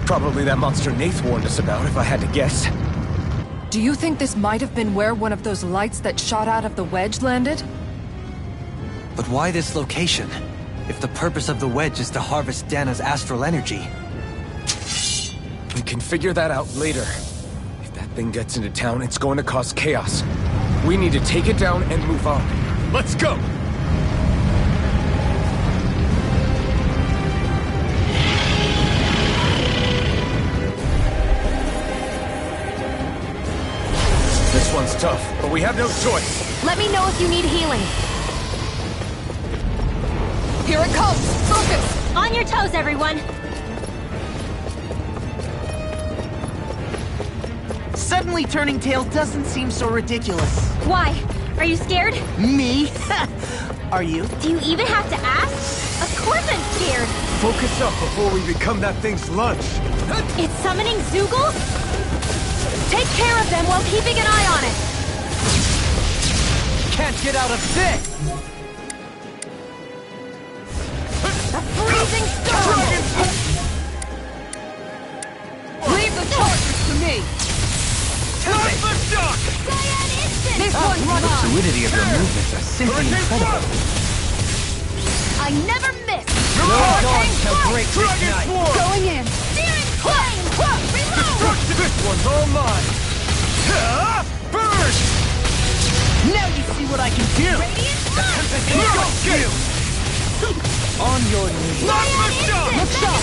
Probably that monster Nath warned us about, if I had to guess. Do you think this might have been where one of those lights that shot out of the wedge landed? But why this location? If the purpose of the wedge is to harvest Dana's astral energy. We can figure that out later. If that thing gets into town, it's going to cause chaos. We need to take it down and move on. Let's go! This one's tough, but we have no choice. Let me know if you need healing. Here it comes! Focus! On your toes, everyone! Suddenly turning tail doesn't seem so ridiculous. Why? Are you scared? Me? Are you? Do you even have to ask? Of course I'm scared! Focus up before we become that thing's lunch! It's summoning Zoogles? Take care of them while keeping an eye on it! Can't get out of this! A freezing storm! Leave the charges to me! This one's The mine! fluidity of your movements are simply incredible. I never miss! No dawn shall break this night! Going in! Steering plane! Reload! This one's all mine! Burn! Now you see what I can do! Go! On your knees! Look sharp!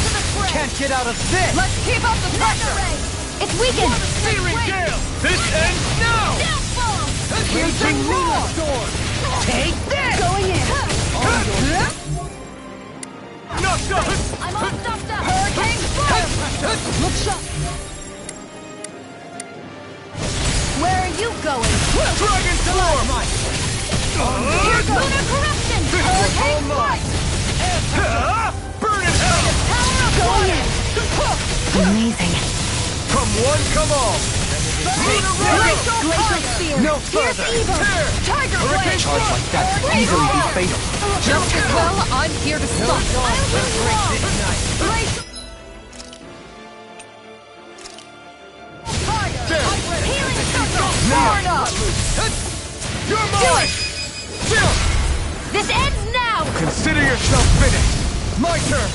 Can't get out of this! Let's keep up the pressure! It's weakened! Searing gale! This ends now! Here's the roar! Storm! Take this! Going in! Knocked up! I'm all stuffed up! Hurricane fire! Look sharp! Where are you going? Dragon Storm! Here goes! Lunar corruption! Hurricane flight! Burn in hell! Power of going in! Amazing. Come one, come all! Glacial spear! No further! Tiger blade! Charge like that could easily be fatal. Just as well, I'm here to stop it. I'll leave you alone! Glacial... Fire! Healing circle! Power up! You're mine! Chill! This ends now! Consider yourself finished! My turn!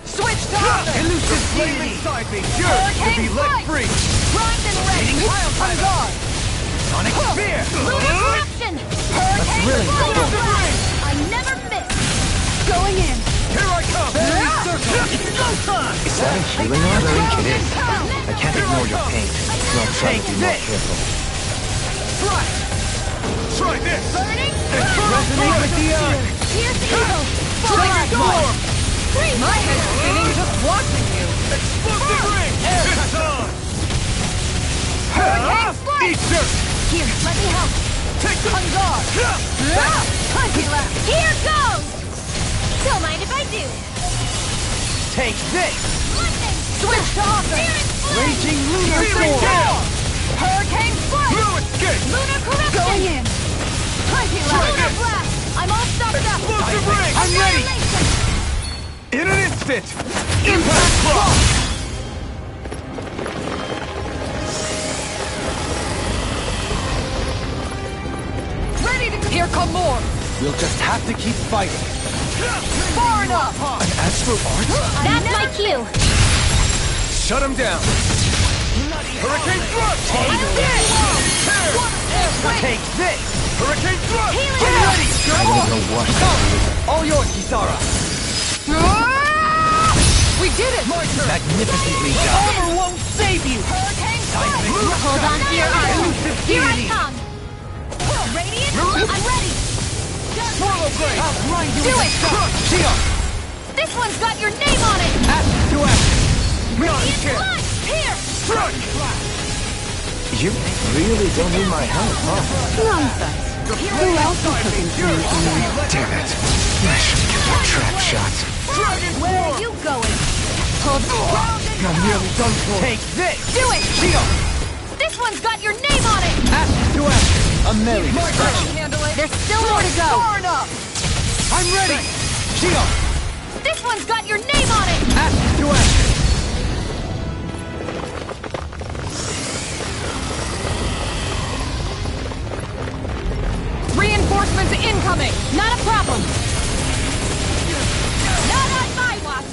Switch to offense! Elusive flame inside me! Yours to be let free! Primed and ready! On guard! Sonic Spear! Lunar corruption! Hurricane really fire! cool. I never miss! Going in! Here I come! Circle! showtime! Is that a healing art? I think it is. I can't ignore your pain. So I'll try to be more careful. Try this! Burning Resonate with the eye! Here's evil! Trigger storm! My head's spinning just watching you! Explosive ring! It's on! Hurricane Strike! Eat dirt! Here, let me help! Take the... On guard! Punky left! Here goes! Don't mind if I do. Take this! Switch to offense! Raging lunar Searing storm! down! Hurricane Strike! Blue escape! Lunar corruption! Going in! Punky left! Lunar blast! I'm all stopped up! Explosive ring! I'm ready! Annihilation! In an instant! Impact block! Ready to... Here come more! We'll just have to keep fighting. Far enough! An astral art? That's my cue. Shut him down! Hurricane thrust! Take this! Hurricane thrust! Get ready! I don't know what. All yours, Kisara! We did it! Magnificently done. Armor won't save you! Hurricane Strike! Hold on to your arm. Here I deity. come. Radiant, I'm ready! Swallow blade! I'll grind you Do into it! dust! Shia! This one's got your name on it! Action to action! Beyond Radiant care! blood! Here! Strike! You really don't need my help, huh? Nonsense. Who else is looking for you? Damn it. I should get more trap shots. Dragon Where form! are you going? Hold I'm nearly done for. Take this! Do it! Shia! This one's got your name on it! Action to action! A merry I distraction! can handle it! There's still more to go! Far enough! I'm ready! Shia! This one's got your name on it! Action to action! Reinforcements incoming! Not a problem! Not on my watch!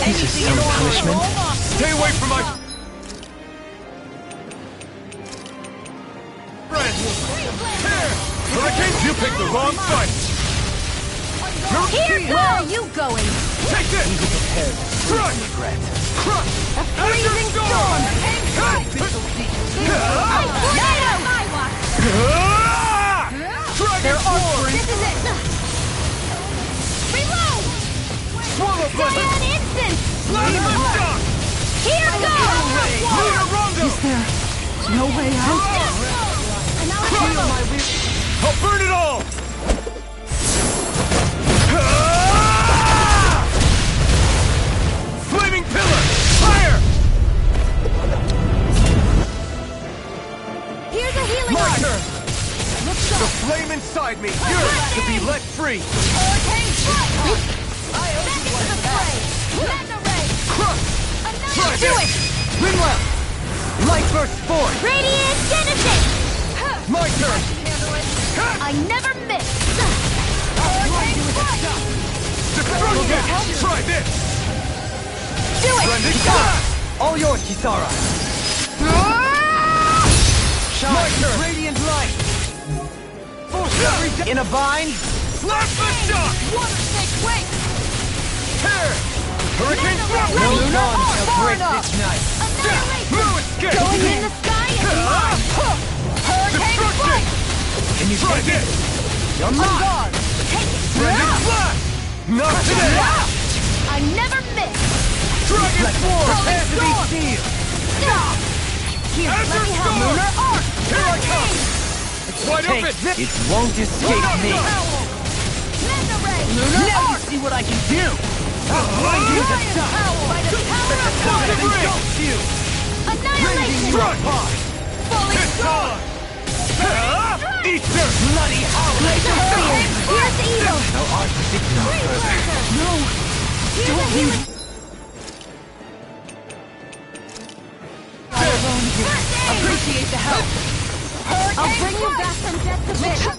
This is some punishment. Stay away from my... Friend! Here! Hurricane, you picked the wrong fight! Here, where are you going? Take this! Crush! Crush! A freezing storm! Not on my watch! Dragon form! This is it! Reload! Swallow blade! An instant! Plasma shock! Here goes! Lunar rondo! Is there no way out? I'll burn it all! Flaming pillar! Fire! Here's a healing My art! turn! The flame inside me yearns to be let free! Hurricane Strike! Back into the fray! Mega ray! Crush! Try Do this! it! Wind left! Light burst forward! Radiant Genesis! My turn! Handle it! I never miss! Hurricane Strike! Destruction! Try this! Do it! Splendid blast! All yours, Kisara! My turn! Radiant light! In a bind! Plasma shock! Water snake wing! Tear! Hurricane thrust! No none shall far break enough. this night! Annihilation! Blue escape! Going in the sky is mine! Hurricane Destruction! Strike! Can you take this? You're On mine! guard! Take it! Splendid blast! Not today! I never miss! Dragon form! Prepare to be storm! sealed! Here, let Azure me help! storm! Lunar arc! Here I come! It's wide open! It won't escape me. Mega ray! Lunar Now you arc! see what I can do! I'll grind you to Giant dust! power by the power of Fire water! engulfs you! Annihilation! Strike! Fully It's storm! on! Eat dirt! Bloody Hurricane! Here's the evil! No art to seek no further. No! Here's the healing! Appreciate the help! I'll bring you back from death to vision!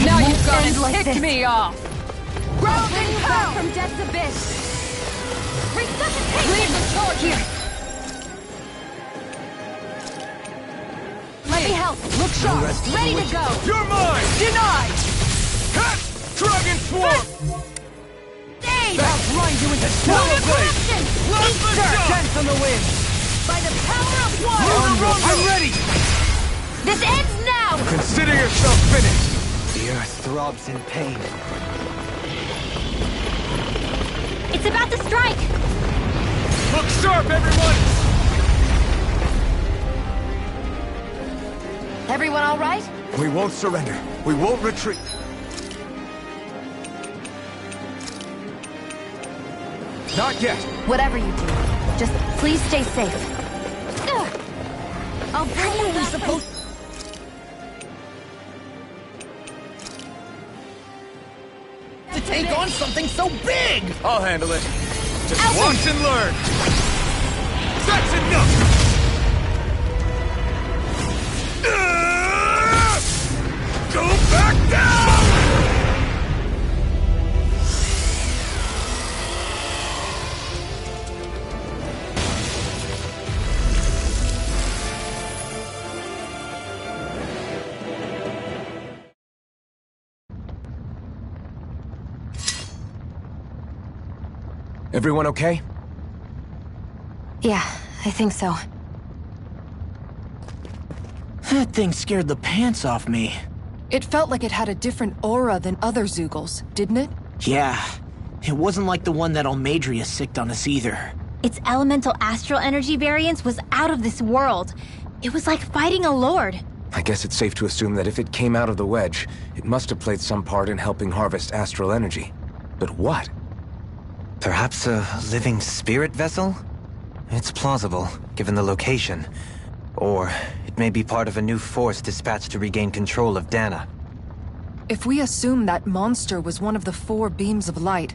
Now you've got to like tick this. me off! Grounding power from death's abyss! Resuscitation! Leave the charge here! Let me help! Look sharp! Ready to go! You're mine! Denied! Ha! Dragon Swarm! Stay! I'll grind you into Move shallow your blades! direction! Plasma shock! Dance on the wind! By the power of one! I'm ready! This ends now! Consider yourself finished! The earth throbs in pain. It's about to strike! Look sharp, everyone! Everyone all right? We won't surrender. We won't retreat. Not yet. Whatever you do, just please stay safe. I'll bring you back. To take on something so big! I'll handle it. Just Alvin! watch and learn. That's enough! Go back down! Everyone okay? Yeah, I think so. That thing scared the pants off me. It felt like it had a different aura than other Zeugles, didn't it? Yeah, it wasn't like the one that Almadria sicked on us either. Its elemental astral energy variance was out of this world. It was like fighting a lord. I guess it's safe to assume that if it came out of the wedge, it must have played some part in helping harvest astral energy. But what? Perhaps a living spirit vessel? It's plausible, given the location. Or it may be part of a new force dispatched to regain control of Dana. If we assume that monster was one of the 4 beams of light,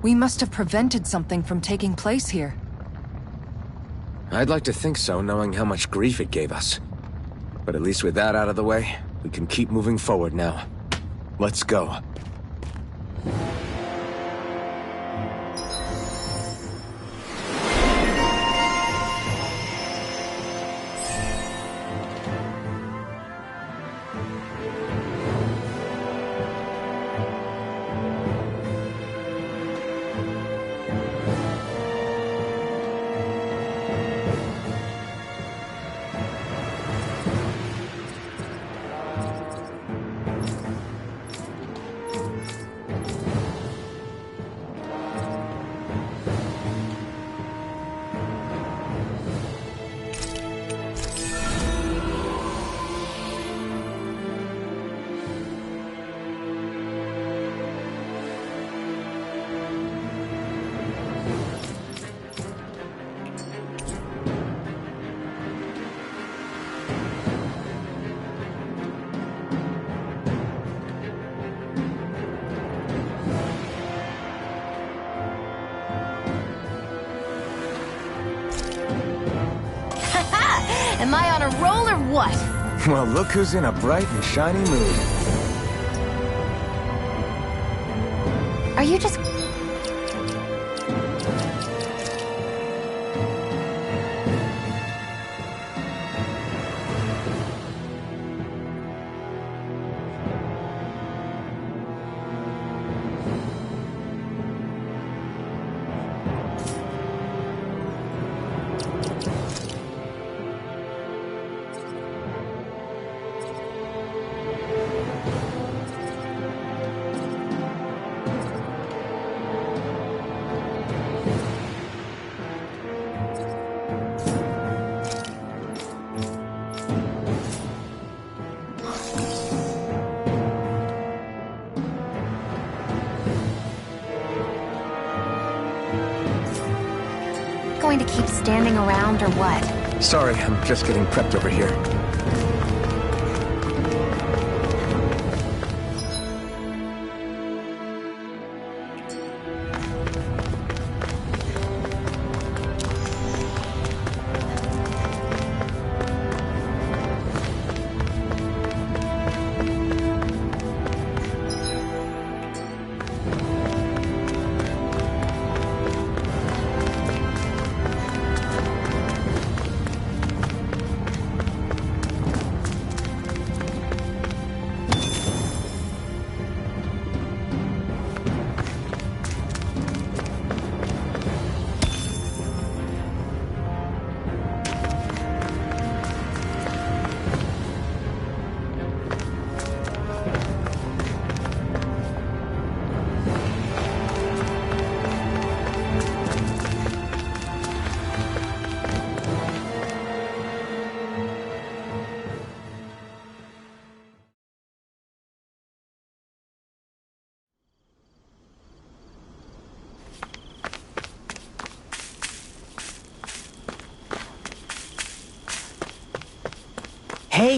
we must have prevented something from taking place here. I'd like to think so, knowing how much grief it gave us. But at least with that out of the way, we can keep moving forward now. Let's go. Am I on a roll or what? Well, look who's in a bright and shiny mood. Are you just... going to keep standing around or what? Sorry, I'm just getting prepped over here.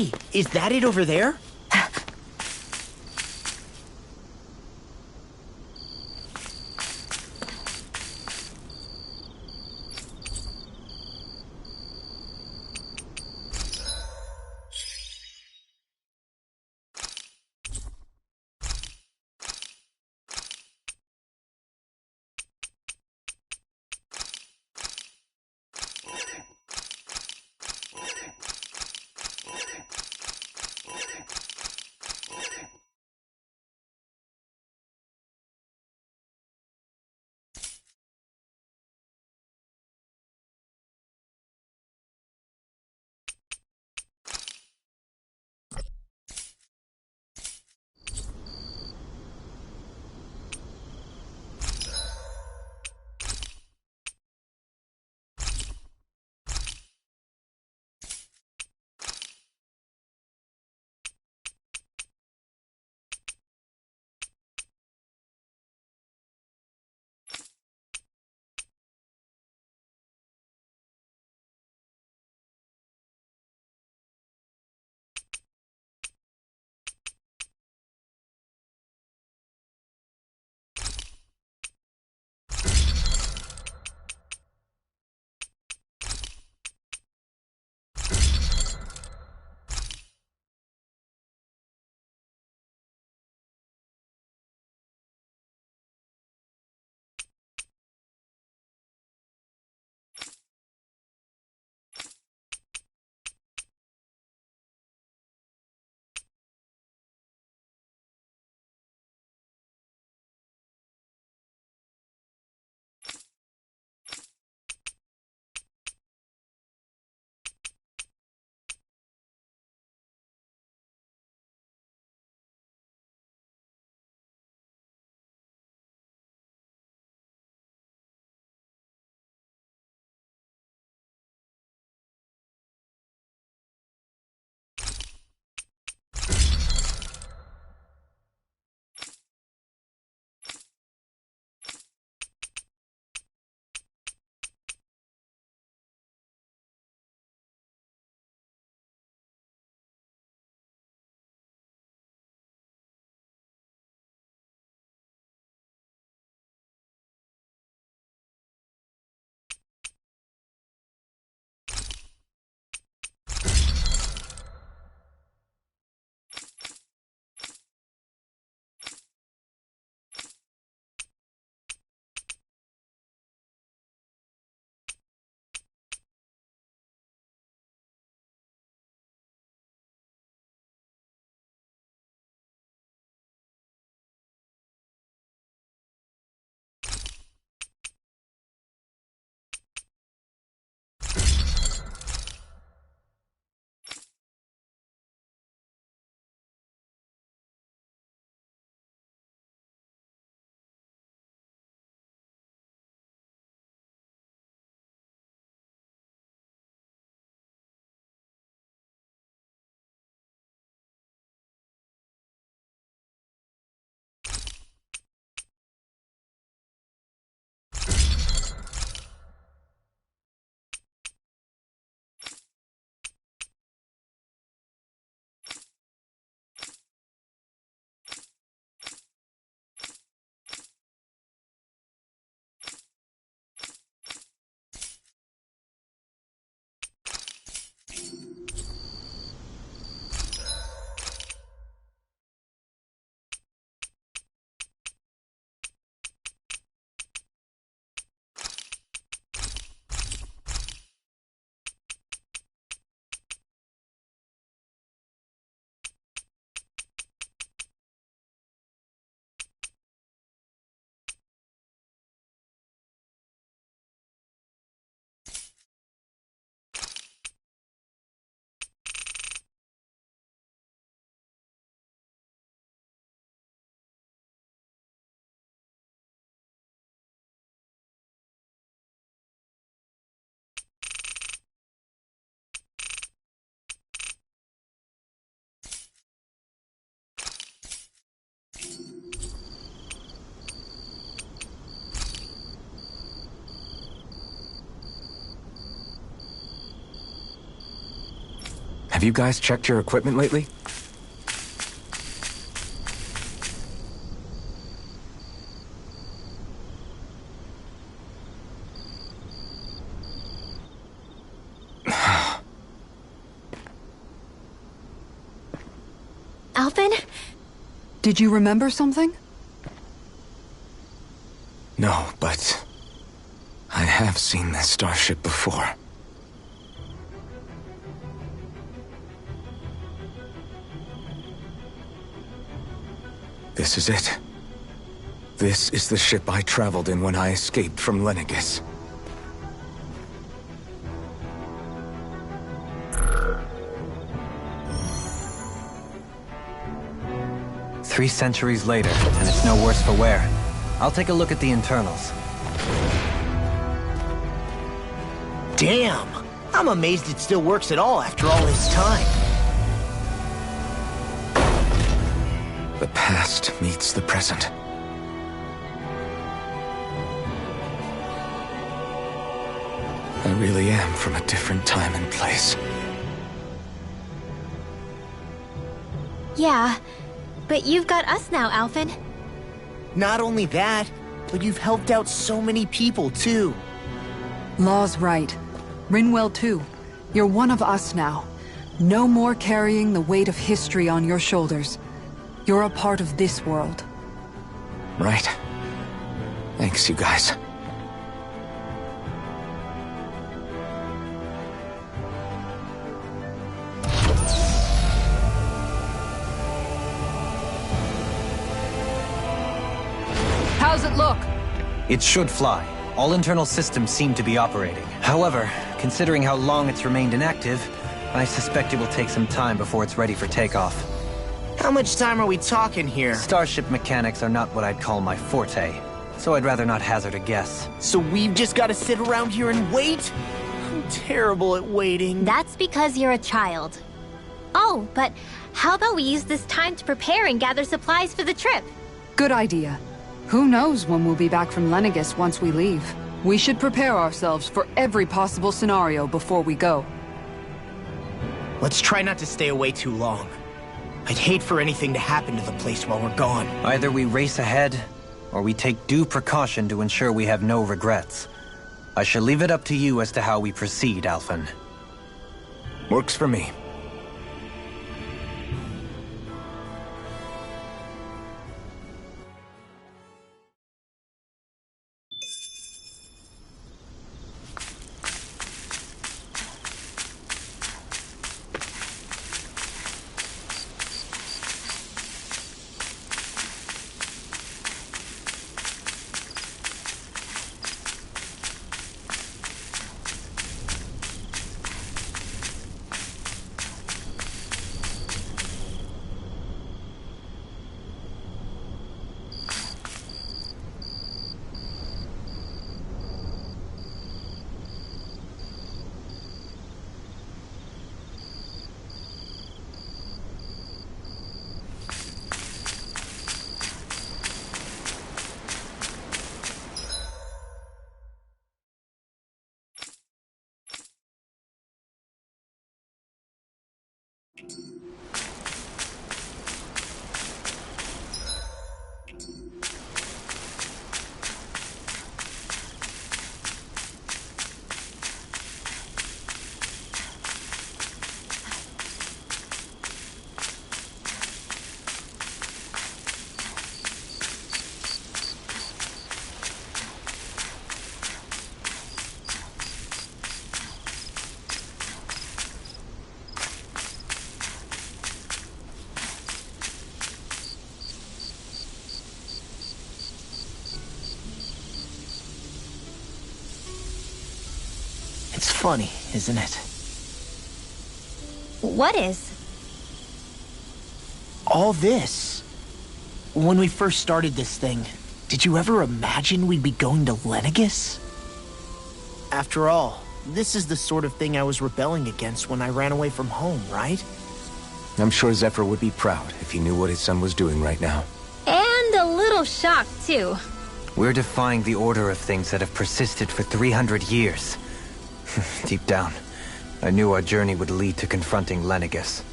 Hey, is that it over there? Have you guys checked your equipment lately? Alvin? Did you remember something? No, but I have seen this starship before. This is it. This is the ship I traveled in when I escaped from Lenegis. Three centuries later, and it's no worse for wear. I'll take a look at the internals. Damn! I'm amazed it still works at all after all this time. The past meets the present. I really am from a different time and place. Yeah, but you've got us now, Alvin. Not only that, but you've helped out so many people, too. Law's right. Rinwell too. You're one of us now. No more carrying the weight of history on your shoulders. You're a part of this world. Right. Thanks, you guys. How's it look? It should fly. All internal systems seem to be operating. However, considering how long it's remained inactive, I suspect it will take some time before it's ready for takeoff. How much time are we talking here? Starship mechanics are not what I'd call my forte, so I'd rather not hazard a guess. So we've just got to sit around here and wait? I'm terrible at waiting. That's because you're a child. Oh, but how about we use this time to prepare and gather supplies for the trip? Good idea. Who knows when we'll be back from Lenegis once we leave? We should prepare ourselves for every possible scenario before we go. Let's try not to stay away too long. I'd hate for anything to happen to the place while we're gone. Either we race ahead, or we take due precaution to ensure we have no regrets. I shall leave it up to you as to how we proceed, Alphen. Works for me. It's funny, isn't it? What is? All this. When we first started this thing, did you ever imagine we'd be going to Lenegis? After all, this is the sort of thing I was rebelling against when I ran away from home, right? I'm sure Zephyr would be proud if he knew what his son was doing right now. And a little shocked, too. We're defying the order of things that have persisted for 300 years. Deep down, I knew our journey would lead to confronting Lenegis.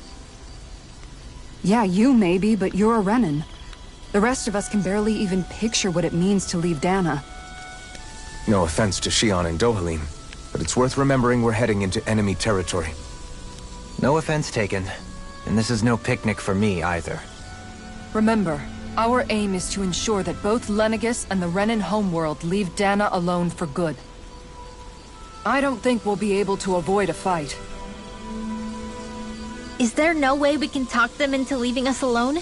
Yeah, you maybe, but you're a Renin. The rest of us can barely even picture what it means to leave Dana. No offense to Shion and Dohalim, but it's worth remembering we're heading into enemy territory. No offense taken. And this is no picnic for me either. Remember, our aim is to ensure that both Lenegis and the Renin homeworld leave Dana alone for good. I don't think we'll be able to avoid a fight. Is there no way we can talk them into leaving us alone?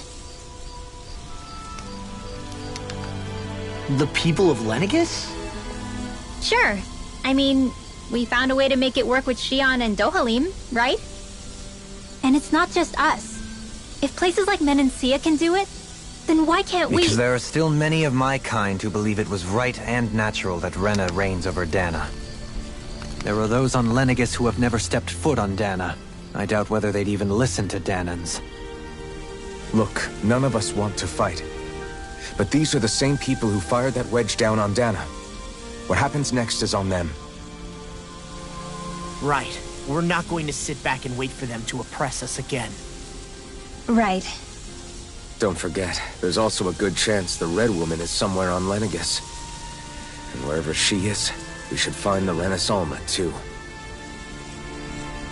The people of Lenegis? Sure. I mean, we found a way to make it work with Shion and Dohalim, right? And it's not just us. If places like Menancia can do it, then why can't we? Because there are still many of my kind who believe it was right and natural that Rena reigns over Dana. There are those on Lenegis who have never stepped foot on Dana. I doubt whether they'd even listen to Danans. Look, none of us want to fight. But these are the same people who fired that wedge down on Dana. What happens next is on them. Right. We're not going to sit back and wait for them to oppress us again. Right. Don't forget, there's also a good chance the Red Woman is somewhere on Lenegis. And wherever she is, we should find the Renaissalma too.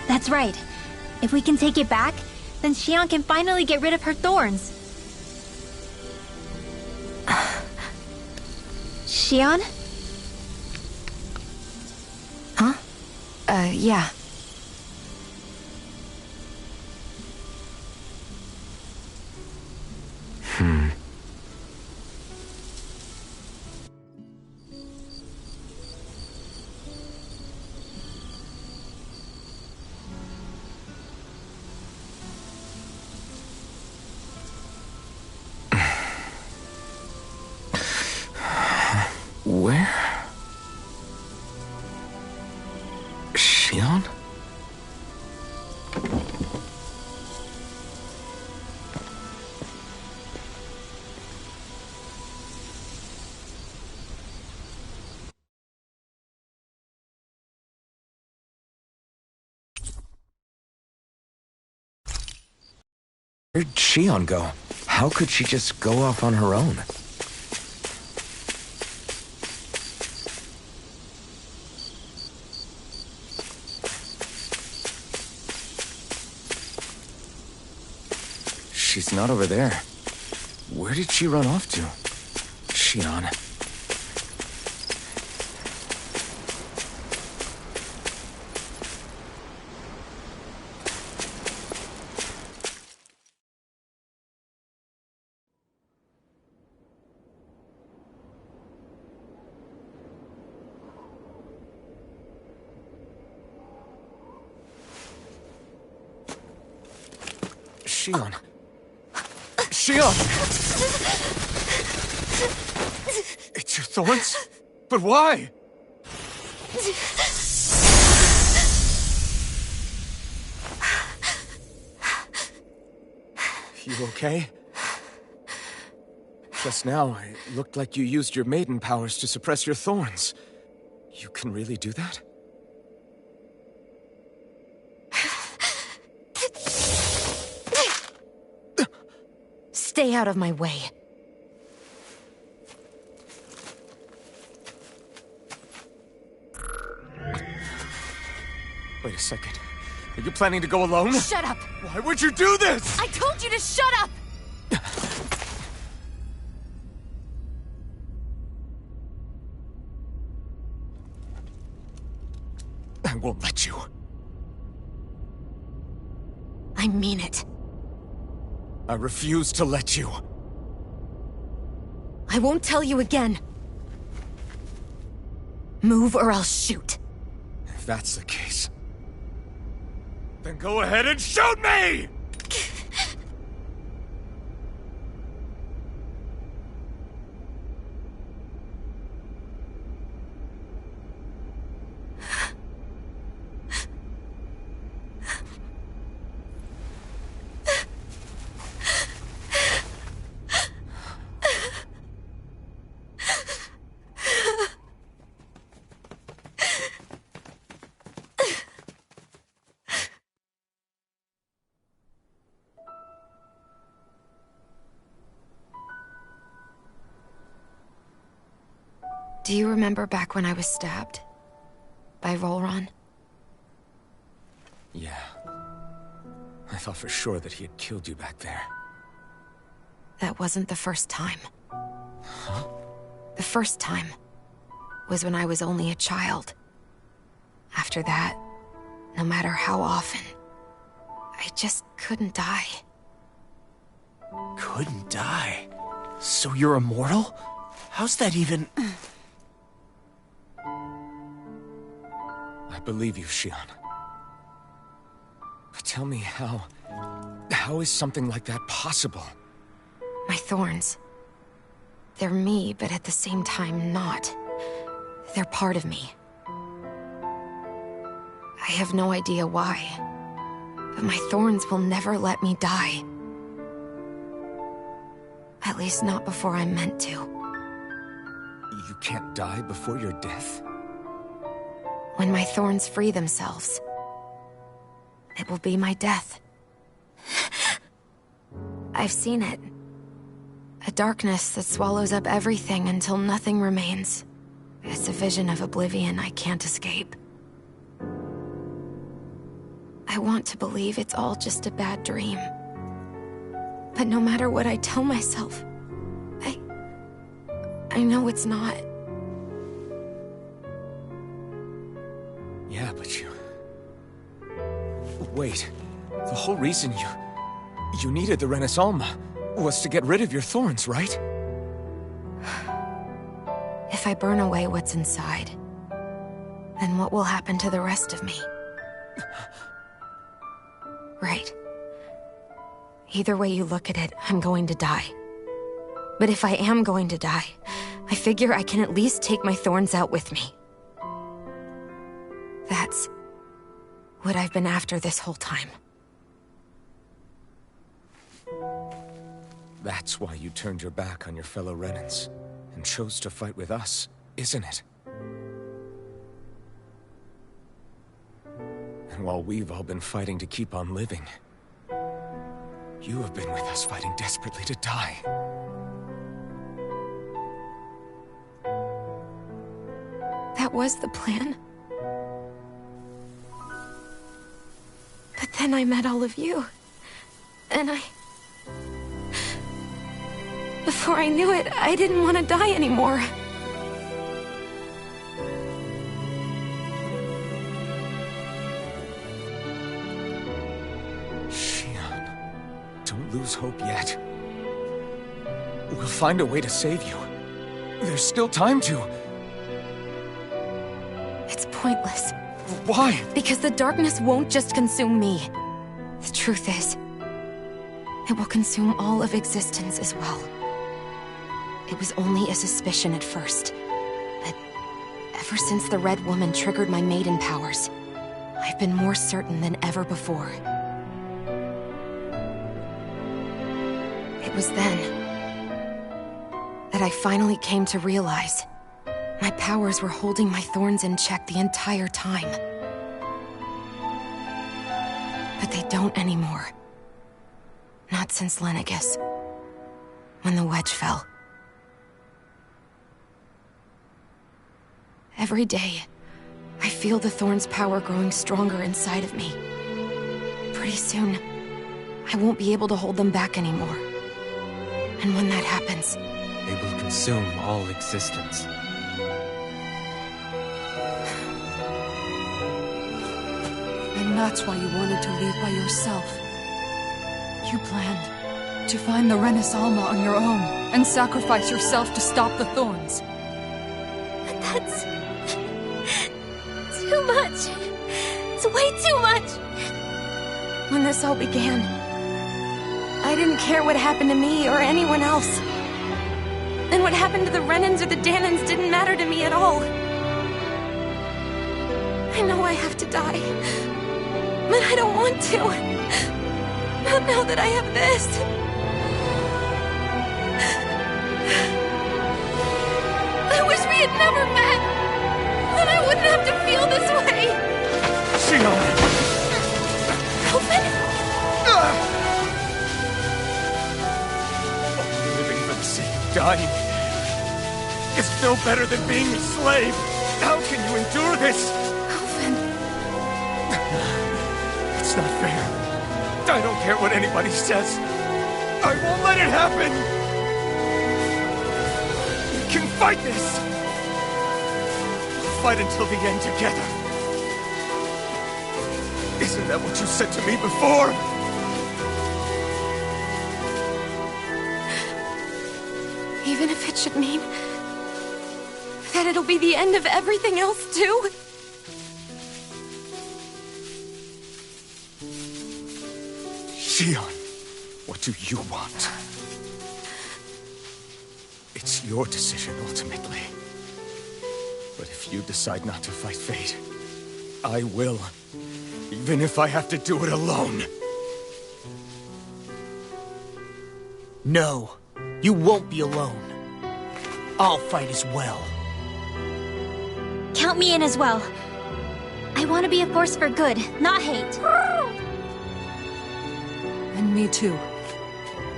That's right. If we can take it back, then Shion can finally get rid of her thorns. Shion? Huh? Yeah. Where? Shion? Where'd Shion go? How could she just go off on her own? She's not over there. Where did she run off to? Shion. Shion. Shion! It's your thorns? But why? You okay? Just now, it looked like you used your maiden powers to suppress your thorns. You can really do that? Stay out of my way. Wait a second. Are you planning to go alone? Shut up! Why would you do this? I told you to shut up! I won't let you. I mean it. I refuse to let you. I won't tell you again. Move or I'll shoot. If that's the case, then go ahead and shoot me! Do you remember back when I was stabbed? By Volron? Yeah. I thought for sure that he had killed you back there. That wasn't the first time. Huh? The first time was when I was only a child. After that, no matter how often, I just couldn't die. Couldn't die? So you're immortal? How's that even... I believe you, Shion. But tell me how is something like that possible? My thorns. They're me, but at the same time not. They're part of me. I have no idea why, but my thorns will never let me die. At least not before I'm meant to. You can't die before your death? When my thorns free themselves, it will be my death. I've seen it. A darkness that swallows up everything until nothing remains. It's a vision of oblivion I can't escape. I want to believe it's all just a bad dream. But no matter what I tell myself, I know it's not. Yeah, but you... Wait. The whole reason you needed the Renaissance was to get rid of your thorns, right? If I burn away what's inside, then what will happen to the rest of me? Right. Either way you look at it, I'm going to die. But if I am going to die, I figure I can at least take my thorns out with me. That's what I've been after this whole time. That's why you turned your back on your fellow Renans and chose to fight with us, isn't it? And while we've all been fighting to keep on living, you have been with us fighting desperately to die. That was the plan. But then I met all of you. And before I knew it, I didn't want to die anymore. Shion, don't lose hope yet. We'll find a way to save you. There's still time to. It's pointless. Why? Because the darkness won't just consume me. The truth is, it will consume all of existence as well. It was only a suspicion at first, but ever since the Red Woman triggered my maiden powers, I've been more certain than ever before. It was then that I finally came to realize my powers were holding my thorns in check the entire time. But they don't anymore. Not since Lenegis, when the wedge fell. Every day, I feel the thorn's power growing stronger inside of me. Pretty soon, I won't be able to hold them back anymore. And when that happens, they will consume all existence. And that's why you wanted to leave by yourself. You planned to find the Renaissance on your own and sacrifice yourself to stop the thorns. But that's... too much. It's way too much. When this all began, I didn't care what happened to me or anyone else. And what happened to the Renans or the Danans didn't matter to me at all. I know I have to die, but I don't want to. Not now that I have this. I wish we had never met. Then I wouldn't have to feel this way. Shion! Open? Only living for the sake of dying. is no better than being a slave. How can you endure this? Alvin. It's not fair. I don't care what anybody says. I won't let it happen! We can fight this! We'll fight until the end together. Isn't that what you said to me before? Even if it should mean that it'll be the end of everything else, too? Shion, what do you want? It's your decision, ultimately. But if you decide not to fight fate, I will. Even if I have to do it alone. No, you won't be alone. I'll fight as well. Count me in as well. I want to be a force for good, not hate. And me too.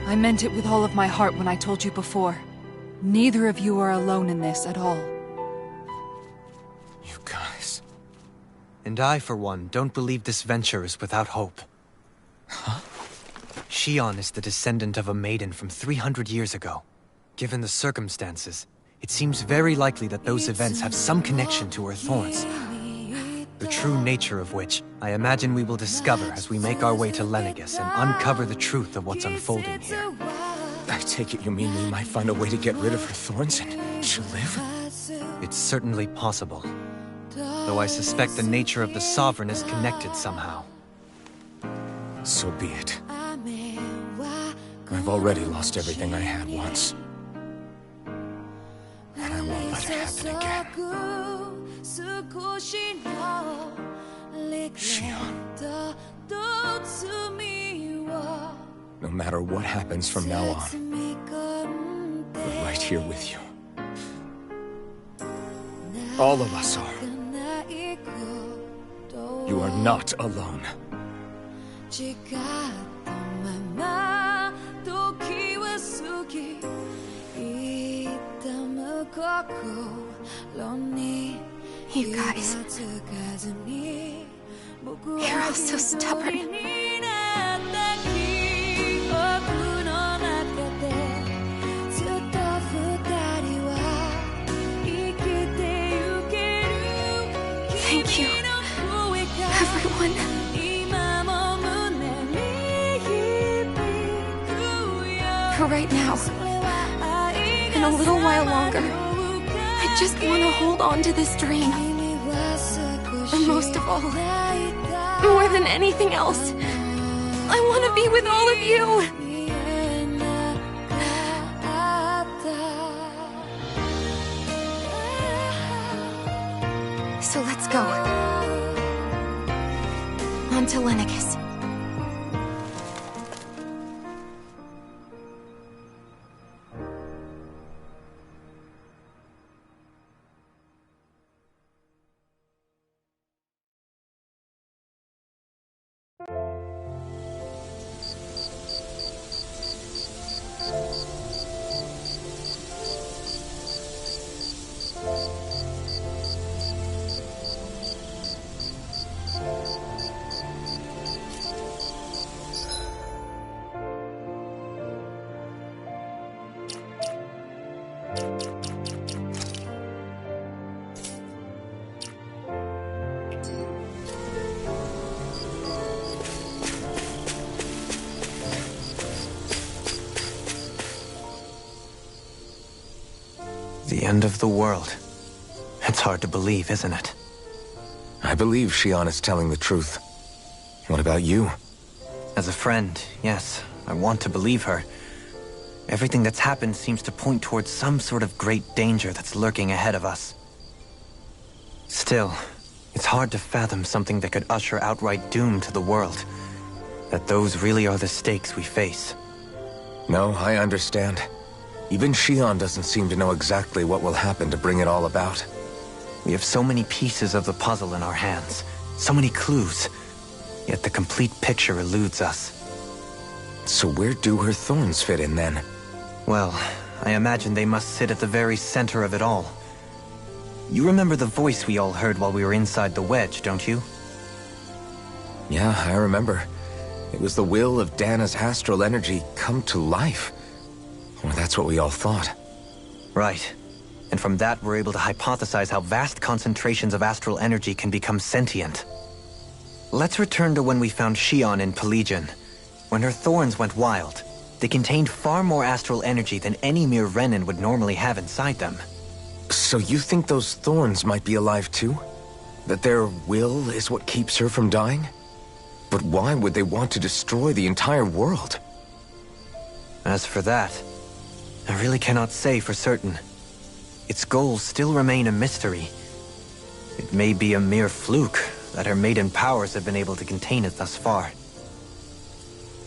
I meant it with all of my heart when I told you before. Neither of you are alone in this at all. You guys... And I, for one, don't believe this venture is without hope. Huh? Shion is the descendant of a maiden from 300 years ago. Given the circumstances, it seems very likely that those events have some connection to her thorns. The true nature of which, I imagine we will discover as we make our way to Lenegis and uncover the truth of what's unfolding here. I take it you mean we might find a way to get rid of her thorns and she'll live? It's certainly possible. Though I suspect the nature of the Sovereign is connected somehow. So be it. I've already lost everything I had once. And I won't let it happen again. Shion. No matter what happens from now on, we're right here with you. All of us are. You are not alone. You guys... You're all so stubborn. Thank you, everyone. For right now, and a little while longer, I just want to hold on to this dream. And most of all, more than anything else, I want to be with all of you. So let's go. On to Lenegis. The end of the world. It's hard to believe, isn't it? I believe Shion is telling the truth. What about you? As a friend, yes, I want to believe her. Everything that's happened seems to point towards some sort of great danger that's lurking ahead of us. Still, it's hard to fathom something that could usher outright doom to the world. That those really are the stakes we face. No, I understand. Even Shion doesn't seem to know exactly what will happen to bring it all about. We have so many pieces of the puzzle in our hands, so many clues, yet the complete picture eludes us. So where do her thorns fit in then? Well, I imagine they must sit at the very center of it all. You remember the voice we all heard while we were inside the wedge, don't you? Yeah, I remember. It was the will of Dana's astral energy come to life. Or that's what we all thought. Right. And from that, we're able to hypothesize how vast concentrations of astral energy can become sentient. Let's return to when we found Xion in Pelagian. When her thorns went wild, they contained far more astral energy than any mere Renin would normally have inside them. So you think those thorns might be alive too? That their will is what keeps her from dying? But why would they want to destroy the entire world? As for that, I really cannot say for certain. Its goals still remain a mystery. It may be a mere fluke that her maiden powers have been able to contain it thus far.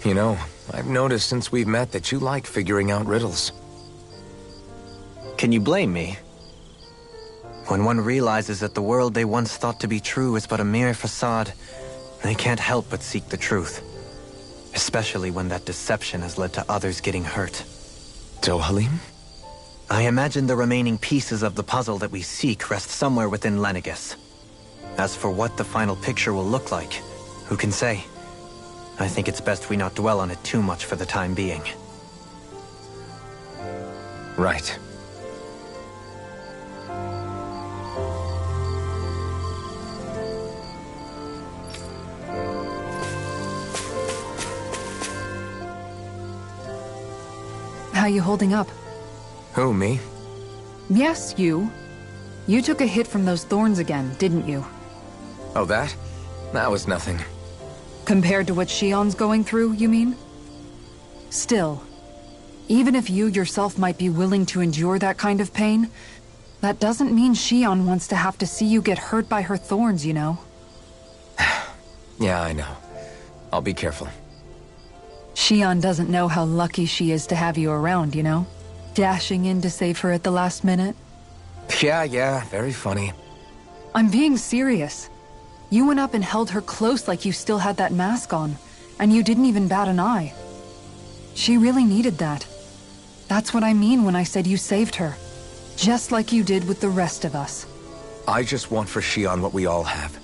You know, I've noticed since we've met that you like figuring out riddles. Can you blame me? When one realizes that the world they once thought to be true is but a mere facade, they can't help but seek the truth. Especially when that deception has led to others getting hurt. Dohalim? I imagine the remaining pieces of the puzzle that we seek rest somewhere within Lenegis. As for what the final picture will look like, who can say? I think it's best we not dwell on it too much for the time being. Right. How you holding up? Who, me? Yes, you. You took a hit from those thorns again, didn't you? Oh, that? That was nothing. Compared to what Xion's going through, you mean? Still, even if you yourself might be willing to endure that kind of pain, that doesn't mean Xion wants to have to see you get hurt by her thorns, you know? Yeah, I know. I'll be careful. Xion doesn't know how lucky she is to have you around, you know? Dashing in to save her at the last minute. Yeah, very funny. I'm being serious. You went up and held her close like you still had that mask on, and you didn't even bat an eye. She really needed that. That's what I mean when I said you saved her. Just like you did with the rest of us. I just want for Xion what we all have.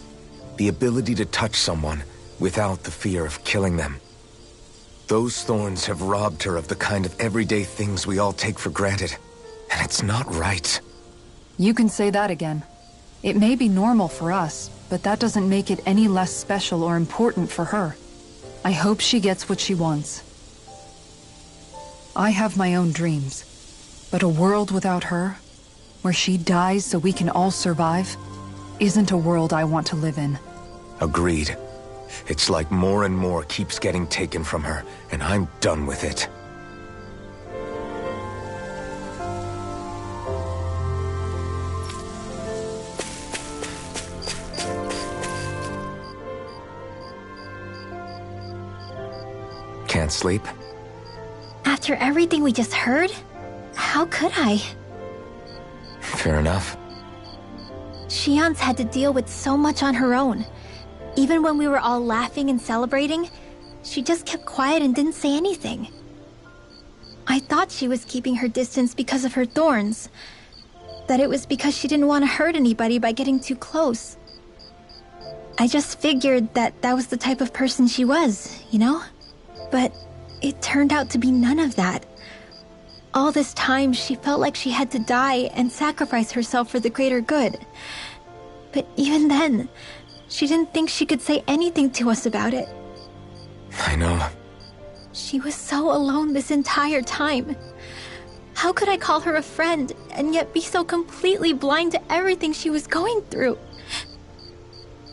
The ability to touch someone without the fear of killing them. Those thorns have robbed her of the kind of everyday things we all take for granted. And it's not right. You can say that again. It may be normal for us, but that doesn't make it any less special or important for her. I hope she gets what she wants. I have my own dreams, but a world without her, where she dies so we can all survive, isn't a world I want to live in. Agreed. It's like more and more keeps getting taken from her, and I'm done with it. Can't sleep? After everything we just heard? How could I? Fair enough. Xion's had to deal with so much on her own. Even when we were all laughing and celebrating, she just kept quiet and didn't say anything. I thought she was keeping her distance because of her thorns. That it was because she didn't want to hurt anybody by getting too close. I just figured that that was the type of person she was, you know? But it turned out to be none of that. All this time, she felt like she had to die and sacrifice herself for the greater good. But even then, she didn't think she could say anything to us about it. I know. She was so alone this entire time. How could I call her a friend and yet be so completely blind to everything she was going through?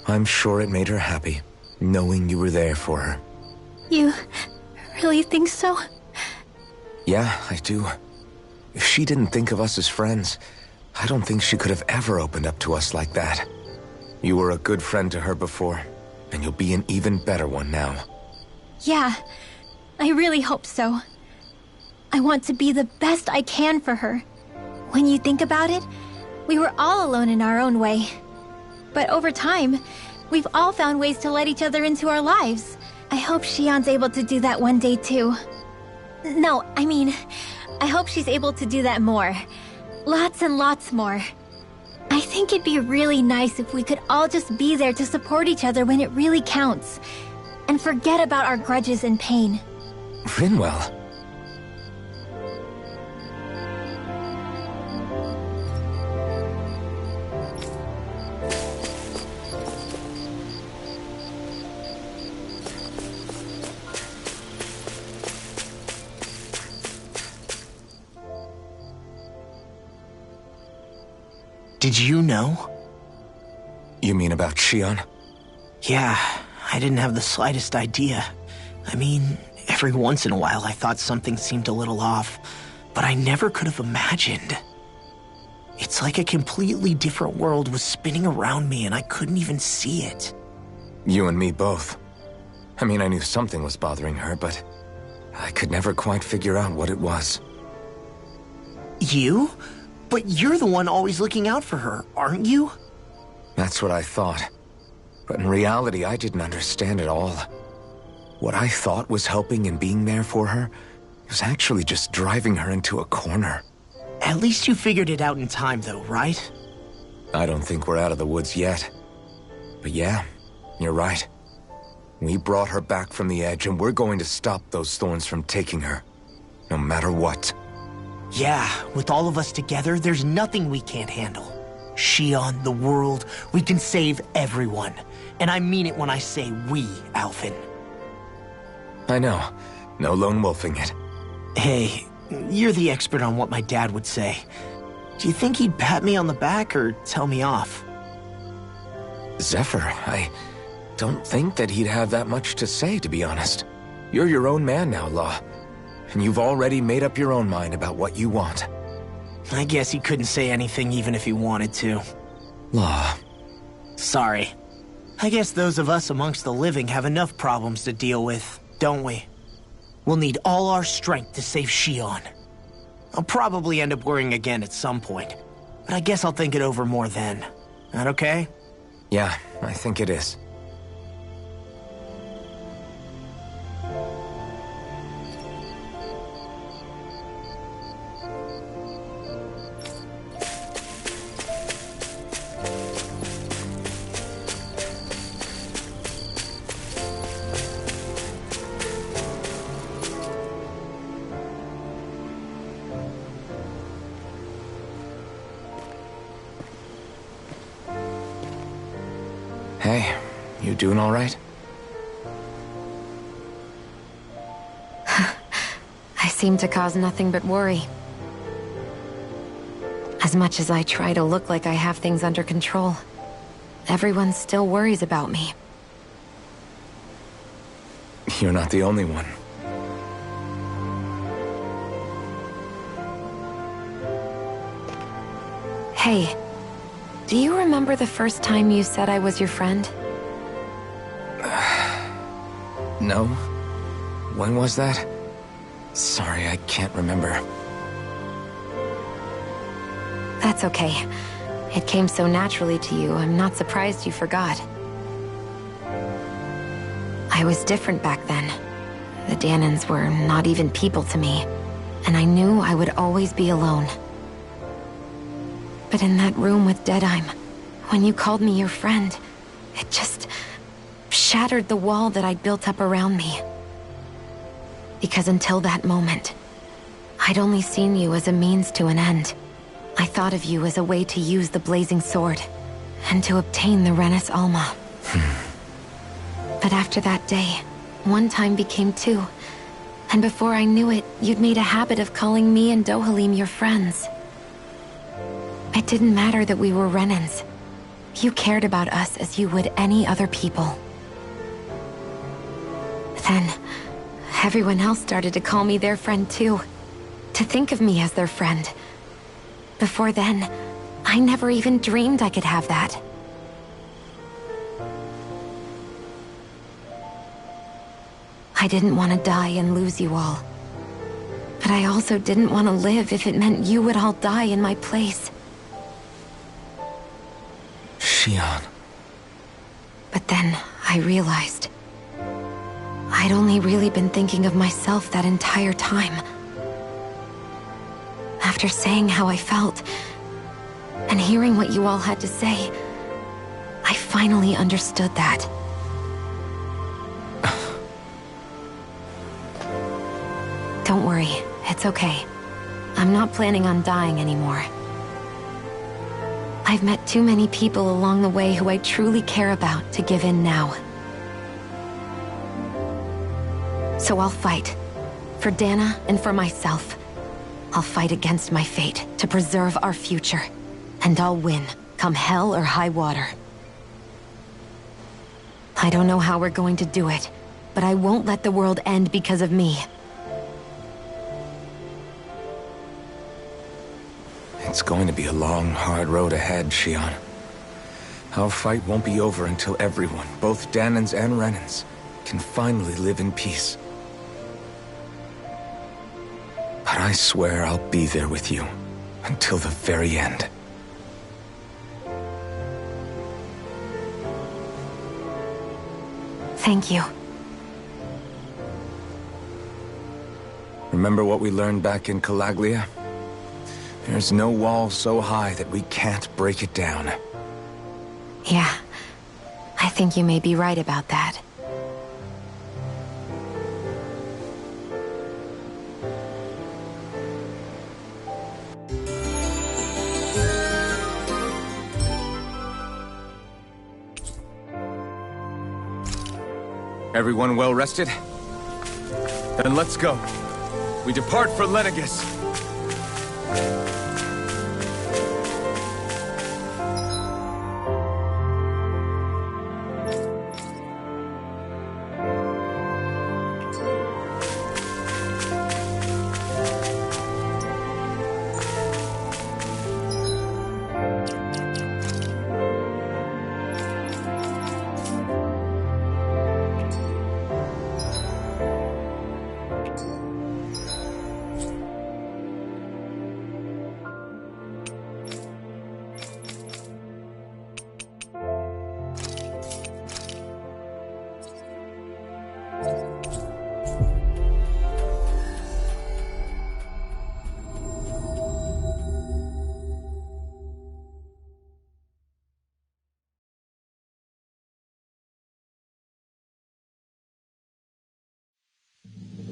I'm sure it made her happy, knowing you were there for her. You really think so? Yeah, I do. If she didn't think of us as friends, I don't think she could have ever opened up to us like that. You were a good friend to her before, and you'll be an even better one now. Yeah, I really hope so. I want to be the best I can for her. When you think about it, we were all alone in our own way. But over time, we've all found ways to let each other into our lives. I hope Xion's able to do that one day too. No, I I hope she's able to do that more. Lots and lots more. I think it'd be really nice if we could all just be there to support each other when it really counts. And forget about our grudges and pain. Rinwell. Did you know? You mean about Shion? Yeah, I didn't have the slightest idea. I mean, every once in a while I thought something seemed a little off, but I never could have imagined. It's like a completely different world was spinning around me and I couldn't even see it. You and me both. I mean, I knew something was bothering her, but I could never quite figure out what it was. You? But you're the one always looking out for her, aren't you? That's what I thought. But in reality, I didn't understand it all. What I thought was helping and being there for her was actually just driving her into a corner. At least you figured it out in time, though, right? I don't think we're out of the woods yet. But yeah, you're right. We brought her back from the edge, and we're going to stop those thorns from taking her. No matter what. Yeah, with all of us together, there's nothing we can't handle. Shion, the world, we can save everyone. And I mean it when I say we, Alvin. I know. No lone wolfing it. Hey, you're the expert on what my dad would say. Do you think he'd pat me on the back or tell me off? Zephyr, I don't think that he'd have that much to say, to be honest. You're your own man now, Law. And you've already made up your own mind about what you want. I guess he couldn't say anything even if he wanted to. Law. Sorry. I guess those of us amongst the living have enough problems to deal with, don't we? We'll need all our strength to save Shion. I'll probably end up worrying again at some point, but I guess I'll think it over more then. That okay? Yeah, I think it is. Hey, you doing all right? I seem to cause nothing but worry. As much as I try to look like I have things under control, everyone still worries about me. You're not the only one. Hey, do you remember the first time you said I was your friend? No? When was that? Sorry, I can't remember. That's okay. It came so naturally to you, I'm not surprised you forgot. I was different back then. The Danans were not even people to me, and I knew I would always be alone. But in that room with Deadheim, when you called me your friend, it just shattered the wall that I'd built up around me. Because until that moment, I'd only seen you as a means to an end. I thought of you as a way to use the blazing sword, and to obtain the Renis Alma. But after that day, one time became two, and before I knew it, you'd made a habit of calling me and Dohalim your friends. It didn't matter that we were Renins. You cared about us as you would any other people. Then, everyone else started to call me their friend too. To think of me as their friend. Before then, I never even dreamed I could have that. I didn't want to die and lose you all. But I also didn't want to live if it meant you would all die in my place. Shion. But then, I realized I'd only really been thinking of myself that entire time. After saying how I felt, and hearing what you all had to say, I finally understood that. Don't worry, it's okay. I'm not planning on dying anymore. I've met too many people along the way who I truly care about to give in now. So I'll fight. For Dana and for myself. I'll fight against my fate to preserve our future. And I'll win, come hell or high water. I don't know how we're going to do it, but I won't let the world end because of me. It's going to be a long, hard road ahead, Shion. Our fight won't be over until everyone, both Danans and Renans, can finally live in peace. But I swear I'll be there with you until the very end. Thank you. Remember what we learned back in Calaglia? There's no wall so high that we can't break it down. Yeah, I think you may be right about that. Everyone well rested? Then let's go. We depart for Lenegis.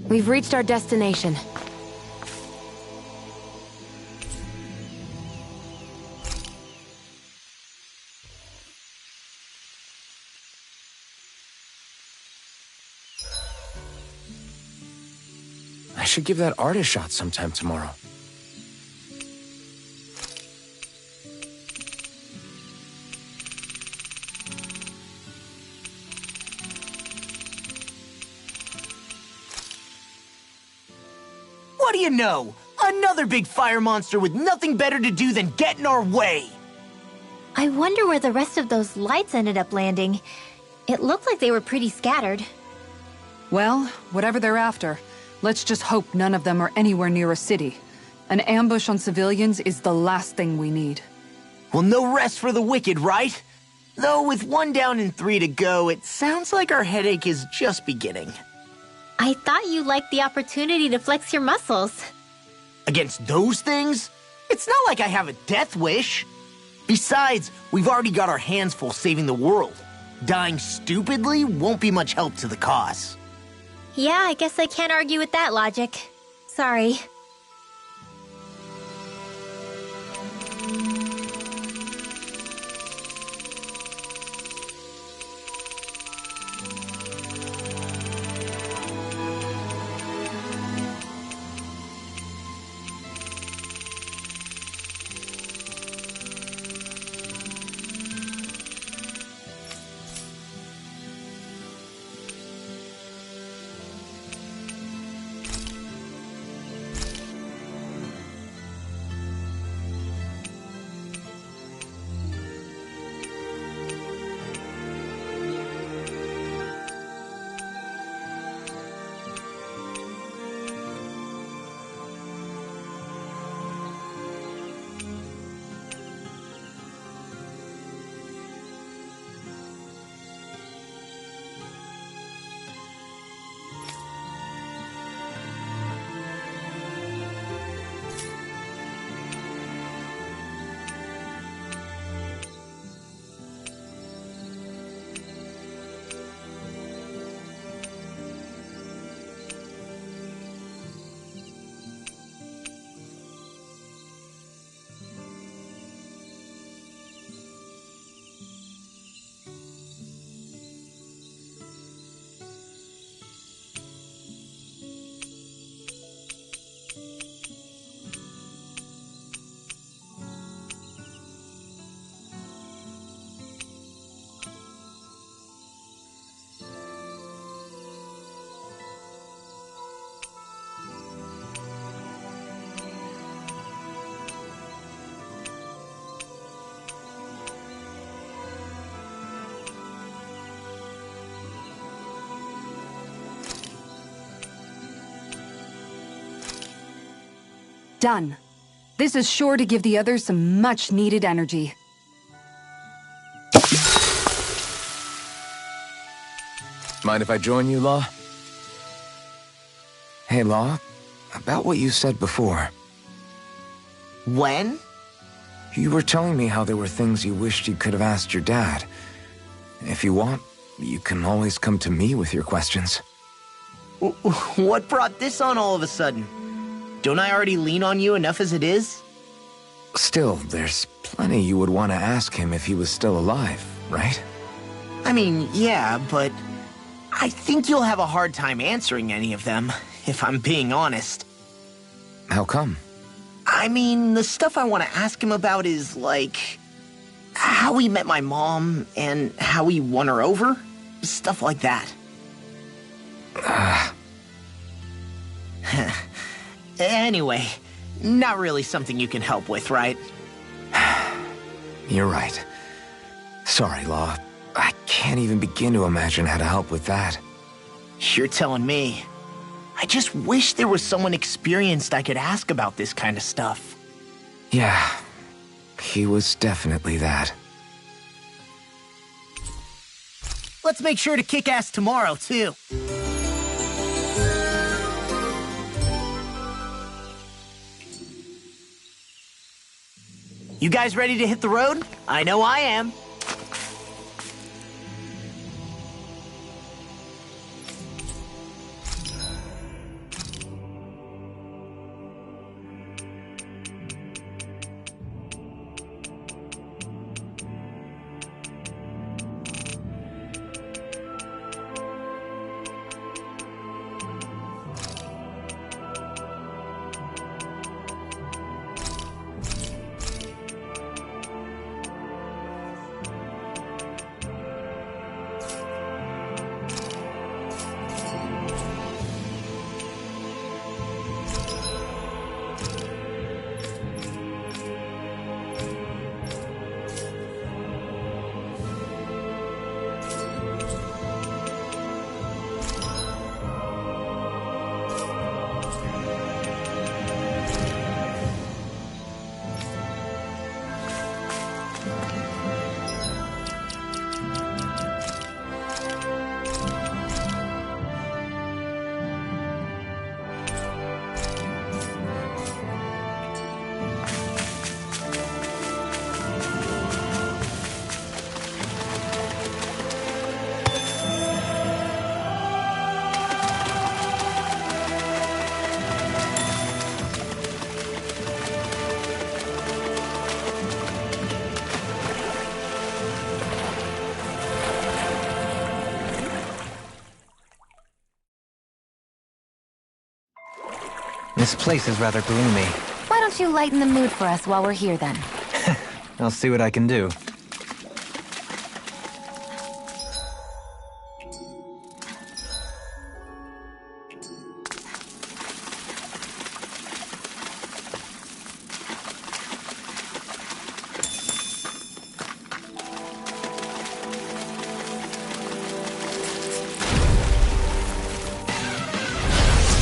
We've reached our destination. I should give that art a shot sometime tomorrow. What do you know? Another big fire monster with nothing better to do than get in our way! I wonder where the rest of those lights ended up landing. It looked like they were pretty scattered. Well, whatever they're after, let's just hope none of them are anywhere near a city. An ambush on civilians is the last thing we need. Well, no rest for the wicked, right? Though with 1 down and 3 to go, it sounds like our headache is just beginning. I thought you liked the opportunity to flex your muscles. Against those things? It's not like I have a death wish. Besides, we've already got our hands full saving the world. Dying stupidly won't be much help to the cause. Yeah, I guess I can't argue with that logic. Sorry. Done. This is sure to give the others some much-needed energy. Mind if I join you, Law? Hey, Law. About what you said before. When? You were telling me how there were things you wished you could have asked your dad. If you want, you can always come to me with your questions. What brought this on all of a sudden? Don't I already lean on you enough as it is? Still, there's plenty you would want to ask him if he was still alive, right? I mean, yeah, but I think you'll have a hard time answering any of them, if I'm being honest. How come? I mean, the stuff I want to ask him about is, like, how he met my mom and how he won her over. Stuff like that. Anyway, not really something you can help with, right? You're right. Sorry, Law. I can't even begin to imagine how to help with that. You're telling me. I just wish there was someone experienced I could ask about this kind of stuff. Yeah, he was definitely that. Let's make sure to kick ass tomorrow, too. You guys ready to hit the road? I know I am. This place is rather gloomy. Why don't you lighten the mood for us while we're here, then? I'll see what I can do.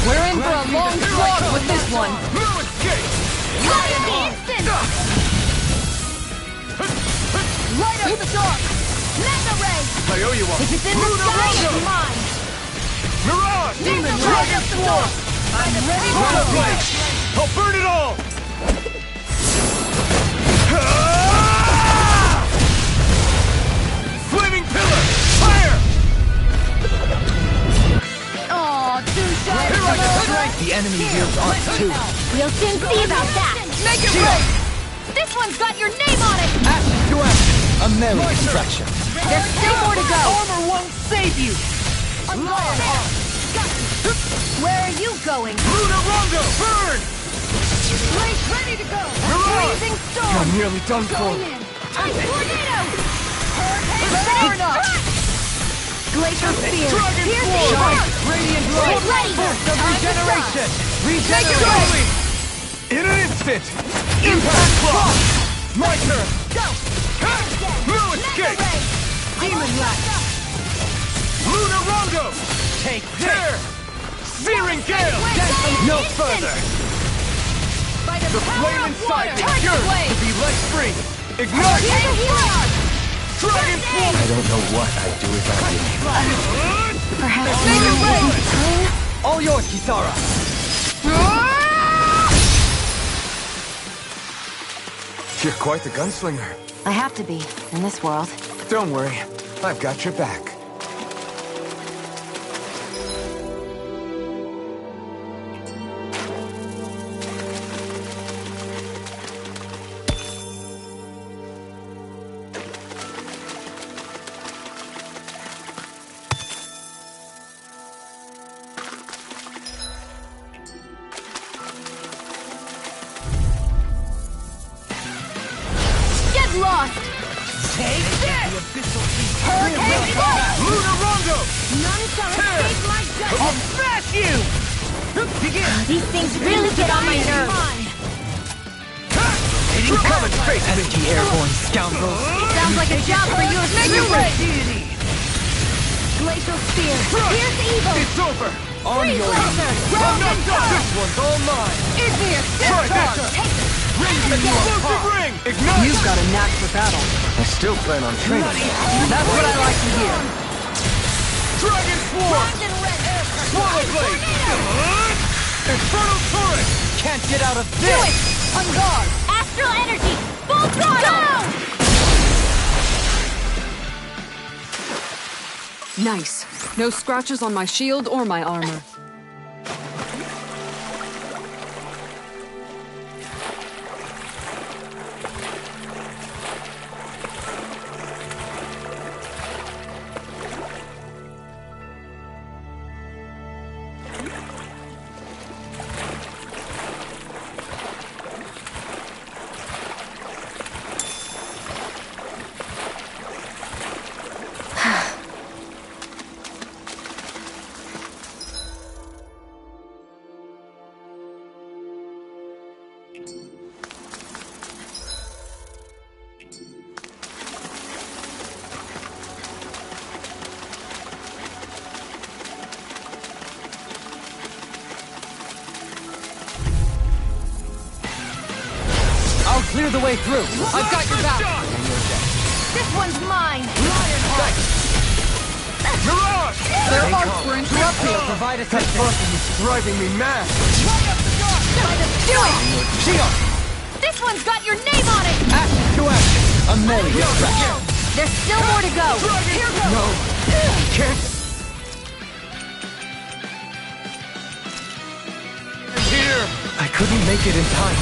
We're in for a long slog with this one. Light up the dark! Mega ray! I owe you one. If it's in the sky, it's mine! Mirage! Demon light up the dark! I'm ready to go! I'll burn it all! Flaming pillar! Fire! Aw, two shots! Here I come! The enemy yields odds too. We'll soon see about that. Make it rain! This one's got your name on it! Action to action. A merry distraction. There's still more to go! Armor won't save you! Where are you going? Luna Rondo! Burn! Blaze ready to go! Mirage! Freezing storm! You're nearly done for. Going in! Tornado! Hurricane burn up! Glacier Spear! Dragon Piercing Sword! Spark! Radiant Get light. ready! Burst of Time to regeneration. Make it Regeneration. In an instant! Impact block! My turn! Go! No escape! Demon Lash! Luna Rondo! Take There! Searing Gale! No further. By The flame inside me Touch yearns blade. to be let free! Ignite! Here's a healing! Dragon Form! I don't know what I'd do without you. Perhaps Make it now rain! isn't the time? All yours, Kisara! You're quite the gunslinger. I have to be, in this world. Don't worry, I've got your back. Get lost! Take this! Hurricane Blast! Lunar Rondo! None shall escape my judgment! I'll smash you! Begin! These things really get on my nerves. Come and face me! Airborne scoundrels! Sounds like a job for you to Make it rain! Glacial Spear. Here's evil. It's over! On Freeze your laser. I'm not done! This one's all mine! Igneous Try Discharge! this! Explosive ring! Ignite! You've got a knack for battle. I still plan on training. That's what I like to hear. Dragon Swarm! And red air pressure! Swallow Blade! Infernal Turret! Can't get out of Do this! it! On guard! Astral energy. Full throttle. Nice. No scratches on my shield or my armor. I'll clear the way through! I've got your back! This one's mine! Mirage! Their hearts were interrupted. Provide That assistance! button is driving me mad! Do it! Shield! This one's got your name on it! Action to action! A melee distraction! There's still more to go! Here goes! No! Can't... Here! I couldn't make it in time.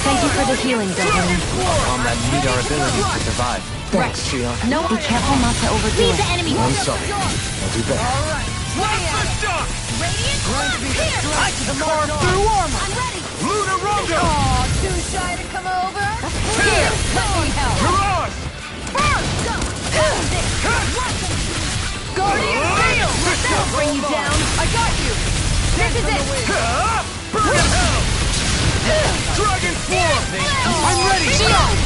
Thank you for the healing, Doberman. Combat need our abilities to survive. Thanks, Shion. No, be careful not to overdo Leave it. the enemy. I'm sorry. I'll do better. Radiant Arm! Here! I can carve through armor! I'm ready! Lunar Rondo! Aw, too shy to come over? Here! Let me help! Mirage! Guardian Field! That'll bring you down! I got you! This is it! Burn in hell! Dragon Form! I'm ready! Shield!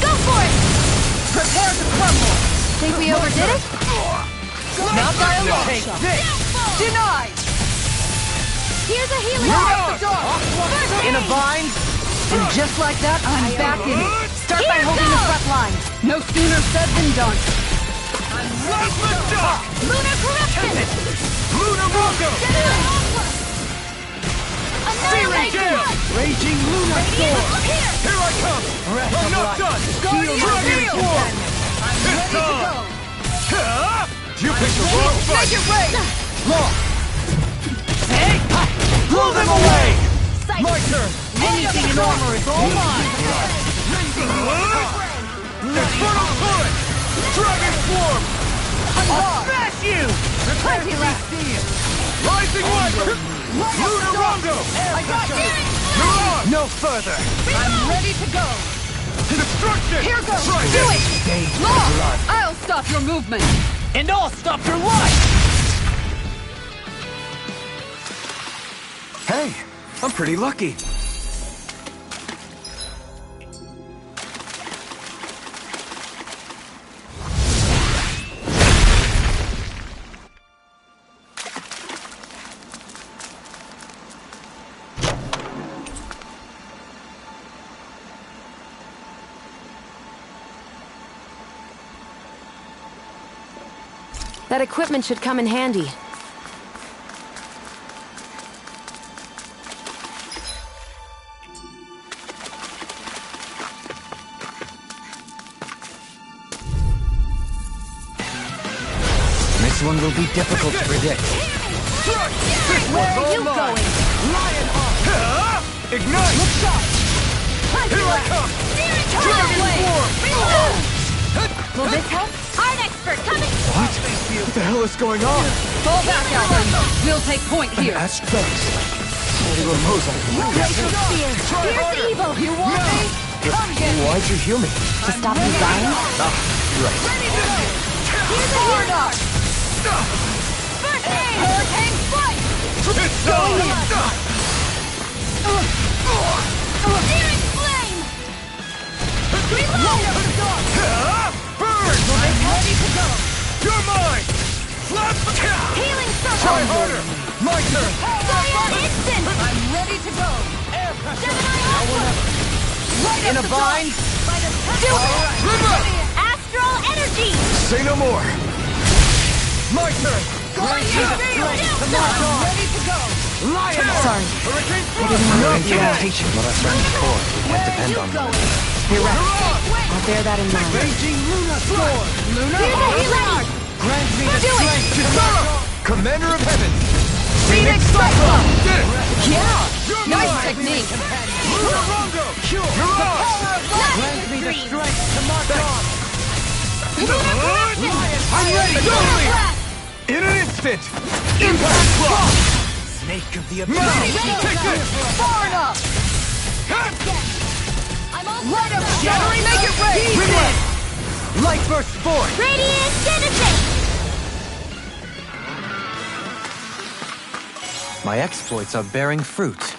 Go for it! Prepare to crumble! Think we overdid it? Not by a long Take shot! this! Denied! Here's a healing Mirage! In a bind? And just like that, I'm back in it. Start by holding the front line. No sooner said than done. Plasma Shock! Lunar Corruption! Lunar Rondo! Searing Gale! Raging Lunar Storm! Here! Here I come! Breath I'm of not life. done! Guardian Dragon Field! Form! I'm It's ready to go! on! You picked the wrong Make fight! it rain! Long! Hey! Ha! Blow them away! My turn! Anything in armor is all mine! Infernal Turret! Dragon Form! I'll smash you! Plenty left! Rising Viper! Lunar Rondo! I got you! Mirage! No further! I'm ready to go! Destruction! Here goes! Try Do this! it! Stay Long! I'll stop your movement. And I'll stop your life! Hey, I'm pretty lucky. That equipment should come in handy. This one will be difficult to predict. Where are you going? Lion Heart! Ignite! Look sharp! Here I come! Will this help? Art expert coming! What? What the hell is going on? Fall back, Alvin. We'll take point here. Aspects. Holy Raposa. Raise your spear. Here's evil. You want me? Come get me. Why'd you heal me? To stop me dying? Right. Ready to go. Here's a hard art. First aid. Hurricane Spike. It's on! Searing flame. Reload. Burn! I'm ready to go. You're mine! Slap! Healing Try circle. harder! My turn! Fire instant. I'm ready to go. Gemini Alpha. Right In up a the bind? top. By the temple. Astral energy! Say no more! My turn! Guardian Field. I'm ready to go. Lion! Sorry. Hurricane I didn't want to wake you up. Let our friends core. We can't Where are depend you on them. going? You're right. I'll bear that in mind. Raging Luna Storm! Luna Here's a healing. Grant me the Do it. strength to Kisara! Commander of Heaven! Phoenix Cyclone. Did it! Yeah. You're Nice mine. technique. Luna Rongo! Mirage! Grant me the strength to march on! I'm ready! Lunar Blast. In an instant! Impact Block! Snake of the Now! Take this! Far enough. I'm all right up. Shattering, make it rain. Relay! Light Burst Force! Radiant Genesis! My exploits are bearing fruit.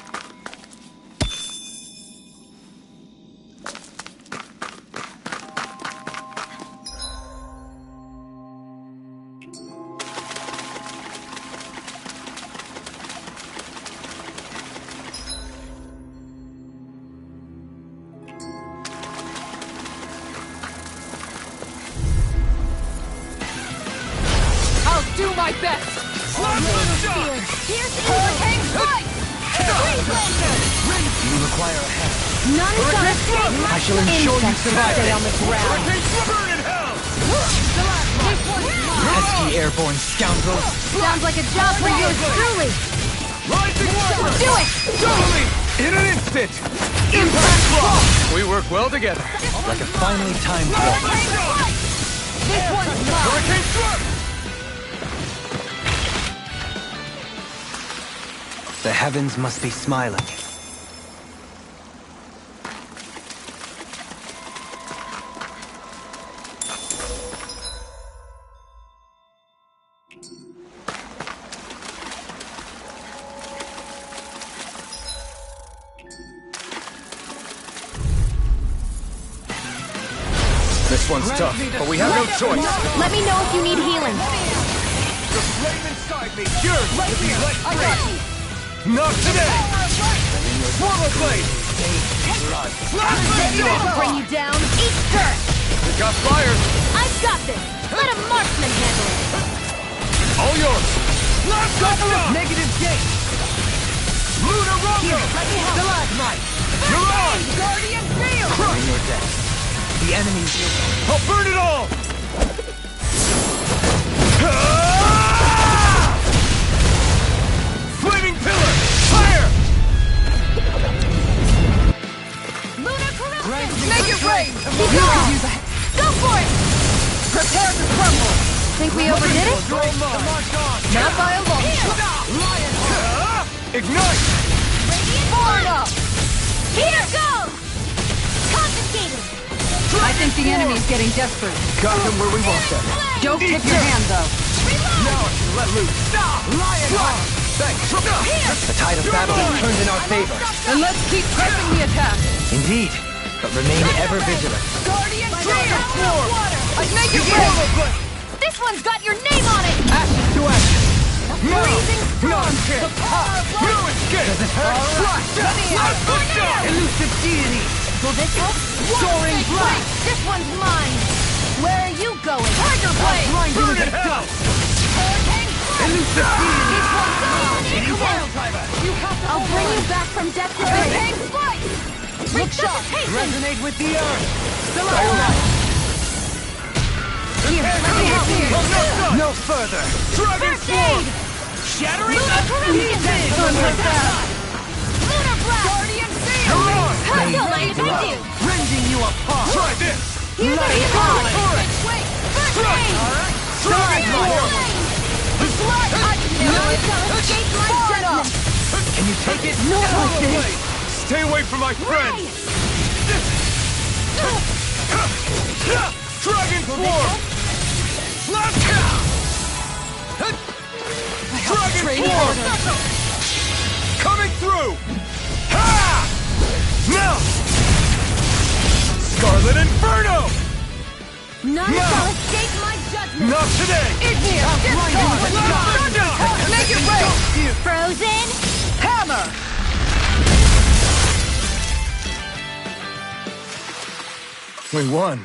I'll do my best. Hurricane Strike. You require a hand. None shall escape. I shall ensure you survive. Stay on the ground. Burn in hell! Pesky airborne scoundrels. Sounds like a job for yours truly. Rising Water! Do it. Totally! In an instant! Impact Block! We work well together. Like a finely timed walk. Hurricane Strike. This one's mine. Hurricane Strike! The heavens must be smiling. This one's tough, but we have no choice. Let me know if you need healing. The flame inside me yearns to be let free. Not today! Swallow Blade! I'll bring you down. Eat dirt. We got fires! I've got this! Let a marksman handle it! All yours! Negative gate. Luna Rongo! Let me help. Stalagmite! Mirage! Guardian Field. In your death. The enemies. I'll burn it all! Flaming Pillar! Fire! Lunar corruption. Make it rain. Go for it! Prepare to crumble. Think we overdid it? Not by a long shot. Ignite! Far enough. Here goes! Confiscated! I think the enemy's getting desperate. Got them where we want them. Don't tip your hand, though. Now I can let loose. Lion Heart! Thanks. The tide of battle has turned in our favor. Then let's keep pressing the attack. Indeed. But remain ever vigilant. Guardian Field. I'd make it rain. This one's got your name on it! Action to action! No! Freezing storm. Nonsense! The power of No escape! Does it hurt? Let's go! Elusive deity! Will this help? Soaring Blast. This one's mine. Where are you going? Tiger Blade. Burn in hell! I'll bring you back from death to life. Look sharp. Resonate with the earth. Still alive. Here, let me help you. No further. Dragon Sword. Shattering the pieces. Lunar Blast. Guardian Field. Come on. Don't mind if I do. Rending you apart. Try this. Here's the healing. Wait. First aid. Dragon Sword. Blood. None shall escape my judgment. Can you take it? No, like this. Stay away from my friends. Dragon Sword. Dragon Sword. Coming through. Ha! Now. Scarlet Inferno. None shall escape my judgment. Not today. Igneous. Make it rain. Frozen? Hammer. We won.